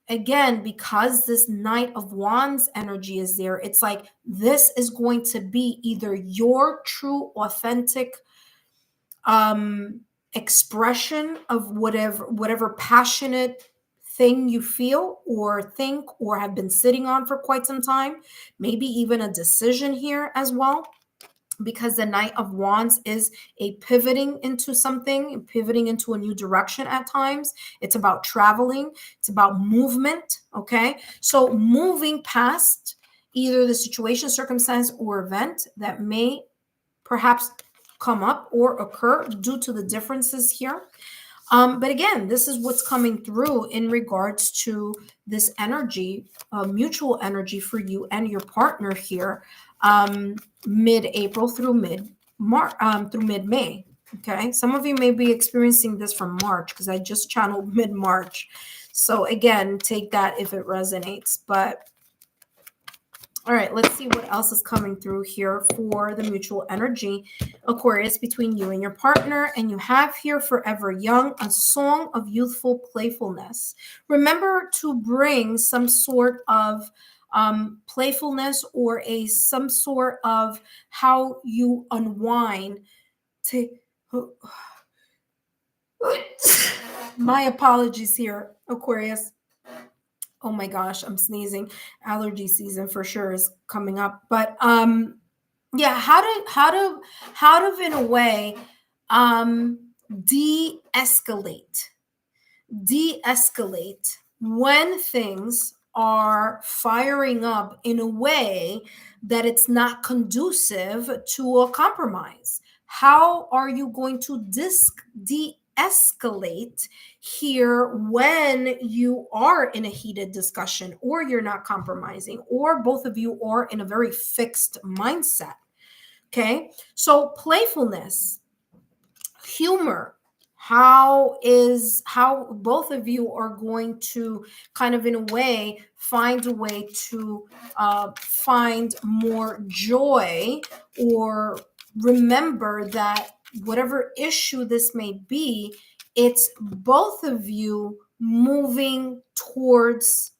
again, because this Knight of Wands energy is there, it's like this is going to be either your true, authentic expression of whatever passionate thing you feel or think or have been sitting on for quite some time, maybe even a decision here as well, because the Knight of Wands is a pivoting into something, pivoting into a new direction at times. It's about traveling, it's about movement. Okay, so moving past either the situation, circumstance, or event that may perhaps come up or occur due to the differences here. But again, this is what's coming through in regards to this energy, mutual energy for you and your partner here, mid-April through mid-March, through mid-May. Okay, some of you may be experiencing this from March, because I just channeled mid-March. So again, take that if it resonates. But all right, let's see what else is coming through here for the mutual energy, Aquarius, between you and your partner. And you have here Forever Young, a song of youthful playfulness. Remember to bring some sort of playfulness or some sort of how you unwind to... My apologies here, Aquarius. Oh my gosh, I'm sneezing. Allergy season for sure is coming up. But yeah, how to in a way de-escalate when things are firing up in a way that it's not conducive to a compromise. How are you going to de-escalate here when you are in a heated discussion, or you're not compromising, or both of you are in a very fixed mindset? Okay, so playfulness, humor, how both of you are going to kind of in a way find a way to find more joy, or remember that whatever issue this may be, it's both of you moving towards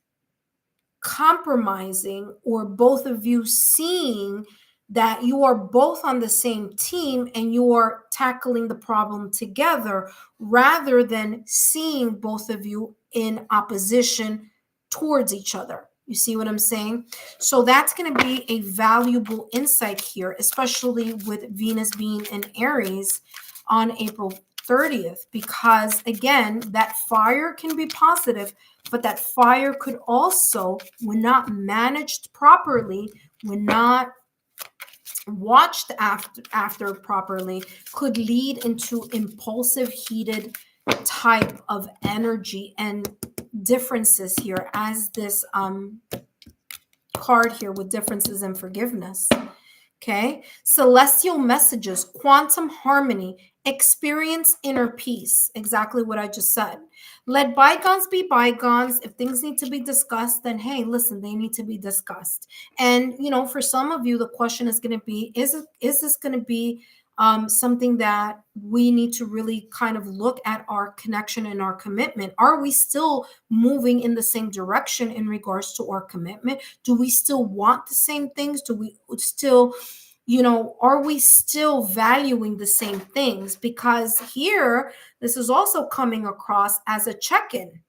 compromising, or both of you seeing that you are both on the same team and you are tackling the problem together, rather than seeing both of you in opposition towards each other. You see what I'm saying? So that's going to be a valuable insight here, especially with Venus being in Aries on April 30th, because again, that fire can be positive, but that fire could also, when not managed properly, when not watched after properly, could lead into impulsive, heated type of energy and differences here, as this card here with differences and forgiveness. Okay, celestial messages, quantum harmony, experience inner peace. Exactly what I just said. Let bygones be bygones. If things need to be discussed, then hey, listen, they need to be discussed. And you know, for some of you, the question is going to be: is this going to be something that we need to really kind of look at our connection and our commitment. Are we still moving in the same direction in regards to our commitment? Do we still want the same things? Do we still, are we still valuing the same things? Because here, this is also coming across as a check-in.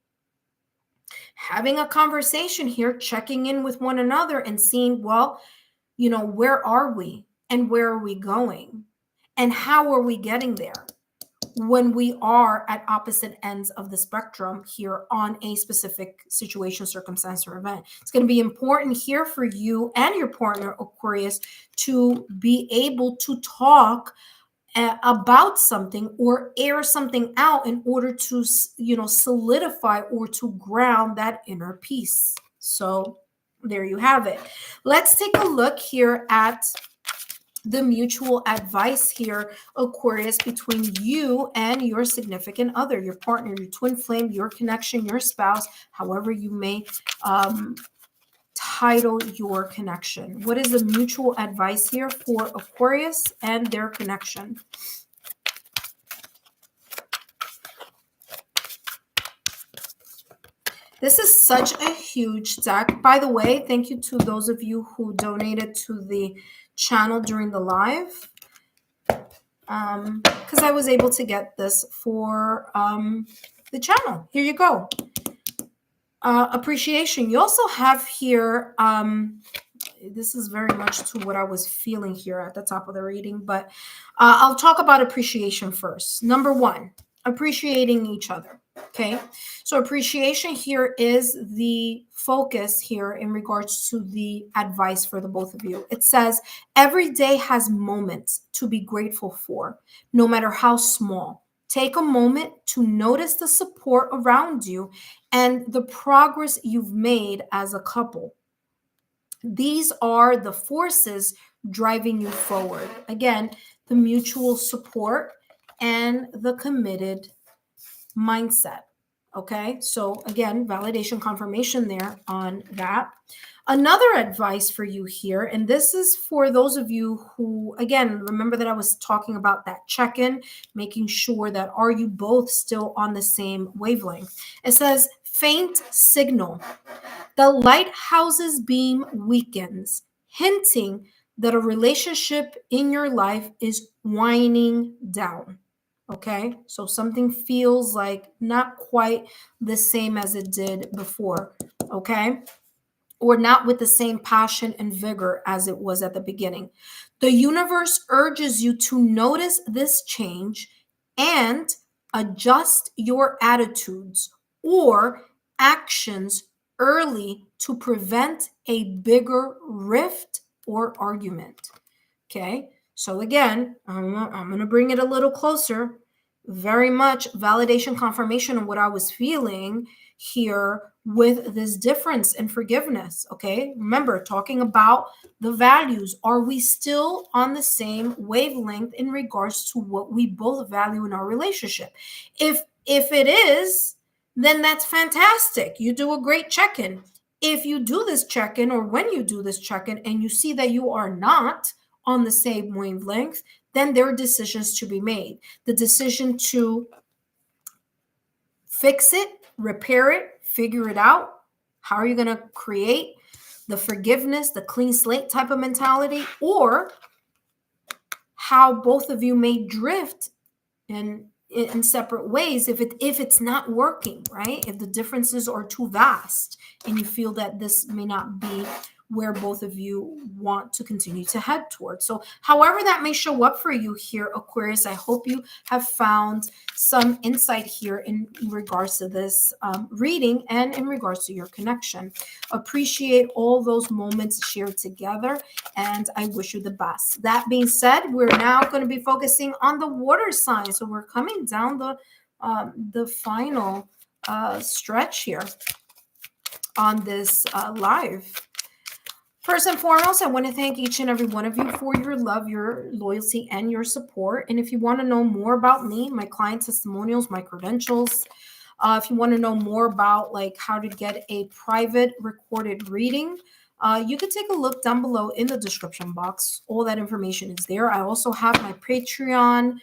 Having a conversation here, checking in with one another and seeing, well, where are we and where are we going? And how are we getting there when we are at opposite ends of the spectrum here on a specific situation, circumstance, or event? It's going to be important here for you and your partner, Aquarius, to be able to talk about something or air something out in order to, solidify or to ground that inner peace. So there you have it. Let's take a look here at the mutual advice here, Aquarius, between you and your significant other, your partner, your twin flame, your connection, your spouse, however you may title your connection. What is the mutual advice here for Aquarius and their connection? This is such a huge deck. By the way, thank you to those of you who donated to the channel during the live, because I was able to get this for the channel. Here you go. Appreciation. You also have here, this is very much to what I was feeling here at the top of the reading, but I'll talk about appreciation first. Number one, appreciating each other. Okay, so appreciation here is the focus here in regards to the advice for the both of you. It says every day has moments to be grateful for, no matter how small. Take a moment to notice the support around you and the progress you've made as a couple. These are the forces driving you forward. Again, the mutual support and the committed mindset. Okay, so again, validation, confirmation there on that. Another advice for you here, and this is for those of you who, again, remember that I was talking about that check-in, making sure that are you both still on the same wavelength. It says, faint signal. The lighthouse's beam weakens, hinting that a relationship in your life is winding down. Okay, so something feels like not quite the same as it did before. Okay, or not with the same passion and vigor as it was at the beginning. The universe urges you to notice this change and adjust your attitudes or actions early to prevent a bigger rift or argument. Okay, so again, I'm going to bring it a little closer. Very much validation, confirmation of what I was feeling here with this difference in forgiveness. Okay, remember talking about the values. Are we still on the same wavelength in regards to what we both value in our relationship? If it is, then that's fantastic. You do a great check-in. If you do this check-in, or when you do this check-in and you see that you are not on the same wavelength, then there are decisions to be made. The decision to fix it, repair it, figure it out. How are you going to create the forgiveness, the clean slate type of mentality, or how both of you may drift in separate ways if it's not working, right? If the differences are too vast and you feel that this may not be where both of you want to continue to head towards. So however that may show up for you here, Aquarius, I hope you have found some insight here in regards to this reading and in regards to your connection. Appreciate all those moments shared together, and I wish you the best. That being said, we're now going to be focusing on the water sign. So we're coming down the final stretch here on this live. First and foremost, I want to thank each and every one of you for your love, your loyalty, and your support. And if you want to know more about me, my client testimonials, my credentials, if you want to know more about like how to get a private recorded reading, You can take a look down below in the description box. All that information is there. I also have my Patreon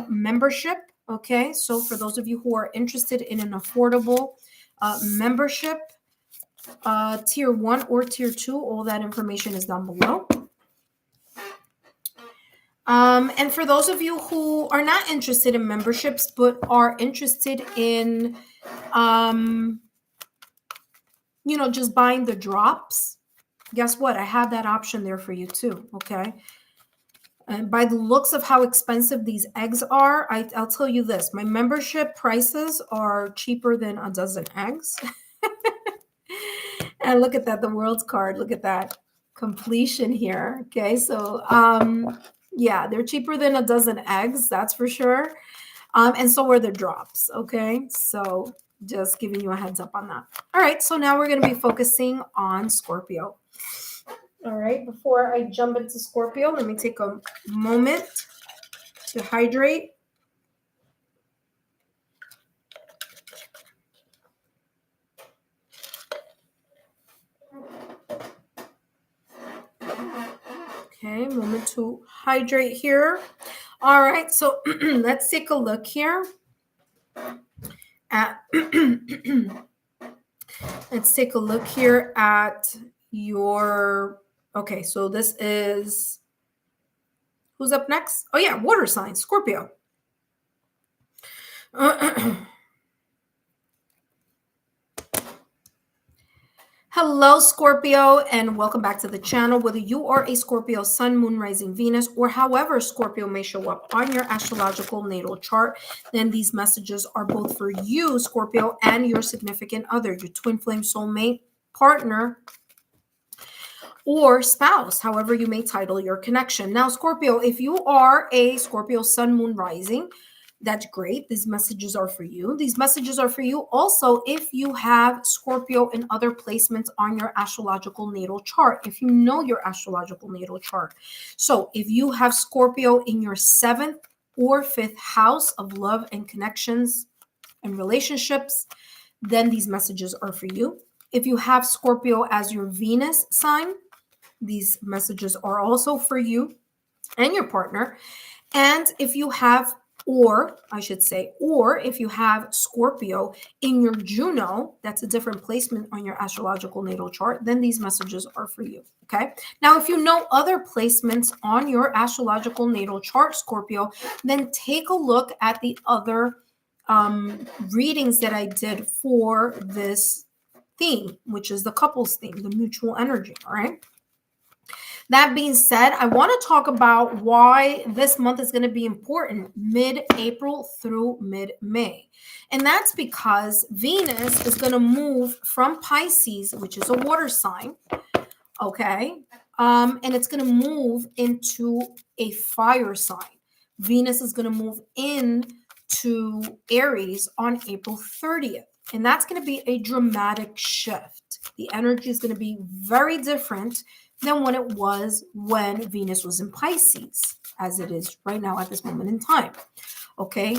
membership. Okay, so for those of you who are interested in an affordable membership, tier 1 or tier 2, all that information is down below. And for those of you who are not interested in memberships but are interested in just buying the drops, guess what? I have that option there for you too. Okay. And by the looks of how expensive these eggs are, I'll tell you this, my membership prices are cheaper than a dozen eggs. And look at that, the world's card. Look at that completion here. Okay, so yeah, they're cheaper than a dozen eggs, that's for sure. And so are the drops. Okay, so just giving you a heads up on that. All right, so now we're going to be focusing on Scorpio. All right, before I jump into Scorpio, let me take a moment to hydrate. Okay, moment to hydrate here. All right, so let's take a look here at let's take a look here at your, okay, so this is, who's up next? Oh yeah, water sign, Scorpio. Hello, Scorpio, and welcome back to the channel. Whether you are a Scorpio sun, moon, rising, Venus, or however Scorpio may show up on your astrological natal chart, then these messages are both for you, Scorpio, and your significant other, your twin flame soulmate, partner, or spouse, however you may title your connection. Now, Scorpio, if you are a Scorpio sun, moon, rising, that's great. These messages are for you. These messages are for you also if you have Scorpio in other placements on your astrological natal chart, if you know your astrological natal chart. So if you have Scorpio in your 7th or 5th house of love and connections and relationships, then these messages are for you. If you have Scorpio as your Venus sign, these messages are also for you and your partner. And if you have, or if you have Scorpio in your Juno, that's a different placement on your astrological natal chart, then these messages are for you. Okay. Now, if you know other placements on your astrological natal chart, Scorpio, then take a look at the other readings that I did for this theme, which is the couples theme, the mutual energy. All right. That being said, I want to talk about why this month is going to be important mid-April through mid-May. And that's because Venus is going to move from Pisces, which is a water sign, okay? And it's going to move into a fire sign. Venus is going to move into Aries on April 30th. And that's going to be a dramatic shift. The energy is going to be very different than when it was when Venus was in Pisces, as it is right now at this moment in time. Okay.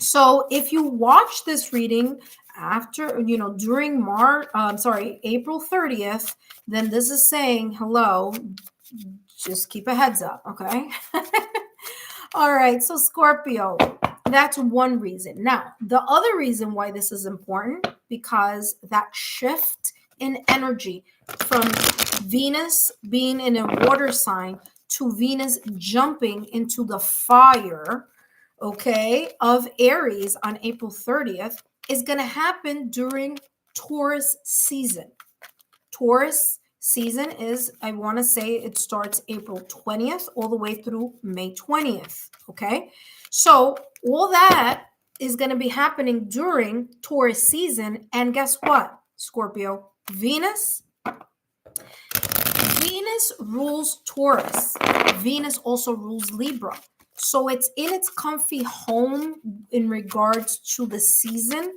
So if you watch this reading after, during April 30th, then this is saying, hello, just keep a heads up. Okay. All right. So Scorpio, that's one reason. Now, the other reason why this is important, because that shift in energy from Venus being in a water sign to Venus jumping into the fire, okay, of Aries on April 30th is going to happen during Taurus season. Taurus season is, I want to say it starts April 20th all the way through May 20th, okay? So all that is going to be happening during Taurus season. And guess what, Scorpio? Venus rules Taurus. Venus also rules Libra. So it's in its comfy home in regards to the season.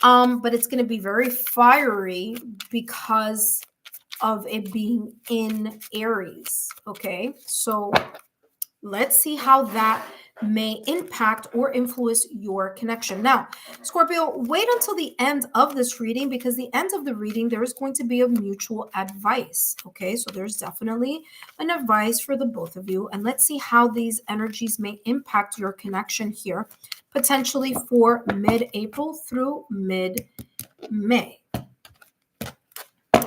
But it's going to be very fiery because of it being in Aries. Okay. So let's see how that may impact or influence your connection. Now, Scorpio, wait until the end of this reading, because the end of the reading, there is going to be a mutual advice. Okay, so there's definitely an advice for the both of you. And let's see how these energies may impact your connection here, potentially for mid-April through mid-May.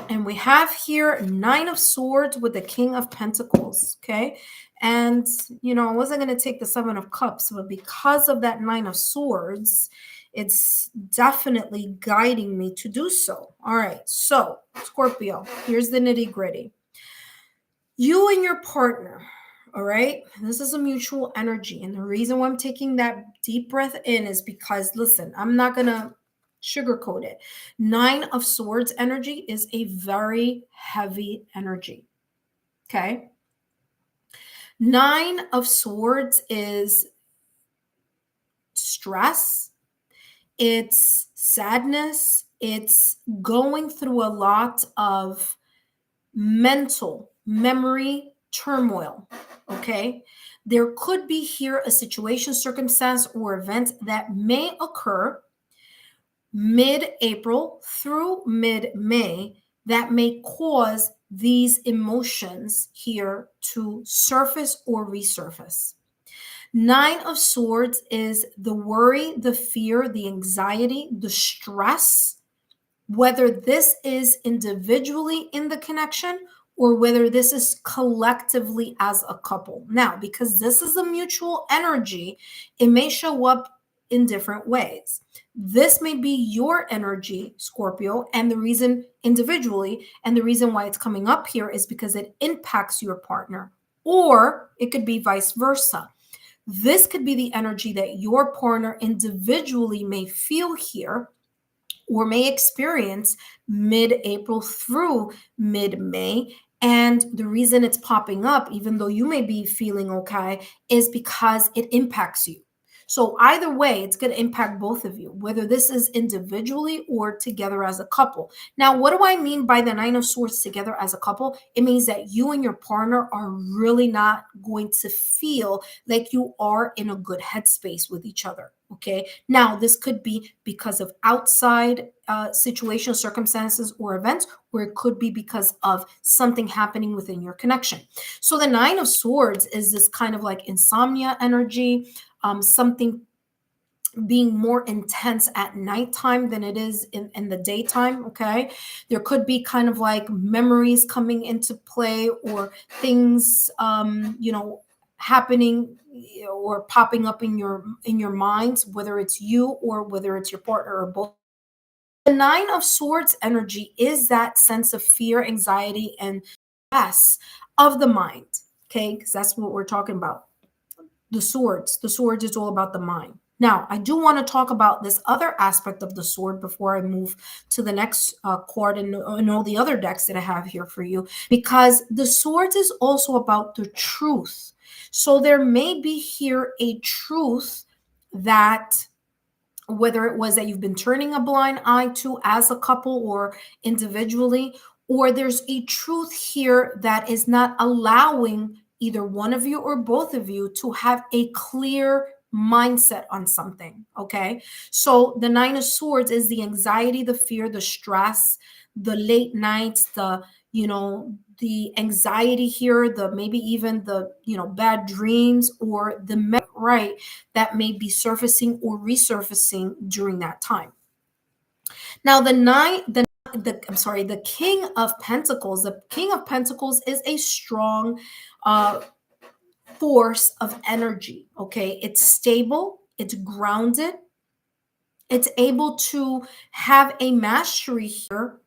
And we have here 9 of Swords with the King of Pentacles, okay? And, you know, I wasn't going to take the 7 of Cups, but because of that 9 of Swords, it's definitely guiding me to do so. All right, so Scorpio, here's the nitty-gritty. You and your partner, all right? This is a mutual energy. And the reason why I'm taking that deep breath in is because, listen, I'm not going to sugarcoat it. 9 of Swords energy is a very heavy energy. Okay. 9 of Swords is stress. It's sadness. It's going through a lot of mental memory turmoil. Okay. There could be here a situation, circumstance, or event that may occur mid-April through mid-May that may cause these emotions here to surface or resurface. 9 of Swords is the worry, the fear, the anxiety, the stress, whether this is individually in the connection or whether this is collectively as a couple. Now, because this is a mutual energy, it may show up in different ways. This may be your energy, Scorpio, and the reason individually, and the reason why it's coming up here is because it impacts your partner, or it could be vice versa. This could be the energy that your partner individually may feel here or may experience mid-April through mid-May. And the reason it's popping up, even though you may be feeling okay, is because it impacts you. So either way, it's going to impact both of you, whether this is individually or together as a couple. Now, what do I mean by the 9 of Swords together as a couple? It means that you and your partner are really not going to feel like you are in a good headspace with each other. Okay. Now, this could be because of outside situations, circumstances, or events, or it could be because of something happening within your connection. So the 9 of Swords is this kind of like insomnia energy, something being more intense at nighttime than it is in the daytime. Okay. There could be kind of like memories coming into play or things, happening or popping up in your minds, whether it's you or whether it's your partner or both. The 9 of Swords energy is that sense of fear, anxiety, and stress of the mind. Okay, because that's what we're talking about. The swords is all about the mind. Now, I do want to talk about this other aspect of the sword before I move to the next card and all the other decks that I have here for you, because the swords is also about the truth. So there may be here a truth that, whether it was that you've been turning a blind eye to as a couple or individually, or there's a truth here that is not allowing either one of you or both of you to have a clear mindset on something. Okay. So the 9 of Swords is the anxiety, the fear, the stress, the late nights, the anxiety here, the maybe even the bad dreams or the right that may be surfacing or resurfacing during that time. Now the King of Pentacles. The King of Pentacles is a strong force of energy. Okay, it's stable, it's grounded, it's able to have a mastery here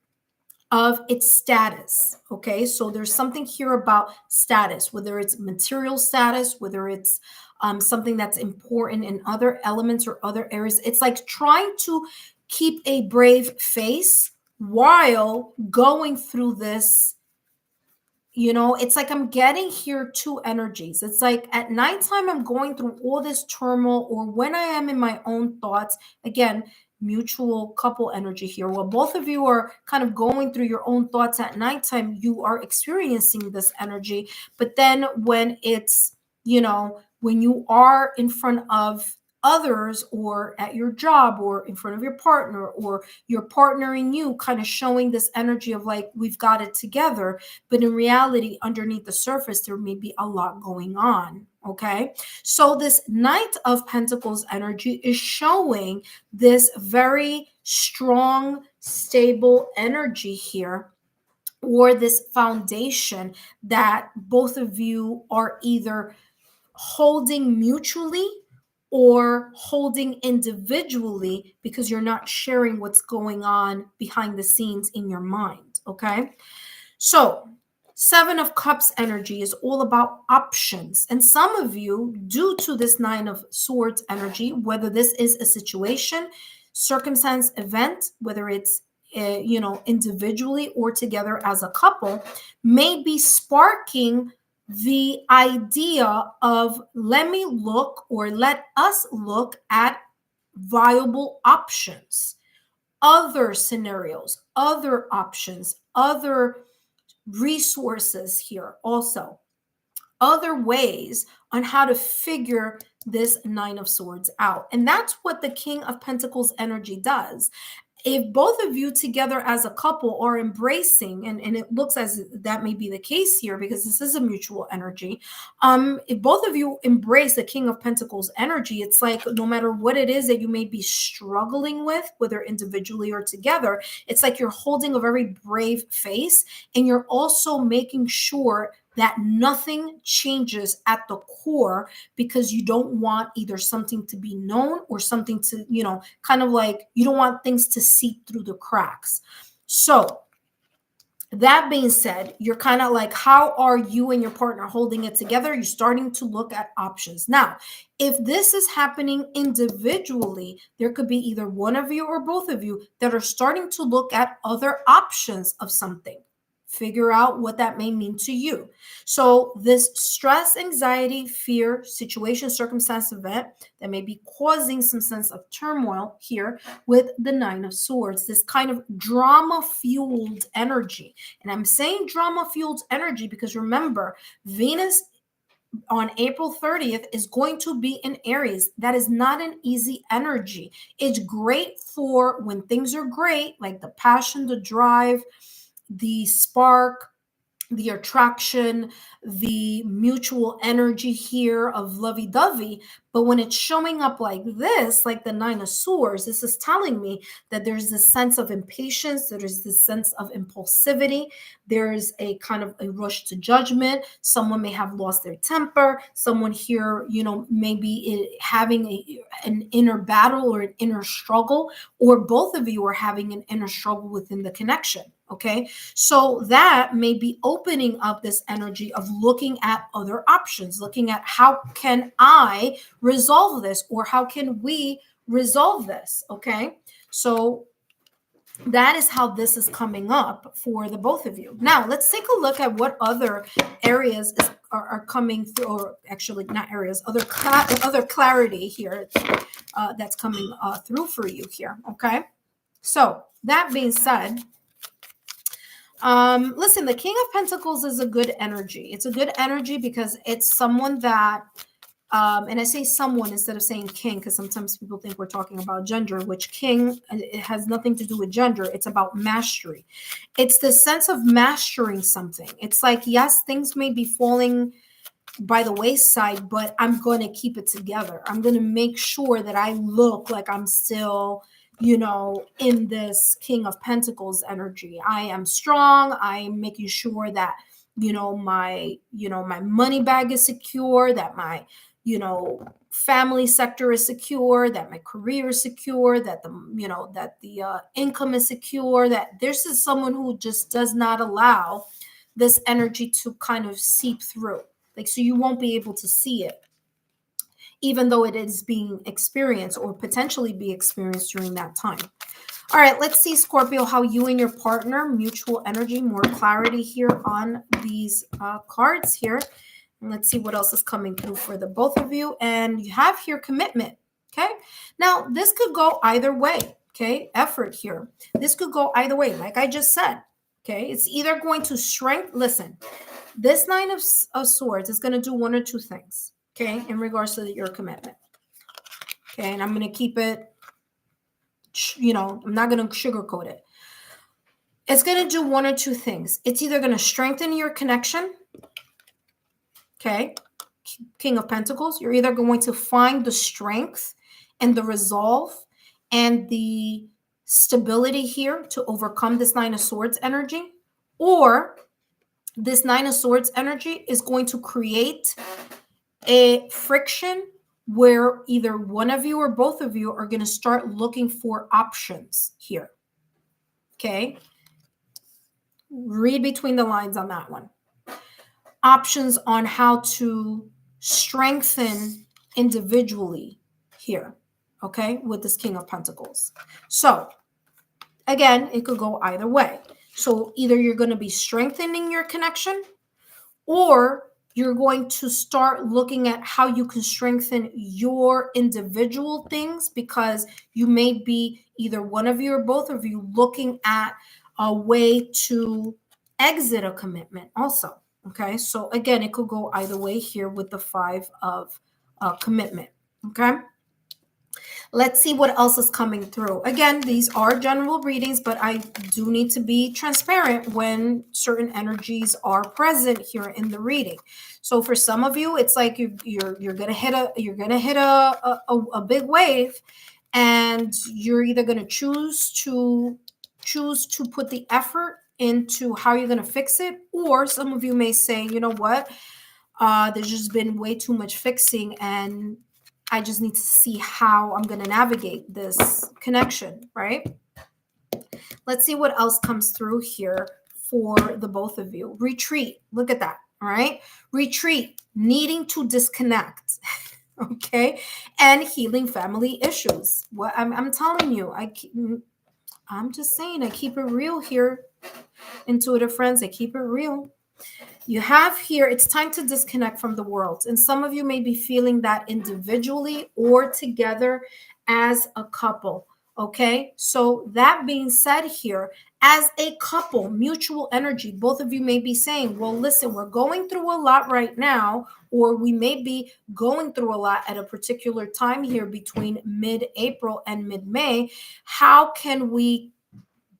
of its status. Okay, so there's something here about status, whether it's material status, whether it's something that's important in other elements or other areas. It's like trying to keep a brave face while going through this. It's like I'm getting here 2 energies. It's like at nighttime, I'm going through all this turmoil, or when I am in my own thoughts, again, mutual couple energy here. Well, both of you are kind of going through your own thoughts at nighttime. You are experiencing this energy. But then when it's, when you are in front of others or at your job or in front of your partner or your partner and you, kind of showing this energy of like, we've got it together. But in reality, underneath the surface, there may be a lot going on. Okay. So this Knight of Pentacles energy is showing this very strong, stable energy here, or this foundation that both of you are either holding mutually or holding individually, because you're not sharing what's going on behind the scenes in your mind. Okay. So, Seven of Cups energy is all about options. And some of you, due to this Nine of Swords energy, whether this is a situation, circumstance, event, whether it's individually or together as a couple, may be sparking the idea of let me look, or let us look at viable options, other scenarios, other options, other resources here, also other ways on how to figure this Nine of Swords out. And that's what the King of Pentacles energy does. If both of you together as a couple are embracing, and it looks as that may be the case here because this is a mutual energy, if both of you embrace the King of Pentacles energy, it's like no matter what it is that you may be struggling with, whether individually or together, it's like you're holding a very brave face, and you're also making sure that nothing changes at the core, because you don't want either something to be known or something to, kind of like you don't want things to seep through the cracks. So that being said, you're kind of like, how are you and your partner holding it together? You're starting to look at options. Now, if this is happening individually, there could be either one of you or both of you that are starting to look at other options of something. Figure out what that may mean to you. So this stress, anxiety, fear, situation, circumstance, event that may be causing some sense of turmoil here with the Nine of Swords, this kind of drama-fueled energy. And I'm saying drama-fueled energy because remember, Venus on April 30th is going to be in Aries. That is not an easy energy. It's great for when things are great, like the passion, the drive, the spark, the attraction, the mutual energy here of lovey-dovey. But when it's showing up like this, like the Nine of Swords, this is telling me that there's this sense of impatience, there's this sense of impulsivity, there's a kind of a rush to judgment. Someone may have lost their temper. Someone here, maybe having an inner battle or an inner struggle, or both of you are having an inner struggle within the connection. Okay, so that may be opening up this energy of looking at other options, looking at how can I resolve this, or how can we resolve this? Okay, so that is how this is coming up for the both of you. Now, let's take a look at what other areas are coming through, or actually not areas, other clarity here that's coming through for you here. Okay, so that being said, listen, the King of Pentacles is a good energy. It's a good energy because it's someone that, and I say someone instead of saying king, because sometimes people think we're talking about gender, which king, it has nothing to do with gender. It's about mastery. It's the sense of mastering something. It's like, yes, things may be falling by the wayside, but I'm going to keep it together. I'm going to make sure that I look like I'm still, in this King of Pentacles energy. I am strong. I'm making sure that, my money bag is secure, that my, family sector is secure, that my career is secure, that the income is secure, that this is someone who just does not allow this energy to kind of seep through. Like, so you won't be able to see it, even though it is being experienced or potentially be experienced during that time. All right, let's see, Scorpio, how you and your partner, mutual energy, more clarity here on these cards here. And let's see what else is coming through for the both of you. And you have here commitment, okay? Now, this could go either way, okay? Effort here. This could go either way, like I just said, okay? It's either going to strengthen, listen, this Nine of Swords is going to do one or two things. okay, in regards to your commitment. Okay, and I'm going to keep it, I'm not going to sugarcoat it. It's going to do one or two things. It's either going to strengthen your connection, okay, King of Pentacles. You're either going to find the strength and the resolve and the stability here to overcome this Nine of Swords energy, or this Nine of Swords energy is going to create a friction where either one of you or both of you are going to start looking for options here. Okay? Read between the lines on that one. Options on how to strengthen individually here. Okay? With this King of Pentacles. So, again, it could go either way. So, either you're going to be strengthening your connection, or you're going to start looking at how you can strengthen your individual things, because you may be, either one of you or both of you, looking at a way to exit a commitment also. Okay, so again, it could go either way here with the Five of commitment. Okay. Let's see what else is coming through. Again, these are general readings, but I do need to be transparent when certain energies are present here in the reading. So for some of you, it's like you're gonna hit a big wave, and you're either gonna choose to put the effort into how you're gonna fix it, or some of you may say, you know what, there's just been way too much fixing, and I just need to see how I'm going to navigate this connection, right? Let's see what else comes through here for the both of you. Retreat. Look at that. All right. Retreat. Needing to disconnect. Okay. And healing family issues. What I'm telling you, I'm just saying, I keep it real here. Intuitive friends, I keep it real. You have here, it's time to disconnect from the world. And some of you may be feeling that individually or together as a couple. Okay. So that being said here, as a couple, mutual energy, both of you may be saying, well, listen, we're going through a lot right now, or we may be going through a lot at a particular time here between mid-April and mid-May. How can we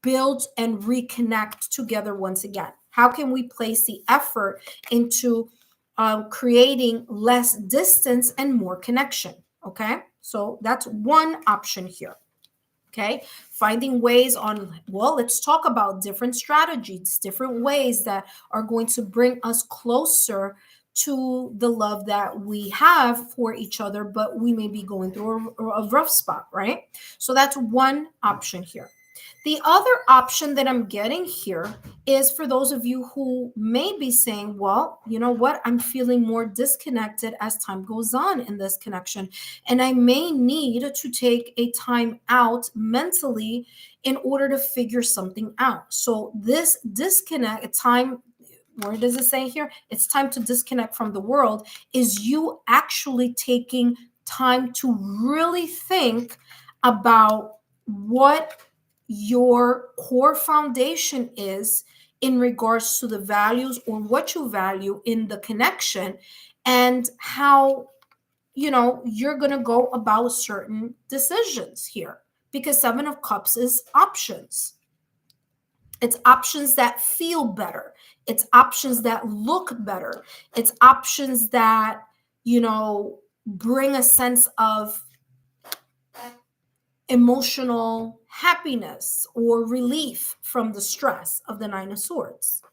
build and reconnect together once again? How can we place the effort into creating less distance and more connection? Okay, so that's one option here. Okay, finding ways on, well, let's talk about different strategies, different ways that are going to bring us closer to the love that we have for each other, but we may be going through a rough spot, right? So that's one option here. The other option that I'm getting here is for those of you who may be saying, well, you know what, I'm feeling more disconnected as time goes on in this connection, and I may need to take a time out mentally in order to figure something out. So this disconnect time, where does it say here? It's time to disconnect from the world, is you actually taking time to really think about what your core foundation is in regards to the values or what you value in the connection, and how you're going to go about certain decisions here, because Seven of Cups is options. It's options that feel better. It's options that look better. It's options that bring a sense of emotional happiness or relief from the stress of the Nine of Swords.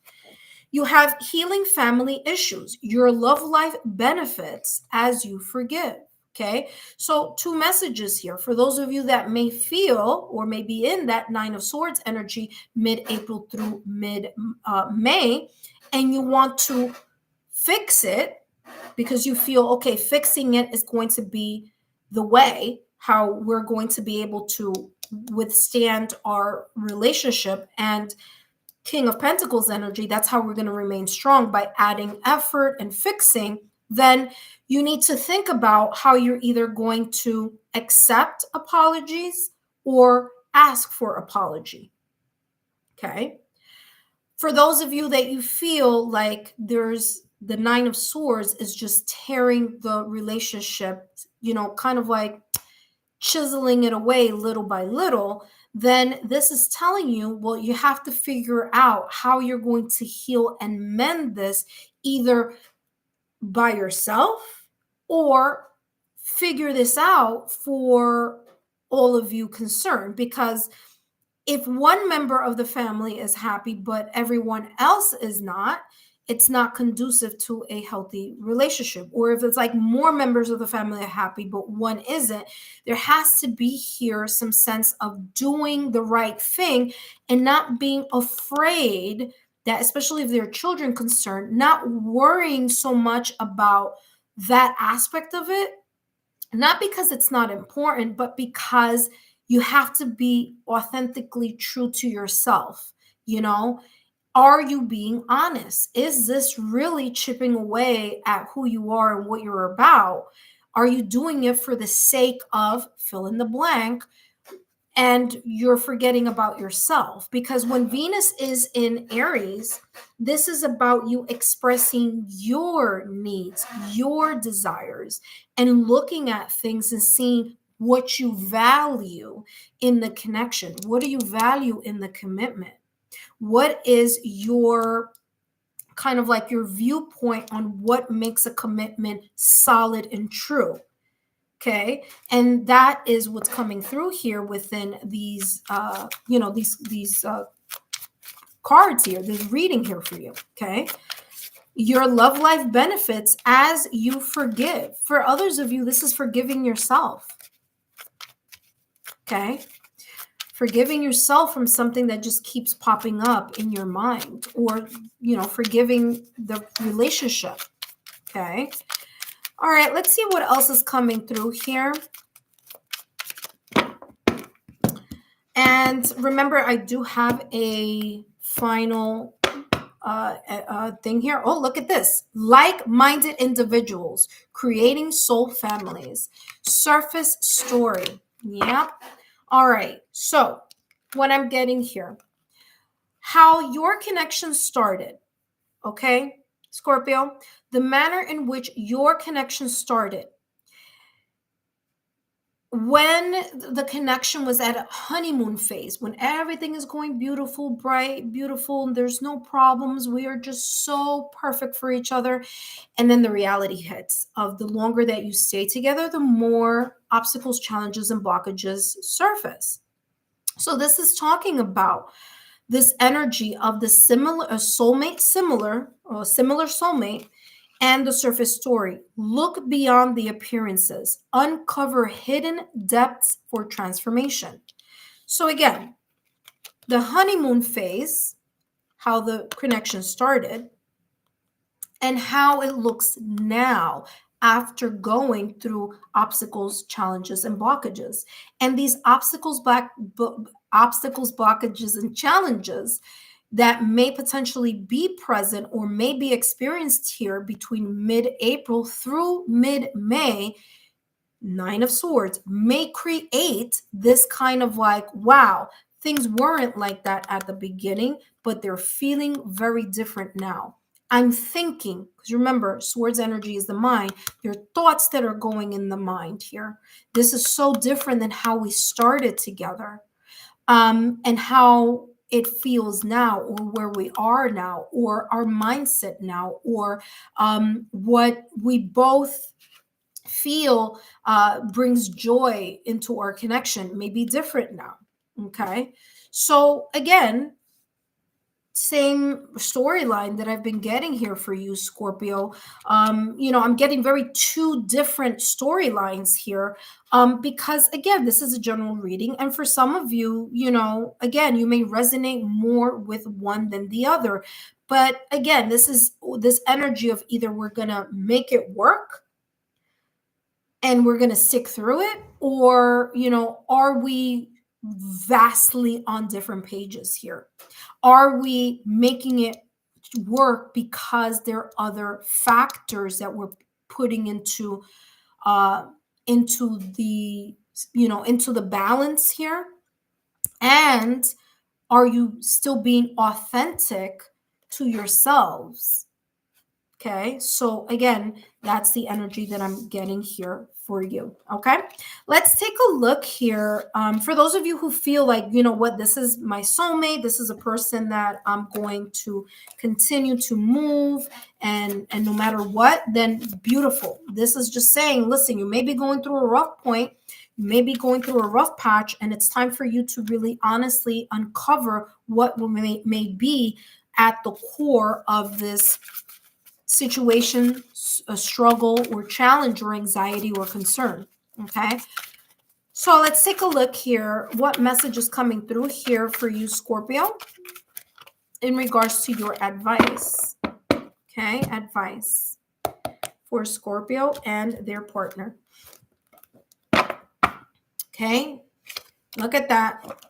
You have healing family issues. Your love life benefits as you forgive. Okay, so two messages here for those of you that may feel or may be in that Nine of Swords energy mid-April through mid-May, and you want to fix it because you feel, okay, fixing it is going to be the way how we're going to be able to withstand our relationship. And King of Pentacles energy, that's how we're going to remain strong, by adding effort and fixing. Then you need to think about how you're either going to accept apologies or ask for apology. Okay. For those of you that you feel like there's the Nine of Swords is just tearing the relationship, kind of like chiseling it away little by little, then this is telling you, well, you have to figure out how you're going to heal and mend this, either by yourself or figure this out for all of you concerned. Because if one member of the family is happy but everyone else is not, it's not conducive to a healthy relationship. Or if it's like more members of the family are happy but one isn't, there has to be here some sense of doing the right thing and not being afraid that, especially if there are children concerned, not worrying so much about that aspect of it, not because it's not important, but because you have to be authentically true to yourself. Are you being honest? Is this really chipping away at who you are and what you're about? Are you doing it for the sake of fill in the blank, and you're forgetting about yourself? Because when Venus is in Aries, this is about you expressing your needs, your desires, and looking at things and seeing what you value in the connection. What do you value in the commitment? What is your kind of like your viewpoint on what makes a commitment solid and true? Okay. And that is what's coming through here within these, these cards here, this reading here for you. Okay. Your love life benefits as you forgive. For others of you, this is forgiving yourself. Okay. Forgiving yourself from something that just keeps popping up in your mind, or, forgiving the relationship. Okay. All right. Let's see what else is coming through here. And remember, I do have a final thing here. Oh, look at this. Like-minded individuals creating soul families. Surface story. Yep. All right. So what I'm getting here, how your connection started. Okay, Scorpio, the manner in which your connection started. When the connection was at a honeymoon phase, when everything is going beautiful, bright, beautiful, and there's no problems, we are just so perfect for each other. And then the reality hits of the longer that you stay together, the more obstacles, challenges, and blockages surface. So this is talking about this energy of the similar similar soulmate, and the surface story. Look beyond the appearances, uncover hidden depths for transformation. So again, the honeymoon phase, how the connection started, and how it looks now after going through obstacles, challenges, and blockages. And these obstacles, blockages, and challenges that may potentially be present or may be experienced here between mid-April through mid-May, Nine of Swords, may create this kind of like, wow, things weren't like that at the beginning, but they're feeling very different now. I'm thinking, because remember, Swords energy is the mind. There are thoughts that are going in the mind here. This is so different than how we started together, and how it feels now, or where we are now, or our mindset now, or what we both feel brings joy into our connection may be different now. Okay. So again, same storyline that I've been getting here for you, Scorpio. I'm getting very two different storylines here, because again, this is a general reading, and for some of you, again, you may resonate more with one than the other. But again, this is this energy of either we're gonna make it work and we're gonna stick through it, or are we vastly on different pages here? Are we making it work because there are other factors that we're putting into the into the balance here? And are you still being authentic to yourselves? Okay, so again, that's the energy that I'm getting here for you. Okay, let's take a look here. For those of you who feel like, you know what, this is my soulmate, this is a person that I'm going to continue to move, and no matter what, then beautiful. This is just saying, listen, you may be going through a rough point, you may be going through a rough patch, and it's time for you to really honestly uncover what may be at the core of this situation, a struggle or challenge or anxiety or concern. Okay, so let's take a look here. What message is coming through here for you, Scorpio, in regards to your advice? Okay, advice for Scorpio and their partner. Okay, look at that.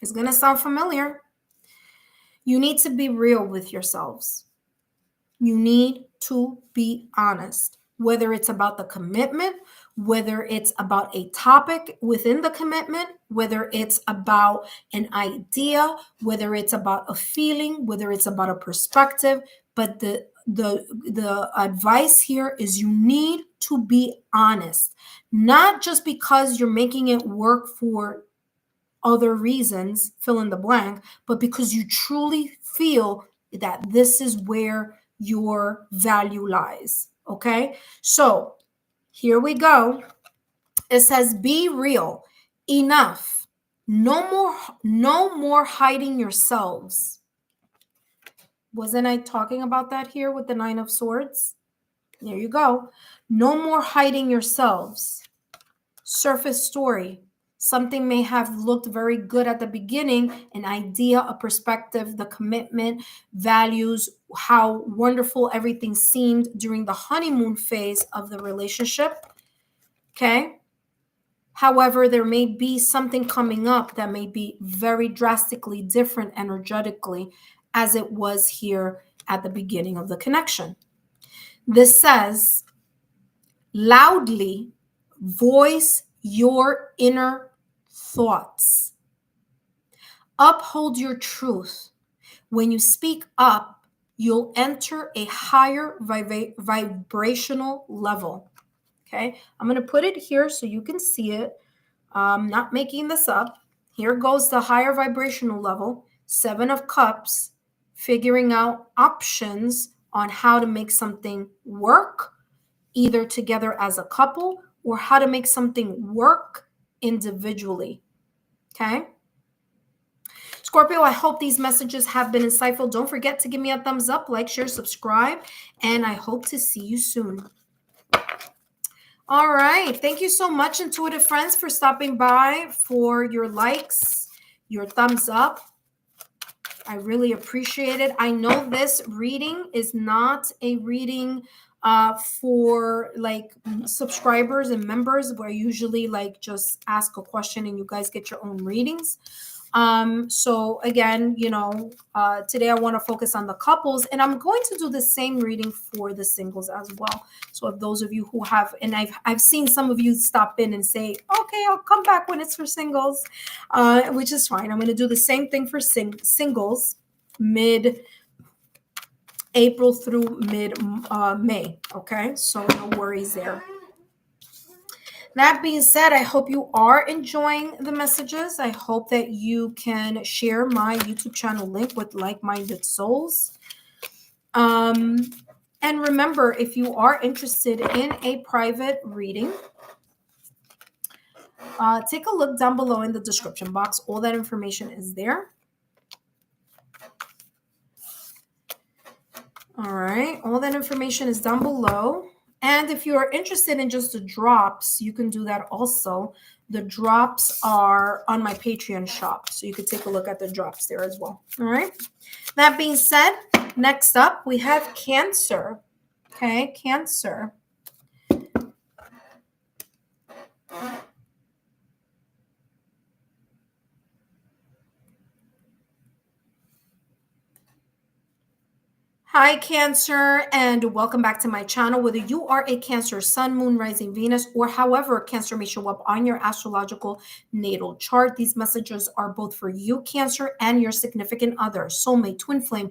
It's gonna sound familiar. You need to be real with yourselves. You need to be honest, whether it's about the commitment, whether it's about a topic within the commitment, whether it's about an idea, whether it's about a feeling, whether it's about a perspective. But the advice here is you need to be honest, not just because you're making it work for other reasons, fill in the blank, but because you truly feel that this is where your value lies. Okay, so here we go. It says, be real. Enough. No more hiding yourselves. Wasn't I talking about that here with the Nine of Swords? There you go. No more hiding yourselves. Surface story. Something may have looked very good at the beginning, an idea, a perspective, the commitment, values, how wonderful everything seemed during the honeymoon phase of the relationship. Okay. However, there may be something coming up that may be very drastically different energetically as it was here at the beginning of the connection. This says, loudly voice your inner thoughts. Uphold your truth. When you speak up, you'll enter a higher vibrational level. Okay, I'm going to put it here so you can see it. I'm not making this up. Here goes the higher vibrational level. 7 of Cups, figuring out options on how to make something work, either together as a couple or how to make something work individually. Okay. Scorpio, I hope these messages have been insightful. Don't forget to give me a thumbs up, like, share, subscribe, and I hope to see you soon. All right. Thank you so much, intuitive friends, for stopping by, for your likes, your thumbs up. I really appreciate it. I know this reading is not a reading for like subscribers and members, where I usually like just ask a question and you guys get your own readings. So again, today I want to focus on the couples, and I'm going to do the same reading for the singles as well. So if those of you who have, and I've seen some of you stop in and say, okay, I'll come back when it's for singles, which is fine. I'm going to do the same thing for singles mid-April through mid-May. Okay, so no worries there. That being said, I hope you are enjoying the messages. I hope that you can share my YouTube channel link with like-minded souls. And remember, if you are interested in a private reading, take a look down below in the description box. All that information is there. All right. All that information is down below. And if you are interested in just the drops, you can do that also. The drops are on my Patreon shop, so you could take a look at the drops there as well. All right. That being said, next up, we have Cancer. Okay, Cancer. Hi, Cancer, and welcome back to my channel. Whether you are a Cancer, Sun, Moon, Rising, Venus, or however Cancer may show up on your astrological natal chart, these messages are both for you, Cancer, and your significant other, soulmate, twin flame,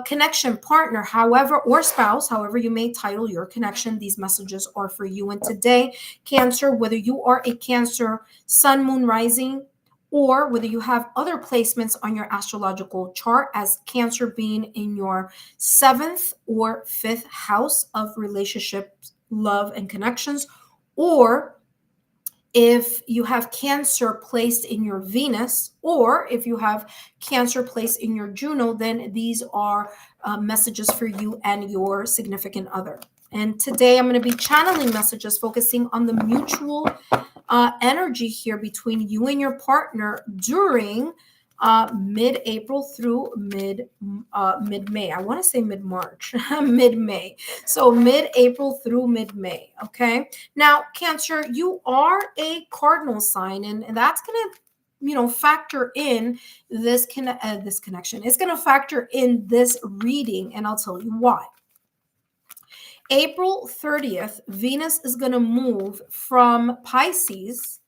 connection, partner, however, or spouse, however you may title your connection. These messages are for you. And today, Cancer, whether you are a Cancer, Sun, Moon, Rising, or whether you have other placements on your astrological chart as Cancer being in your 7th or 5th house of relationships, love, and connections, or if you have Cancer placed in your Venus, or if you have Cancer placed in your Juno, then these are messages for you and your significant other. And today I'm going to be channeling messages focusing on the mutual energy here between you and your partner during mid-April through mid-May. I want to say mid-March, mid-May. So mid-April through mid-May. Okay. Now, Cancer, you are a cardinal sign, and that's going to factor in this connection. It's going to factor in this reading, and I'll tell you why. April 30th, Venus is going to move from Pisces.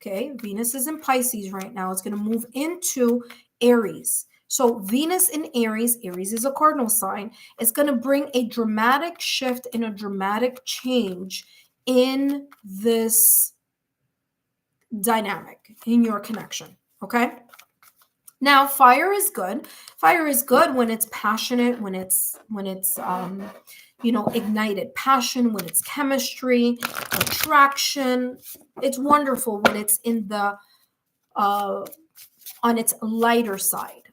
Okay, Venus is in Pisces right now. It's going to move into Aries. So Venus in Aries, Aries is a cardinal sign. It's going to bring a dramatic shift and a dramatic change in this dynamic, in your connection. Okay. Now, fire is good. Fire is good when it's passionate, when it's ignited passion, when it's chemistry, attraction. It's wonderful when it's in the on its lighter side.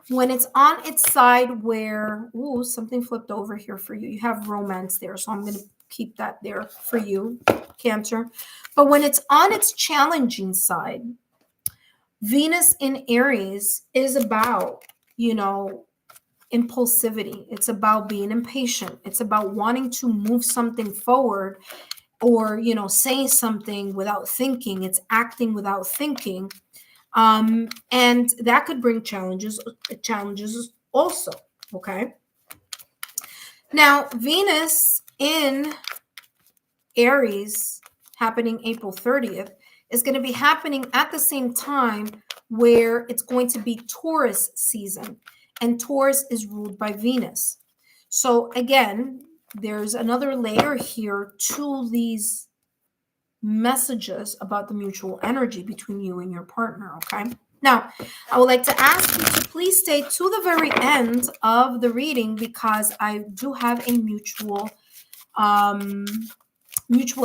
When it's on its side where, something flipped over here for you. You have romance there, so I'm going to keep that there for you, Cancer. But when it's on its challenging side, Venus in Aries is about, impulsivity. It's about being impatient. It's about wanting to move something forward or, saying something without thinking. It's acting without thinking. And that could bring challenges also. Okay. Now, Venus in Aries happening April 30th is going to be happening at the same time where it's going to be Taurus season, and Taurus is ruled by Venus. So again, there's another layer here to these messages about the mutual energy between you and your partner. Okay. Now, I would like to ask you to please stay to the very end of the reading because I do have a mutual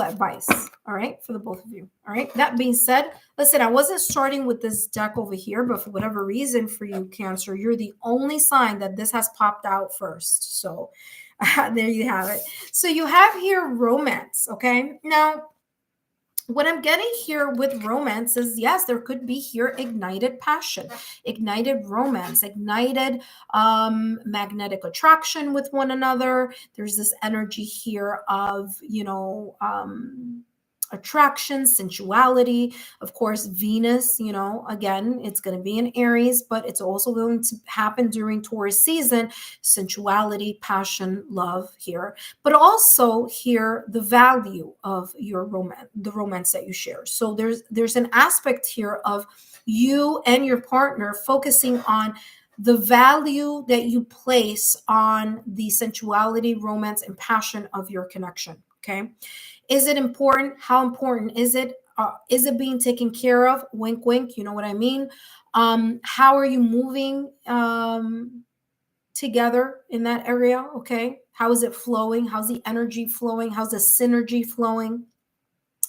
advice, all right, for the both of you. All right. That being said, listen, I wasn't starting with this deck over here, but for whatever reason for you, Cancer, you're the only sign that this has popped out first. So there you have it. So you have here romance. Okay. Now, what I'm getting here with romance is, yes, there could be here ignited passion, ignited romance, ignited magnetic attraction with one another. There's this energy here of, attraction, sensuality. Of course, Venus, again, it's going to be in Aries, but it's also going to happen during Taurus season. Sensuality, passion, love here, but also here the value of your romance, the romance that you share. So there's an aspect here of you and your partner focusing on the value that you place on the sensuality, romance, and passion of your connection. Okay. Is it important? How important is it? Is it being taken care of? Wink, wink. You know what I mean? How are you moving together in that area? Okay. How is it flowing? How's the energy flowing? How's the synergy flowing?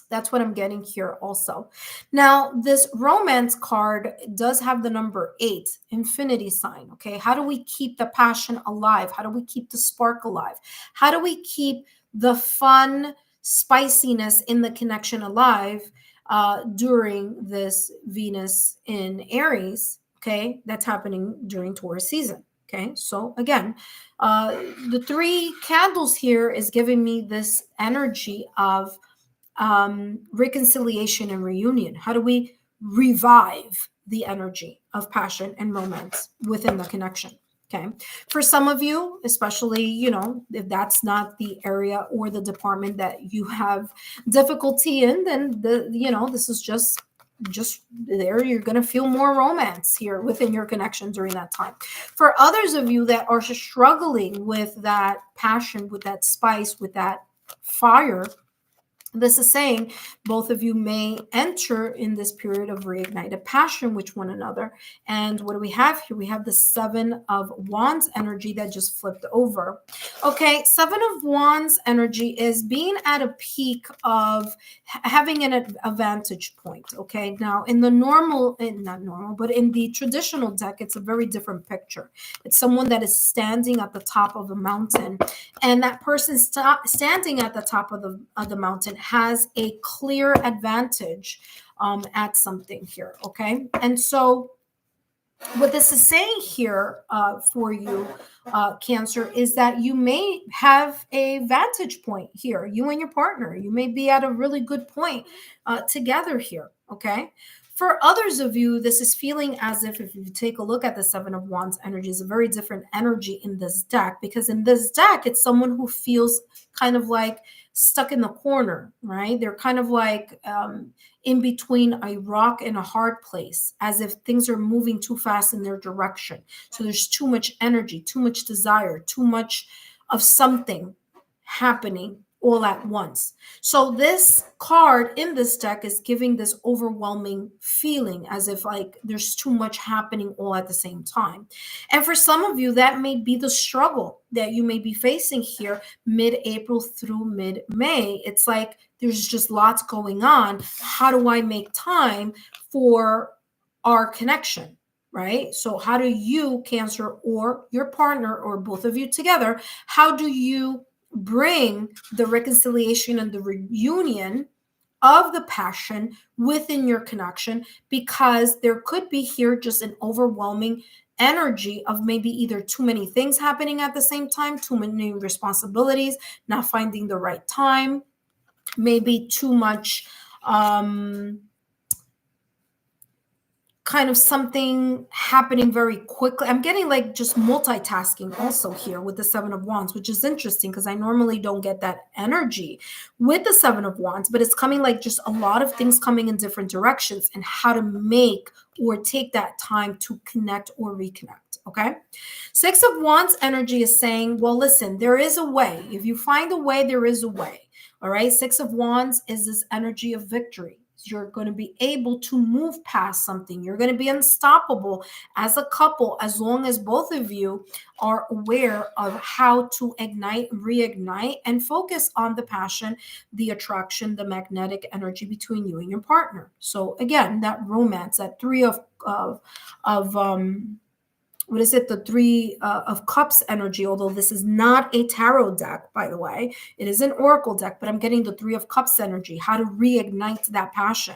That's what I'm getting here also. Now, this romance card does have the number 8, infinity sign. Okay. How do we keep the passion alive? How do we keep the spark alive? How do we keep the fun, spiciness in the connection alive during this Venus in Aries? Okay. That's happening during Taurus season. Okay. So again, the 3 candles here is giving me this energy of reconciliation and reunion. How do we revive the energy of passion and romance within the connection? Okay. For some of you, especially, you know, if that's not the area or the department that you have difficulty in, then this is just there. You're going to feel more romance here within your connection during that time. For others of you that are struggling with that passion, with that spice, with that fire, this is saying both of you may enter in this period of reignited passion with one another. And what do we have here? We have the Seven of Wands energy that just flipped over. Okay, Seven of Wands energy is being at a peak of having an vantage point. Okay, now in the not normal, but in the traditional deck, it's a very different picture. It's someone that is standing at the top of a mountain, and that person standing at the top of the mountain has a clear advantage at something here. Okay, and so what this is saying here for you, Cancer, is that you may have a vantage point here. You and your partner, you may be at a really good point together here. Okay. For others of you, this is feeling as if you take a look at the Seven of Wands energy, is a very different energy in this deck, because in this deck, it's someone who feels kind of like stuck in the corner, right? They're kind of like in between a rock and a hard place, as if things are moving too fast in their direction. So there's too much energy, too much desire, too much of something happening all at once. So this card in this deck is giving this overwhelming feeling, as if like there's too much happening all at the same time. And for some of you, that may be the struggle that you may be facing here mid-April through mid-May. It's like there's just lots going on. How do I make time for our connection? Right? So how do you, Cancer, or your partner, or both of you together, how do you bring the reconciliation and the reunion of the passion within your connection? Because there could be here just an overwhelming energy of maybe either too many things happening at the same time, too many responsibilities, not finding the right time, maybe too much kind of something happening very quickly. I'm getting like just multitasking also here with the Seven of Wands, which is interesting because I normally don't get that energy with the Seven of Wands, but it's coming like just a lot of things coming in different directions, and how to make or take that time to connect or reconnect. Okay. Six of Wands energy is saying, well, listen, there is a way. If you find a way, there is a way. All right. Six of Wands is this energy of victory. You're going to be able to move past something. You're going to be unstoppable as a couple, as long as both of you are aware of how to ignite, reignite, and focus on the passion, the attraction, the magnetic energy between you and your partner. So again, that romance, that three of what is it? The Three of Cups energy, although this is not a tarot deck, by the way. It is an oracle deck, but I'm getting the Three of Cups energy, how to reignite that passion.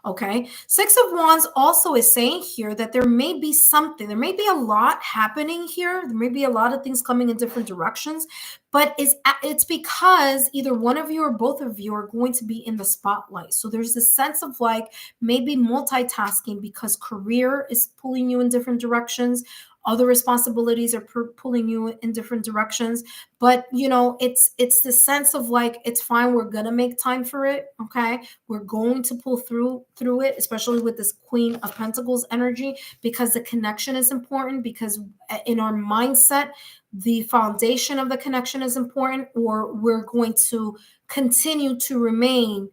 Okay. Six of Wands also is saying here that there may be something, there may be a lot happening here. There may be a lot of things coming in different directions, but it's because either one of you or both of you are going to be in the spotlight. So there's this sense of like maybe multitasking, because career is pulling you in different directions. Other responsibilities are pulling you in different directions, but it's the sense of like, it's fine. We're going to make time for it. Okay. We're going to pull through it, especially with this Queen of Pentacles energy, because the connection is important, because in our mindset, the foundation of the connection is important, or we're going to continue to remain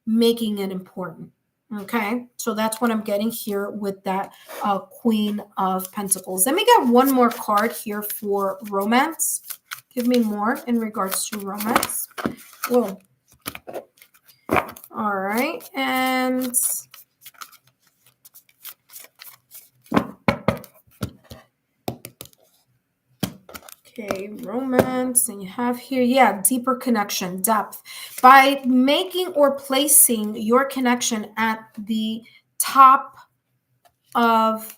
making it important. Okay, so that's what I'm getting here with that Queen of Pentacles. Let me get one more card here for romance. Give me more in regards to romance. Whoa. All right, and okay, romance, and you have here, yeah, deeper connection, depth. By making or placing your connection at the top of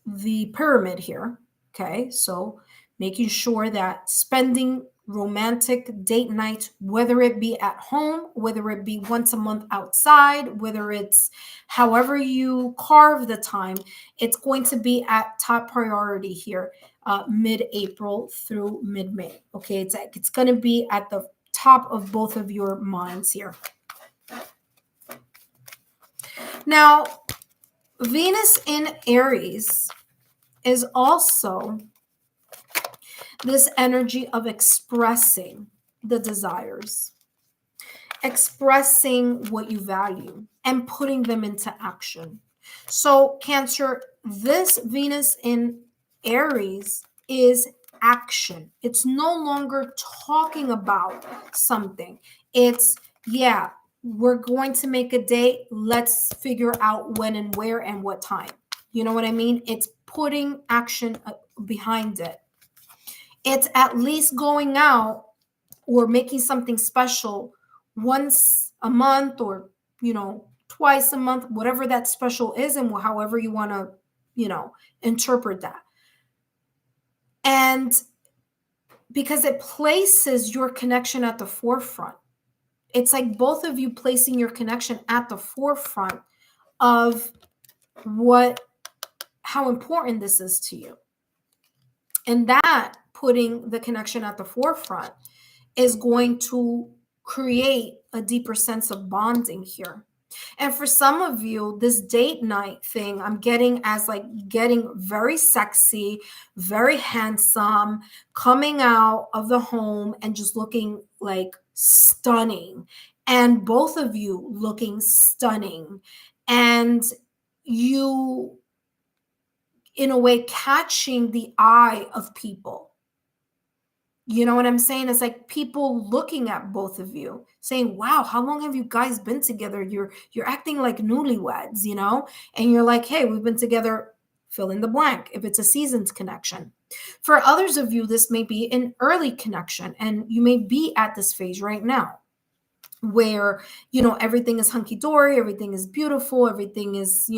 the pyramid here, okay, so making sure that spending romantic date nights, whether it be at home, whether it be once a month outside, whether it's however you carve the time, it's going to be at top priority here, mid-April through mid-May. Okay, it's going to be at the top of both of your minds here. Now, Venus in Aries is also this energy of expressing the desires, expressing what you value, and putting them into action. So, Cancer, this Venus in Aries is action. It's no longer talking about something. It's, yeah, we're going to make a date. Let's figure out when and where and what time. You know what I mean? It's putting action behind it. It's at least going out or making something special once a month, or, twice a month, whatever that special is, and however you want to, interpret that. And because it places your connection at the forefront. It's like both of you placing your connection at the forefront of how important this is to you. And that putting the connection at the forefront is going to create a deeper sense of bonding here. And for some of you, this date night thing, I'm getting as like getting very sexy, very handsome, coming out of the home and just looking like stunning. And both of you looking stunning. And you, in a way, catching the eye of people. You know what I'm saying? It's like people looking at both of you saying, wow, how long have you guys been together? You're acting like newlyweds, and you're like, hey, we've been together, fill in the blank, if it's a seasoned connection. For others of you, this may be an early connection, and you may be at this phase right now where, everything is hunky-dory, everything is beautiful, everything is,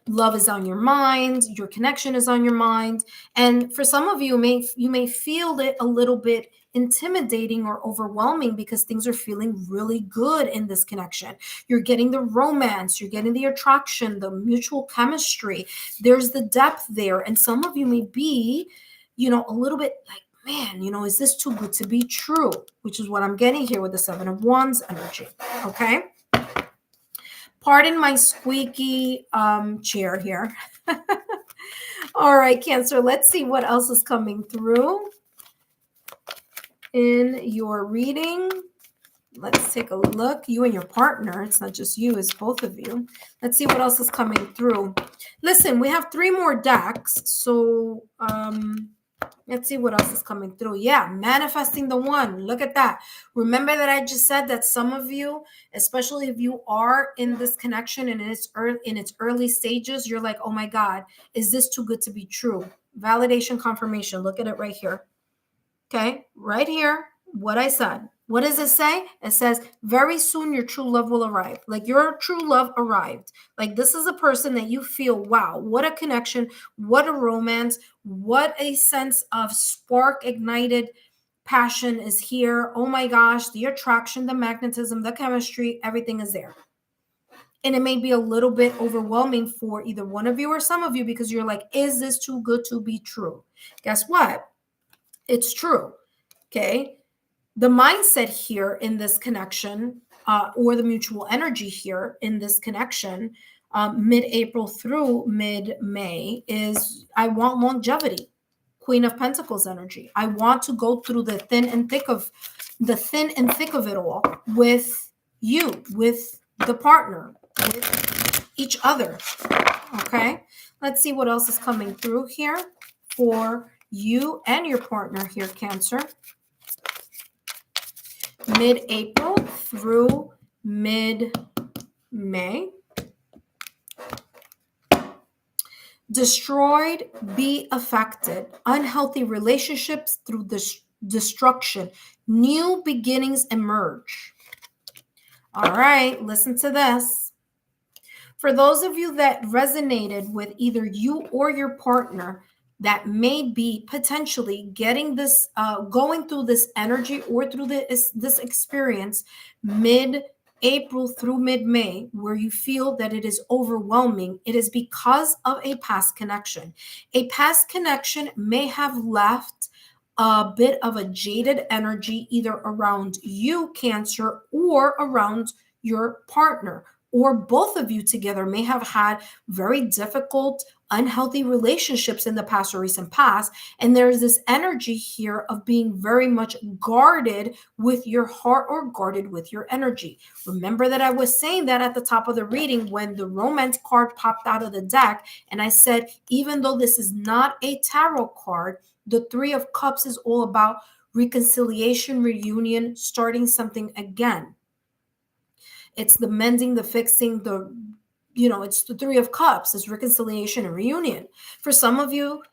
love is on your mind, your connection is on your mind. And for some of you, you may feel it a little bit intimidating or overwhelming because things are feeling really good in this connection. You're getting the romance, you're getting the attraction, the mutual chemistry. There's the depth there. And some of you may be, a little bit like, man, is this too good to be true? Which is what I'm getting here with the Seven of Wands energy, okay? Pardon my squeaky chair here. All right, Cancer, let's see what else is coming through in your reading. Let's take a look. You and your partner. It's not just you, it's both of you. Let's see what else is coming through. Listen, we have 3 more decks, so let's see what else is coming through. Yeah, manifesting the one. Look at that. Remember that I just said that some of you, especially if you are in this connection and in its early stages, you're like, oh my God, is this too good to be true? Validation, confirmation. Look at it right here. Okay, right here, what I said. What does it say? It says, very soon your true love will arrive. Like your true love arrived. Like this is a person that you feel, wow, what a connection, what a romance, what a sense of spark ignited passion is here. Oh my gosh, the attraction, the magnetism, the chemistry, everything is there. And it may be a little bit overwhelming for either one of you or some of you because you're like, is this too good to be true? Guess what? It's true. Okay. The mindset here in this connection, or the mutual energy here in this connection, mid-April through mid-May, is I want longevity. Queen of Pentacles energy. I want to go through the thin and thick of it all with you, with the partner, with each other. Okay. Let's see what else is coming through here for you and your partner here, Cancer. Mid-April through mid-May. Destroyed, be affected. Unhealthy relationships through destruction. New beginnings emerge. All right, listen to this. For those of you that resonated with either you or your partner, that may be potentially getting this, going through this energy or through this experience mid-April through mid-May, where you feel that it is overwhelming, it is because of a past connection. A past connection may have left a bit of a jaded energy either around you, Cancer, or around your partner, or both of you together may have had very difficult, unhealthy relationships in the past or recent past. And there's this energy here of being very much guarded with your heart or guarded with your energy. Remember that I was saying that at the top of the reading when the romance card popped out of the deck. And I said, even though this is not a tarot card, the Three of Cups is all about reconciliation, reunion, starting something again. It's the mending, the fixing, it's the Three of Cups, it's reconciliation and reunion. For some of you,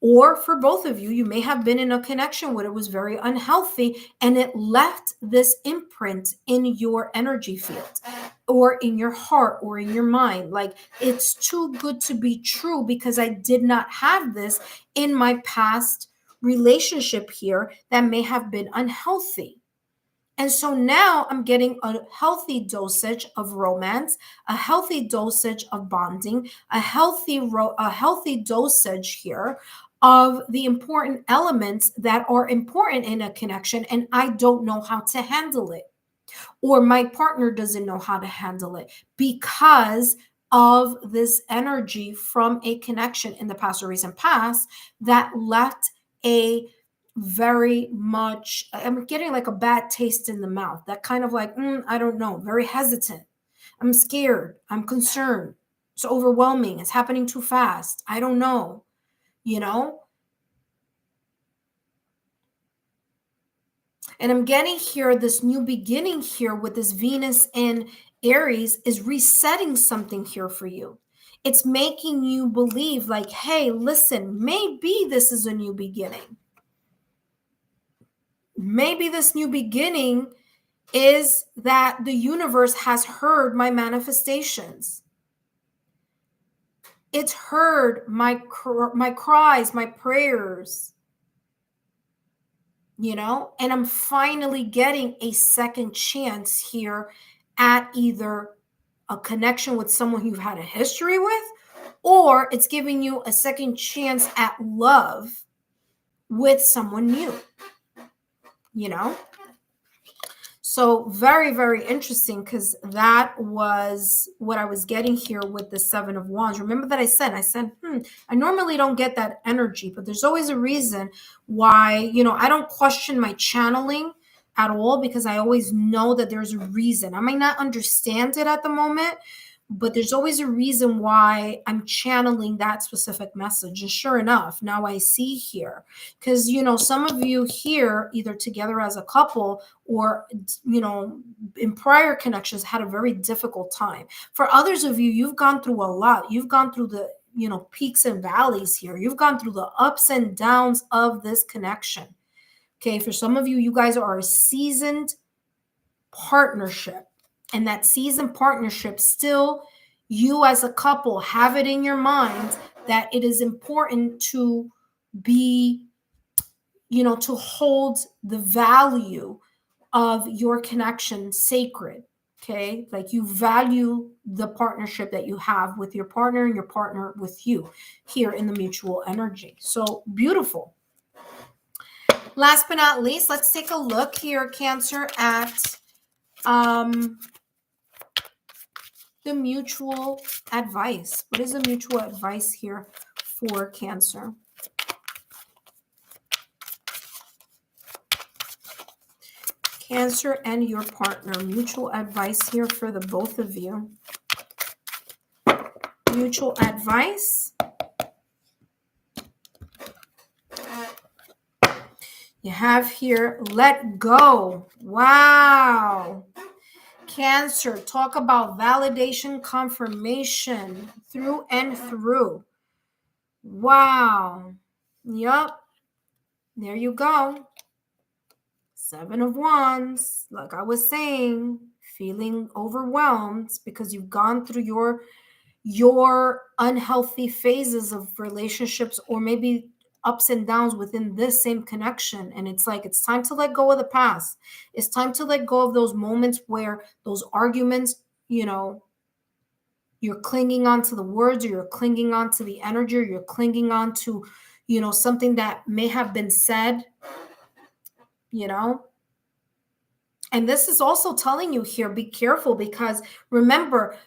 or for both of you, you may have been in a connection where it was very unhealthy and it left this imprint in your energy field or in your heart or in your mind. Like, it's too good to be true because I did not have this in my past relationship here that may have been unhealthy. And so now I'm getting a healthy dosage of romance, a healthy dosage of bonding, a healthy dosage here of the important elements that are important in a connection, and I don't know how to handle it, or my partner doesn't know how to handle it because of this energy from a connection in the past or recent past that left a very much, I'm getting like a bad taste in the mouth, that kind of like, I don't know, very hesitant. I'm scared. I'm concerned. It's overwhelming. It's happening too fast. I don't know, you know? And I'm getting here this new beginning here with this Venus in Aries is resetting something here for you. It's making you believe like, hey, listen, maybe this is a new beginning. Maybe this new beginning is that the universe has heard my manifestations. It's heard my cries, my prayers, and I'm finally getting a second chance here at either a connection with someone you've had a history with, or it's giving you a second chance at love with someone new, So very, very interesting, because that was what I was getting here with the Seven of Wands. Remember that I said, I normally don't get that energy, but there's always a reason why, I don't question my channeling at all, because I always know that there's a reason. I might not understand it at the moment, but there's always a reason why I'm channeling that specific message. And sure enough, now I see here, because, some of you here, either together as a couple or, in prior connections, had a very difficult time. For others of you, you've gone through a lot. You've gone through the, peaks and valleys here. You've gone through the ups and downs of this connection. Okay. For some of you, you guys are a seasoned partnership. And that seasoned partnership, still, you as a couple have it in your mind that it is important to be, to hold the value of your connection sacred. Okay. Like, you value the partnership that you have with your partner and your partner with you here in the mutual energy. So beautiful. Last but not least, let's take a look here, Cancer, at the mutual advice. What is the mutual advice here for Cancer? Cancer and your partner. Mutual advice here for the both of you. Mutual advice. You have here, let go. Wow. Cancer, talk about validation, confirmation through and through. Wow. Yup. There you go. Seven of Wands. Like I was saying, feeling overwhelmed because you've gone through your unhealthy phases of relationships, or maybe ups and downs within this same connection. And it's like, it's time to let go of the past. It's time to let go of those moments where those arguments, you're clinging on to the words, or you're clinging on to the energy, or you're clinging on to, something that may have been said, And this is also telling you here, be careful, because remember,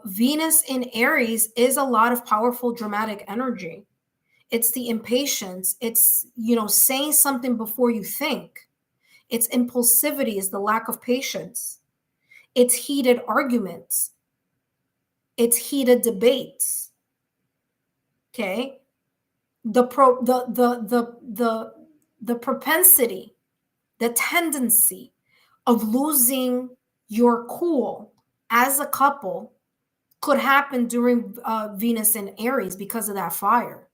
Venus in Aries is a lot of powerful, dramatic energy. It's the impatience. It's, saying something before you think. It's impulsivity, is the lack of patience. It's heated arguments. It's heated debates. Okay. The propensity, the tendency of losing your cool as a couple could happen during Venus in Aries because of that fire.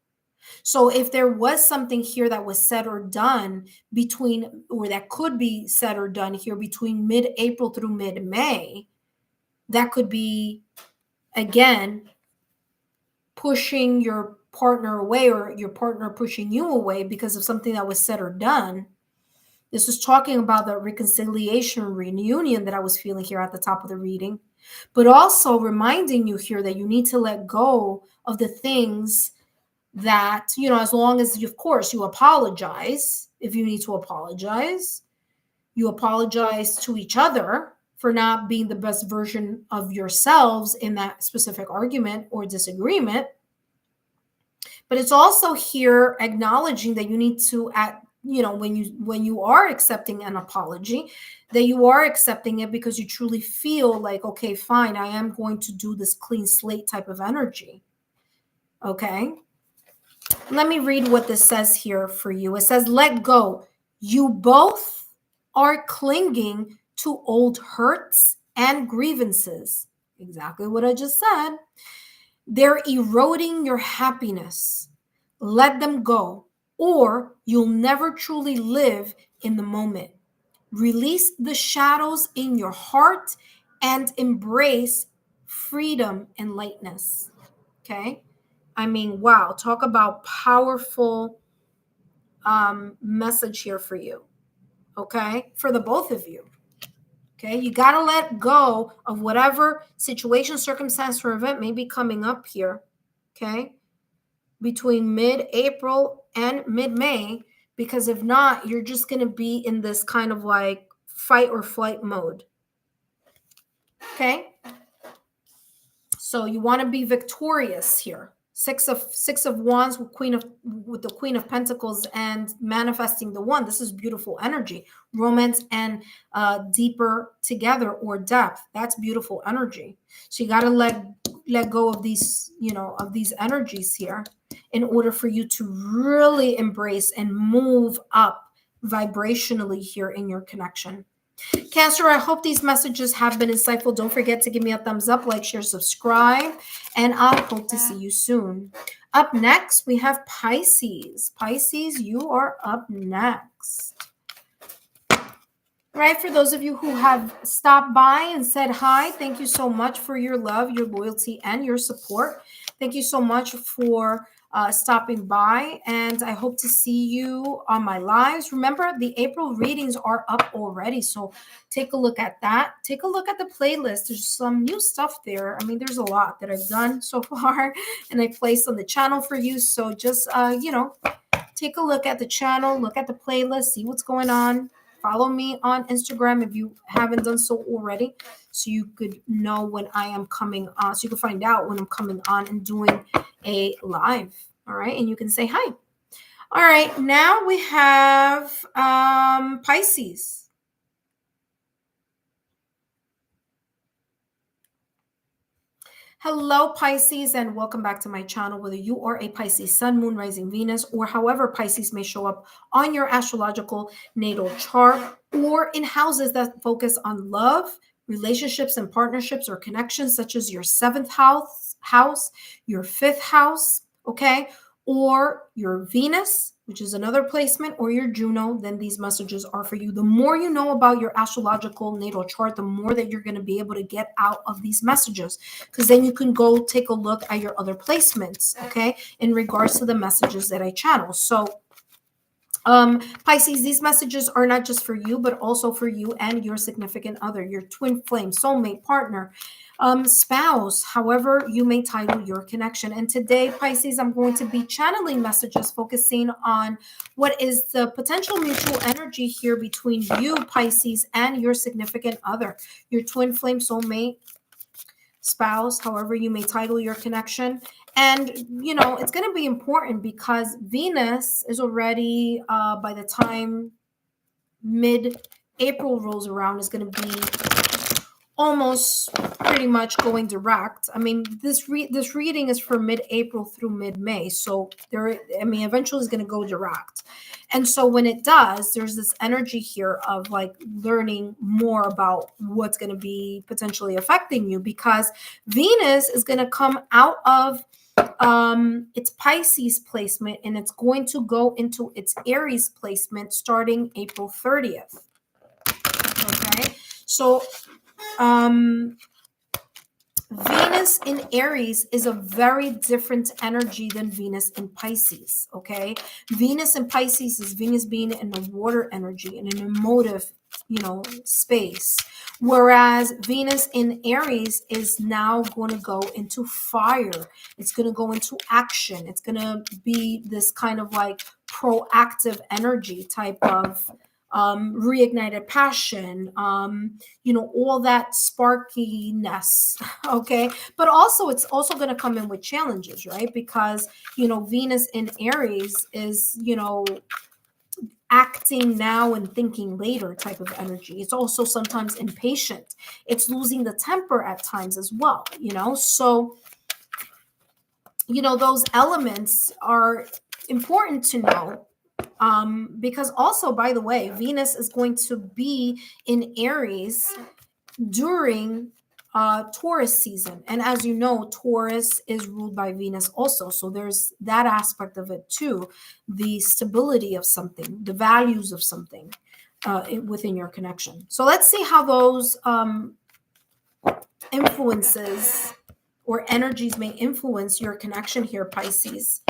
So if there was something here that was said or done between, or that could be said or done here between mid-April through mid-May, that could be, again, pushing your partner away, or your partner pushing you away because of something that was said or done. This is talking about the reconciliation, reunion that I was feeling here at the top of the reading, but also reminding you here that you need to let go of the things that, as long as, of course, you apologize. If you need to apologize, you apologize to each other for not being the best version of yourselves in that specific argument or disagreement. But it's also here acknowledging that you need to, when you are accepting an apology, that you are accepting it because you truly feel like, okay, fine, I am going to do this clean slate type of energy. Okay. Let me read what this says here for you. It says, let go. You both are clinging to old hurts and grievances. Exactly what I just said. They're eroding your happiness. Let them go, or you'll never truly live in the moment. Release the shadows in your heart and embrace freedom and lightness. Okay? I mean, wow, talk about powerful message here for you. Okay? For the both of you. Okay? You got to let go of whatever situation, circumstance, or event may be coming up here. Okay? Between mid-April and mid-May, because if not, you're just going to be in this kind of like fight or flight mode. Okay? So you want to be victorious here. Six of Wands with the Queen of Pentacles and manifesting the One. This is beautiful energy. Romance and deeper together, or depth. That's beautiful energy. So you got to let go of these, of these energies here in order for you to really embrace and move up vibrationally here in your connection. Cancer, I hope these messages have been insightful. Don't forget to give me a thumbs up, like, share, subscribe, and I hope to see you soon. Up next, we have Pisces. Pisces, you are up next. Right, for those of you who have stopped by and said hi, thank you so much for your love, your loyalty, and your support. Thank you so much for stopping by, and I hope to see you on my lives. Remember, the April readings are up already, so take a look at that. Take a look at the playlist. There's some new stuff there. I mean, there's a lot that I've done so far, and I placed on the channel for you. So just, take a look at the channel, look at the playlist, see what's going on. Follow me on Instagram if you haven't done so already, so you could know when I am coming on, so you can find out when I'm coming on and doing a live. All right. And you can say hi. All right. Now we have Pisces. Hello, Pisces, and welcome back to my channel. Whether you are a Pisces Sun, Moon, Rising, Venus, or however Pisces may show up on your astrological natal chart, or in houses that focus on love, relationships, and partnerships or connections, such as your 7th house, your 5th house, okay, or your Venus, which is another placement, or your Juno, then these messages are for you. The more you know about your astrological natal chart, the more that you're going to be able to get out of these messages, because then you can go take a look at your other placements, okay, in regards to the messages that I channel. So Pisces, these messages are not just for you, but also for you and your significant other, your twin flame, soulmate, partner, spouse, however you may title your connection. And today, Pisces, I'm going to be channeling messages focusing on what is the potential mutual energy here between you, Pisces, and your significant other, your twin flame, soulmate, spouse, however you may title your connection. And you know, it's going to be important because Venus is already by the time mid-April rolls around, is going to be almost pretty much going direct. I mean, this reading is for mid-April through mid-May, so eventually is going to go direct. And so when it does, there's this energy here of like learning more about what's going to be potentially affecting you, because Venus is going to come out of its Pisces placement, and it's going to go into its Aries placement starting April 30th. Okay, so Venus in Aries is a very different energy than Venus in Pisces, okay? Venus in Pisces is Venus being in a water energy, in an emotive, space. Whereas Venus in Aries is now going to go into fire. It's going to go into action. It's going to be this kind of like proactive energy type of reignited passion, all that sparkiness, okay? But also, it's also going to come in with challenges, right? Because, Venus in Aries is, acting now and thinking later type of energy. It's also sometimes impatient. It's losing the temper at times as well, So, those elements are important to know. Because also, by the way, Venus is going to be in Aries during Taurus season. And as you know, Taurus is ruled by Venus also. So there's that aspect of it too, the stability of something, the values of something within your connection. So let's see how those influences or energies may influence your connection here, Pisces,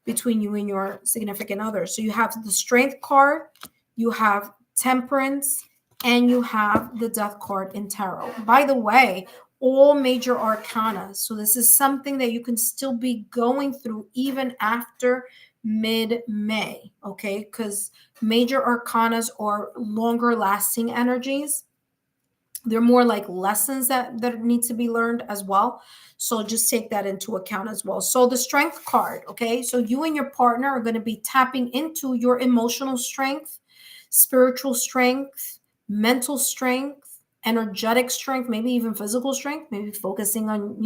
between you and your significant other. So you have the Strength card, you have Temperance, and you have the Death card in Tarot. By the way, all major arcana. So this is something that you can still be going through even after mid-May, okay? Because major arcanas are longer lasting energies. They're more like lessons that need to be learned as well. So just take that into account as well. So the Strength card, okay? So you and your partner are going to be tapping into your emotional strength, spiritual strength, mental strength, energetic strength, maybe even physical strength, maybe focusing on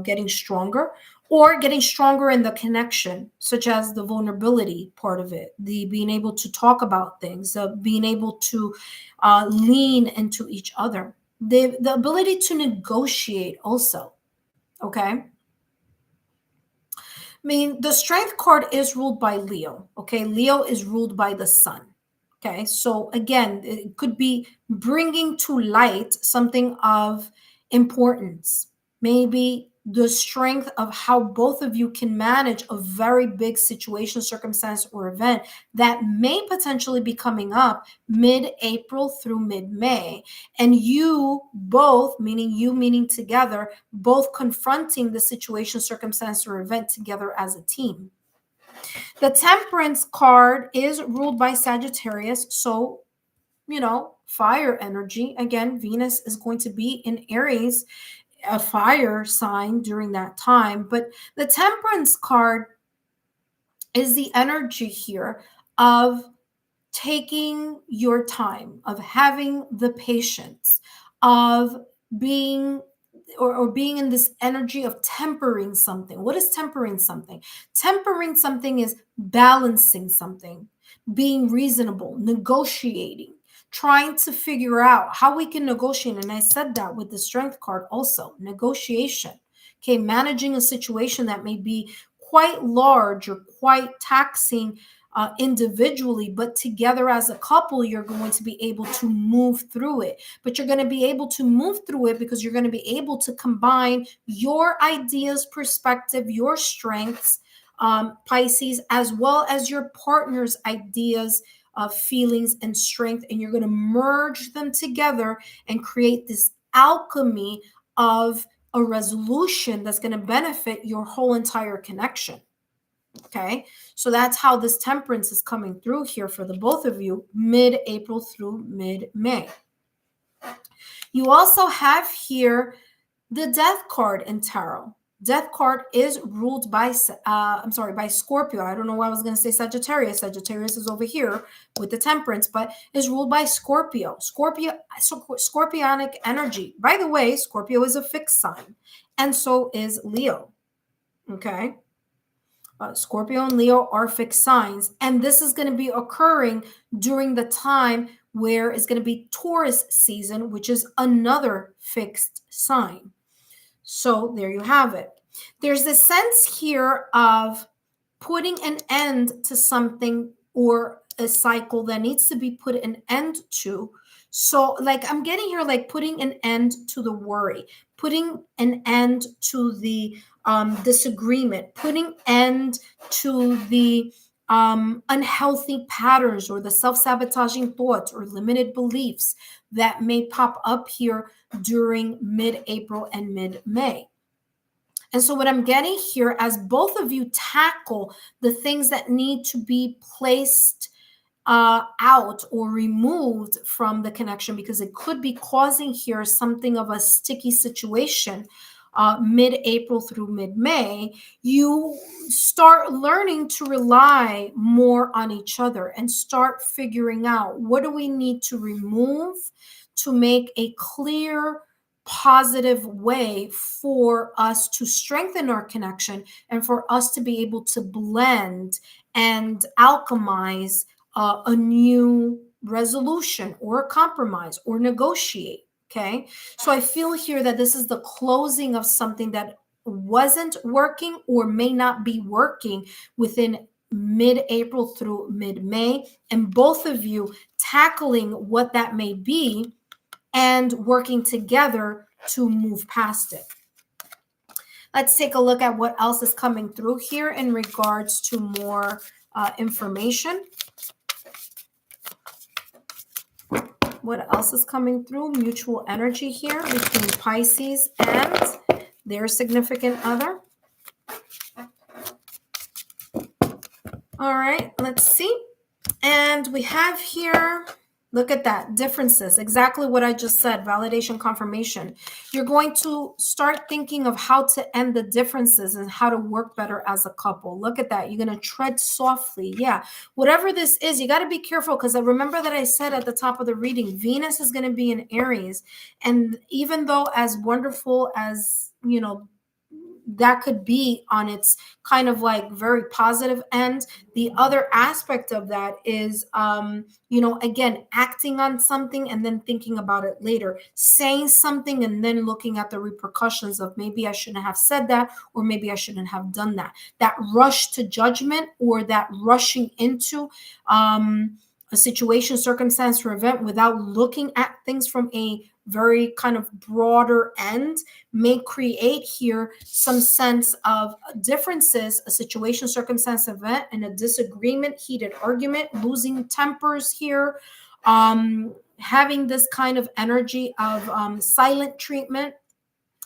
getting stronger, or getting stronger in the connection, such as the vulnerability part of it, the being able to talk about things, being able to lean into each other, the ability to negotiate also, okay? I mean, the Strength card is ruled by Leo, okay? Leo is ruled by the sun, okay? So again, it could be bringing to light something of importance, maybe the strength of how both of you can manage a very big situation, circumstance, or event that may potentially be coming up mid-April through mid-May. And you both, meaning together, both confronting the situation, circumstance, or event together as a team. The Temperance card is ruled by Sagittarius. So, fire energy. Again, Venus is going to be in Aries, a fire sign during that time. But the Temperance card is the energy here of taking your time, of having the patience, of being or being in this energy of tempering something. What is tempering something? Tempering something is balancing something, being reasonable, negotiating, trying to figure out how we can negotiate. And I said that with the Strength card also, negotiation. Okay, managing a situation that may be quite large or quite taxing individually, but together as a couple, you're going to be able to move through it. But you're going to be able to move through it because you're going to be able to combine your ideas, perspective, your strengths, Pisces, as well as your partner's ideas, feelings, and strength, and you're going to merge them together and create this alchemy of a resolution that's going to benefit your whole entire connection. Okay, so that's how this temperance is coming through here for the both of you, mid-April through mid-May. You also have here the Death card in tarot. Death card is ruled by, by Scorpio. I don't know why I was going to say Sagittarius. Sagittarius is over here with the temperance, but is ruled by Scorpio. Scorpionic energy. By the way, Scorpio is a fixed sign, and so is Leo. Okay. Scorpio and Leo are fixed signs, and this is going to be occurring during the time where it's going to be Taurus season, which is another fixed sign. So there you have it. There's a sense here of putting an end to something or a cycle that needs to be put an end to. So like I'm getting here, like putting an end to the worry, putting an end to the disagreement, putting end to the unhealthy patterns or the self-sabotaging thoughts or limited beliefs that may pop up here during mid-April and mid-May. And so what I'm getting here, as both of you tackle the things that need to be placed out or removed from the connection, because it could be causing here something of a sticky situation, mid-April through mid-May, you start learning to rely more on each other and start figuring out, what do we need to remove to make a clear, positive way for us to strengthen our connection and for us to be able to blend and alchemize a new resolution or a compromise or negotiate. Okay, so I feel here that this is the closing of something that wasn't working or may not be working within mid-April through mid-May, and both of you tackling what that may be and working together to move past it. Let's take a look at what else is coming through here in regards to more information. What else is coming through? Mutual energy here between Pisces and their significant other. All right, let's see. And we have here, look at that, differences, exactly what I just said, validation, confirmation. You're going to start thinking of how to end the differences and how to work better as a couple. Look at that. You're going to tread softly. Yeah, whatever this is, you got to be careful, because I remember that I said at the top of the reading, Venus is going to be in Aries. And even though as wonderful as, you know, that could be on its kind of like very positive end, the other aspect of that is, you know, again, acting on something and then thinking about it later, saying something and then looking at the repercussions of, maybe I shouldn't have said that, or maybe I shouldn't have done that. That rush to judgment, or that rushing into a situation, circumstance, or event without looking at things from a very kind of broader end, may create here some sense of differences, a situation, circumstance, event, and a disagreement, heated argument, losing tempers here, having this kind of energy of silent treatment.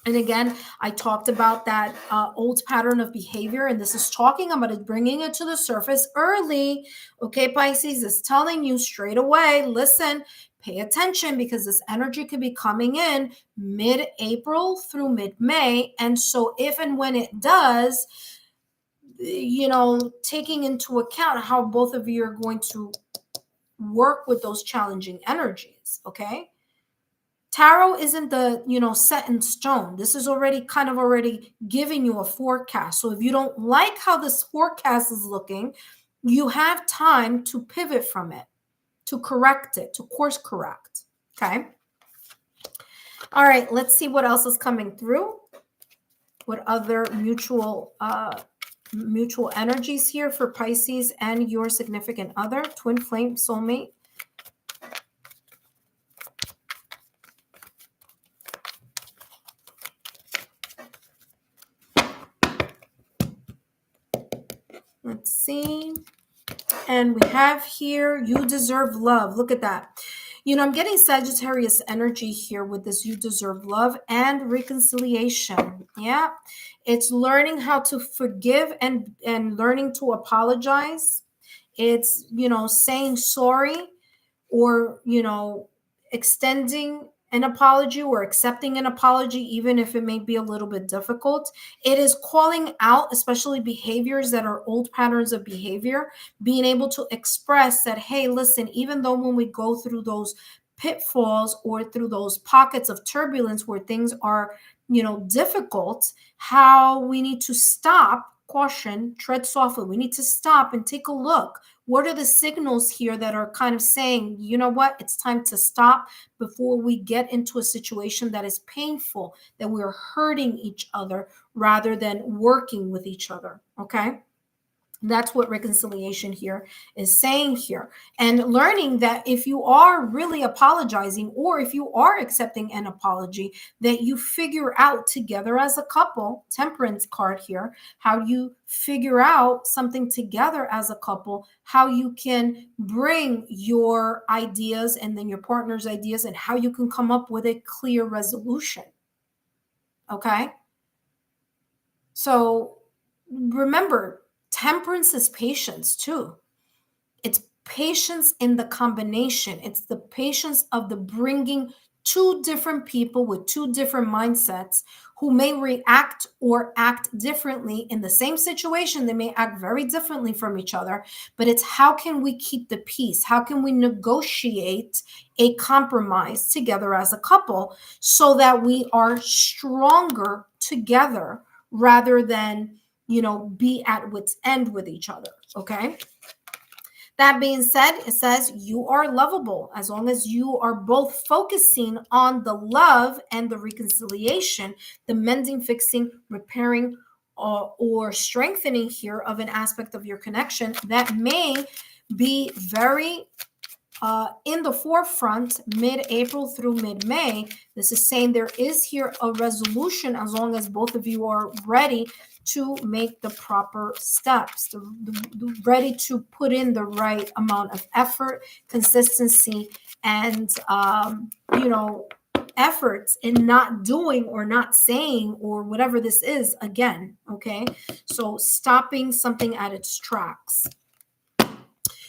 And again, I talked about that old pattern of behavior, and this is talking about it, bringing it to the surface early. Okay, Pisces is telling you straight away, listen, pay attention, because this energy could be coming in mid-April through mid-May. And so if and when it does, you know, taking into account how both of you are going to work with those challenging energies, okay? Tarot isn't the, you know, set in stone. This is already kind of already giving you a forecast. So if you don't like how this forecast is looking, you have time to pivot from it, to correct it, to course correct. Okay. All right. Let's see what else is coming through. What other mutual mutual energies here for Pisces and your significant other, twin flame, soulmate. Let's see. And we have here, you deserve love. Look at that. You know, I'm getting Sagittarius energy here with this you deserve love and reconciliation. Yeah. It's learning how to forgive and learning to apologize. It's, you know, saying sorry, or, you know, extending an apology or accepting an apology, even if it may be a little bit difficult. It is calling out, especially behaviors that are old patterns of behavior, being able to express that, hey, listen, even though when we go through those pitfalls or through those pockets of turbulence where things are, you know, difficult, how we need to stop, caution, tread softly. We need to stop and take a look. What are the signals here that are kind of saying, you know what, it's time to stop before we get into a situation that is painful, that we're hurting each other rather than working with each other, okay? That's what reconciliation here is saying here. And learning that if you are really apologizing, or if you are accepting an apology, that you figure out together as a couple, temperance card here, how you figure out something together as a couple, how you can bring your ideas and then your partner's ideas, and how you can come up with a clear resolution. Okay? So remember, temperance is patience too. It's patience in the combination. It's the patience of the bringing two different people with two different mindsets who may react or act differently in the same situation. They may act very differently from each other, but it's how can we keep the peace? How can we negotiate a compromise together as a couple so that we are stronger together rather than, you know, be at wit's end with each other, okay? That being said, it says you are lovable as long as you are both focusing on the love and the reconciliation, the mending, fixing, repairing, or strengthening here of an aspect of your connection that may be very in the forefront mid-April through mid-May. This is saying there is here a resolution as long as both of you are ready to make the proper steps, ready to put in the right amount of effort, consistency, and you know, efforts in not doing or not saying or whatever this is again. Okay, so stopping something at its tracks.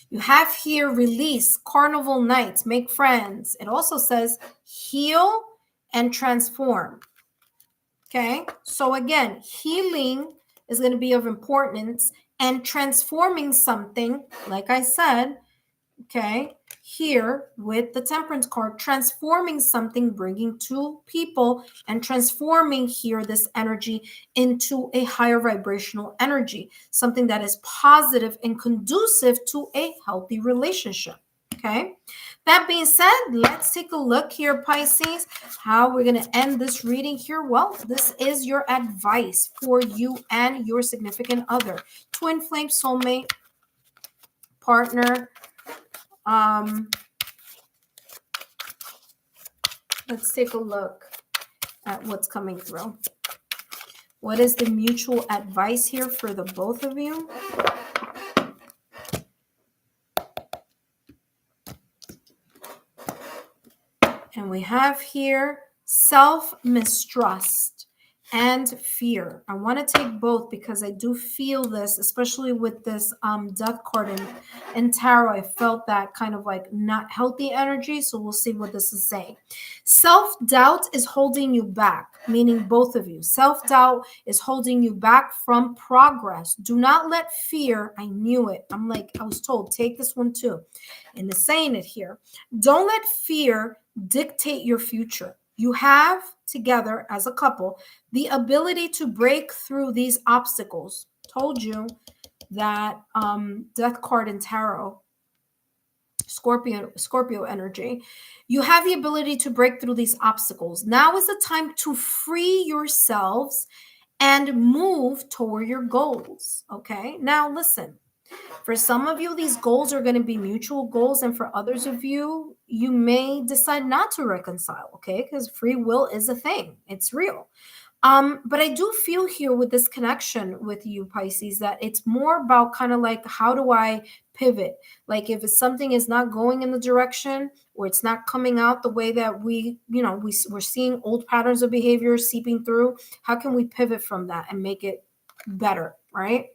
You have here release, carnival nights, make friends. It also says heal and transform. Okay, so again, healing is going to be of importance, and transforming something, like I said, okay, here with the temperance card, transforming something, bringing two people and transforming here this energy into a higher vibrational energy, something that is positive and conducive to a healthy relationship. Okay, that being said, let's take a look here, Pisces, how we're going to end this reading here. Well, this is your advice for you and your significant other, twin flame, soulmate, partner. Let's take a look at what's coming through. What is the mutual advice here for the both of you? And we have here self-mistrust and fear. I want to take both because I do feel this, especially with this death card in tarot. I felt that kind of like not healthy energy. So we'll see what this is saying. Self-doubt is holding you back, meaning both of you. Self-doubt is holding you back from progress. Do not let fear, I knew it. I was told, take this one too. And it's saying it here. Don't let fear dictate your future. You have together as a couple the ability to break through these obstacles. Told you that death card in tarot, Scorpio energy. You have the ability to break through these obstacles. Now is the time to free yourselves and move toward your goals. Okay, now listen. For some of you, these goals are going to be mutual goals, and for others of you, you may decide not to reconcile, okay? Because free will is a thing, it's real. But I do feel here with this connection with you, Pisces, that it's more about kind of like, how do I pivot? Like if it's something is not going in the direction, or it's not coming out the way that we're seeing old patterns of behavior seeping through, how can we pivot from that and make it better, right?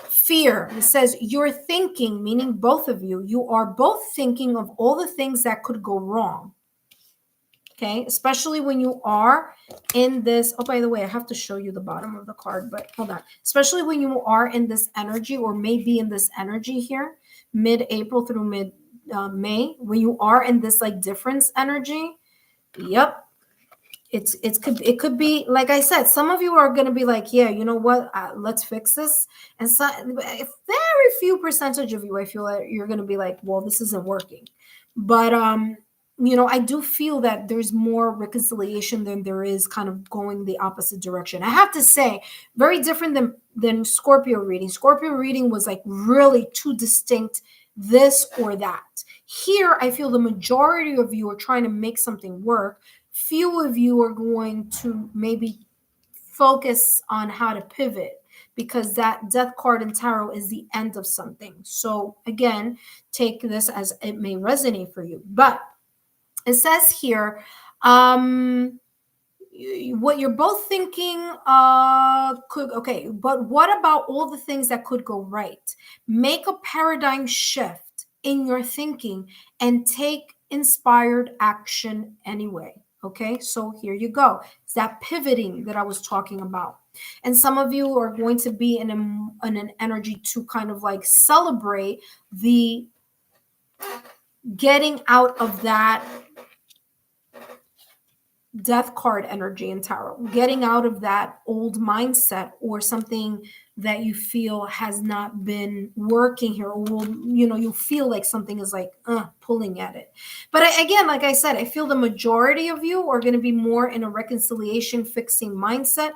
Fear, it says you're thinking, meaning both of you are both thinking of all the things that could go wrong. Okay, especially when you are in this. Oh, by the way, I have to show you the bottom of the card, but hold on. Especially when you are in this energy, or maybe in this energy here, mid-April through mid-May, when you are in this like difference energy. Yep. It could be, like I said, some of you are going to be like, yeah, you know what, let's fix this. And so very few percentage of you, I feel like you're going to be like, well, this isn't working. But I do feel that there's more reconciliation than there is kind of going the opposite direction. I have to say, very different than Scorpio reading. Scorpio reading was like really too distinct, this or that. Here, I feel the majority of you are trying to make something work. Few of you are going to maybe focus on how to pivot, because that death card in tarot is the end of something. So again, take this as it may resonate for you. But it says here, what you're both thinking but what about all the things that could go right? Make a paradigm shift in your thinking and take inspired action anyway. Okay, so here you go. It's that pivoting that I was talking about. And some of you are going to be in an energy to kind of like celebrate the getting out of that death card energy in tarot, getting out of that old mindset or something that you feel has not been working here, or you feel like something is like pulling at it. But again, like I said, I feel the majority of you are going to be more in a reconciliation, fixing mindset.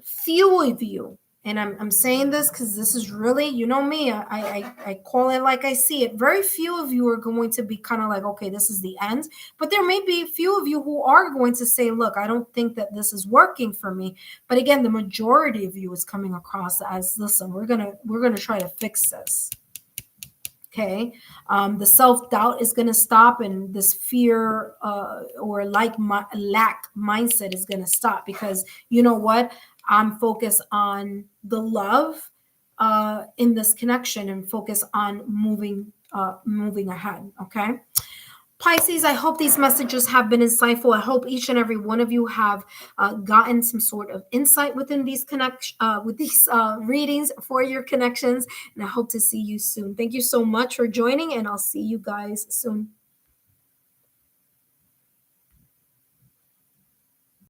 Few of you, and I'm saying this because this is really, you know me, I call it like I see it. Very few of you are going to be kind of like, okay, this is the end. But there may be a few of you who are going to say, look, I don't think that this is working for me. But again, the majority of you is coming across as, listen, we're gonna try to fix this. Okay, the self-doubt is going to stop, and this fear or lack mindset is going to stop, because you know what? I'm focused on the love in this connection, and focus on moving ahead. Okay, Pisces, I hope these messages have been insightful. I hope each and every one of you have gotten some sort of insight within these readings for your connections, and I hope to see you soon. Thank you so much for joining, and I'll see you guys soon.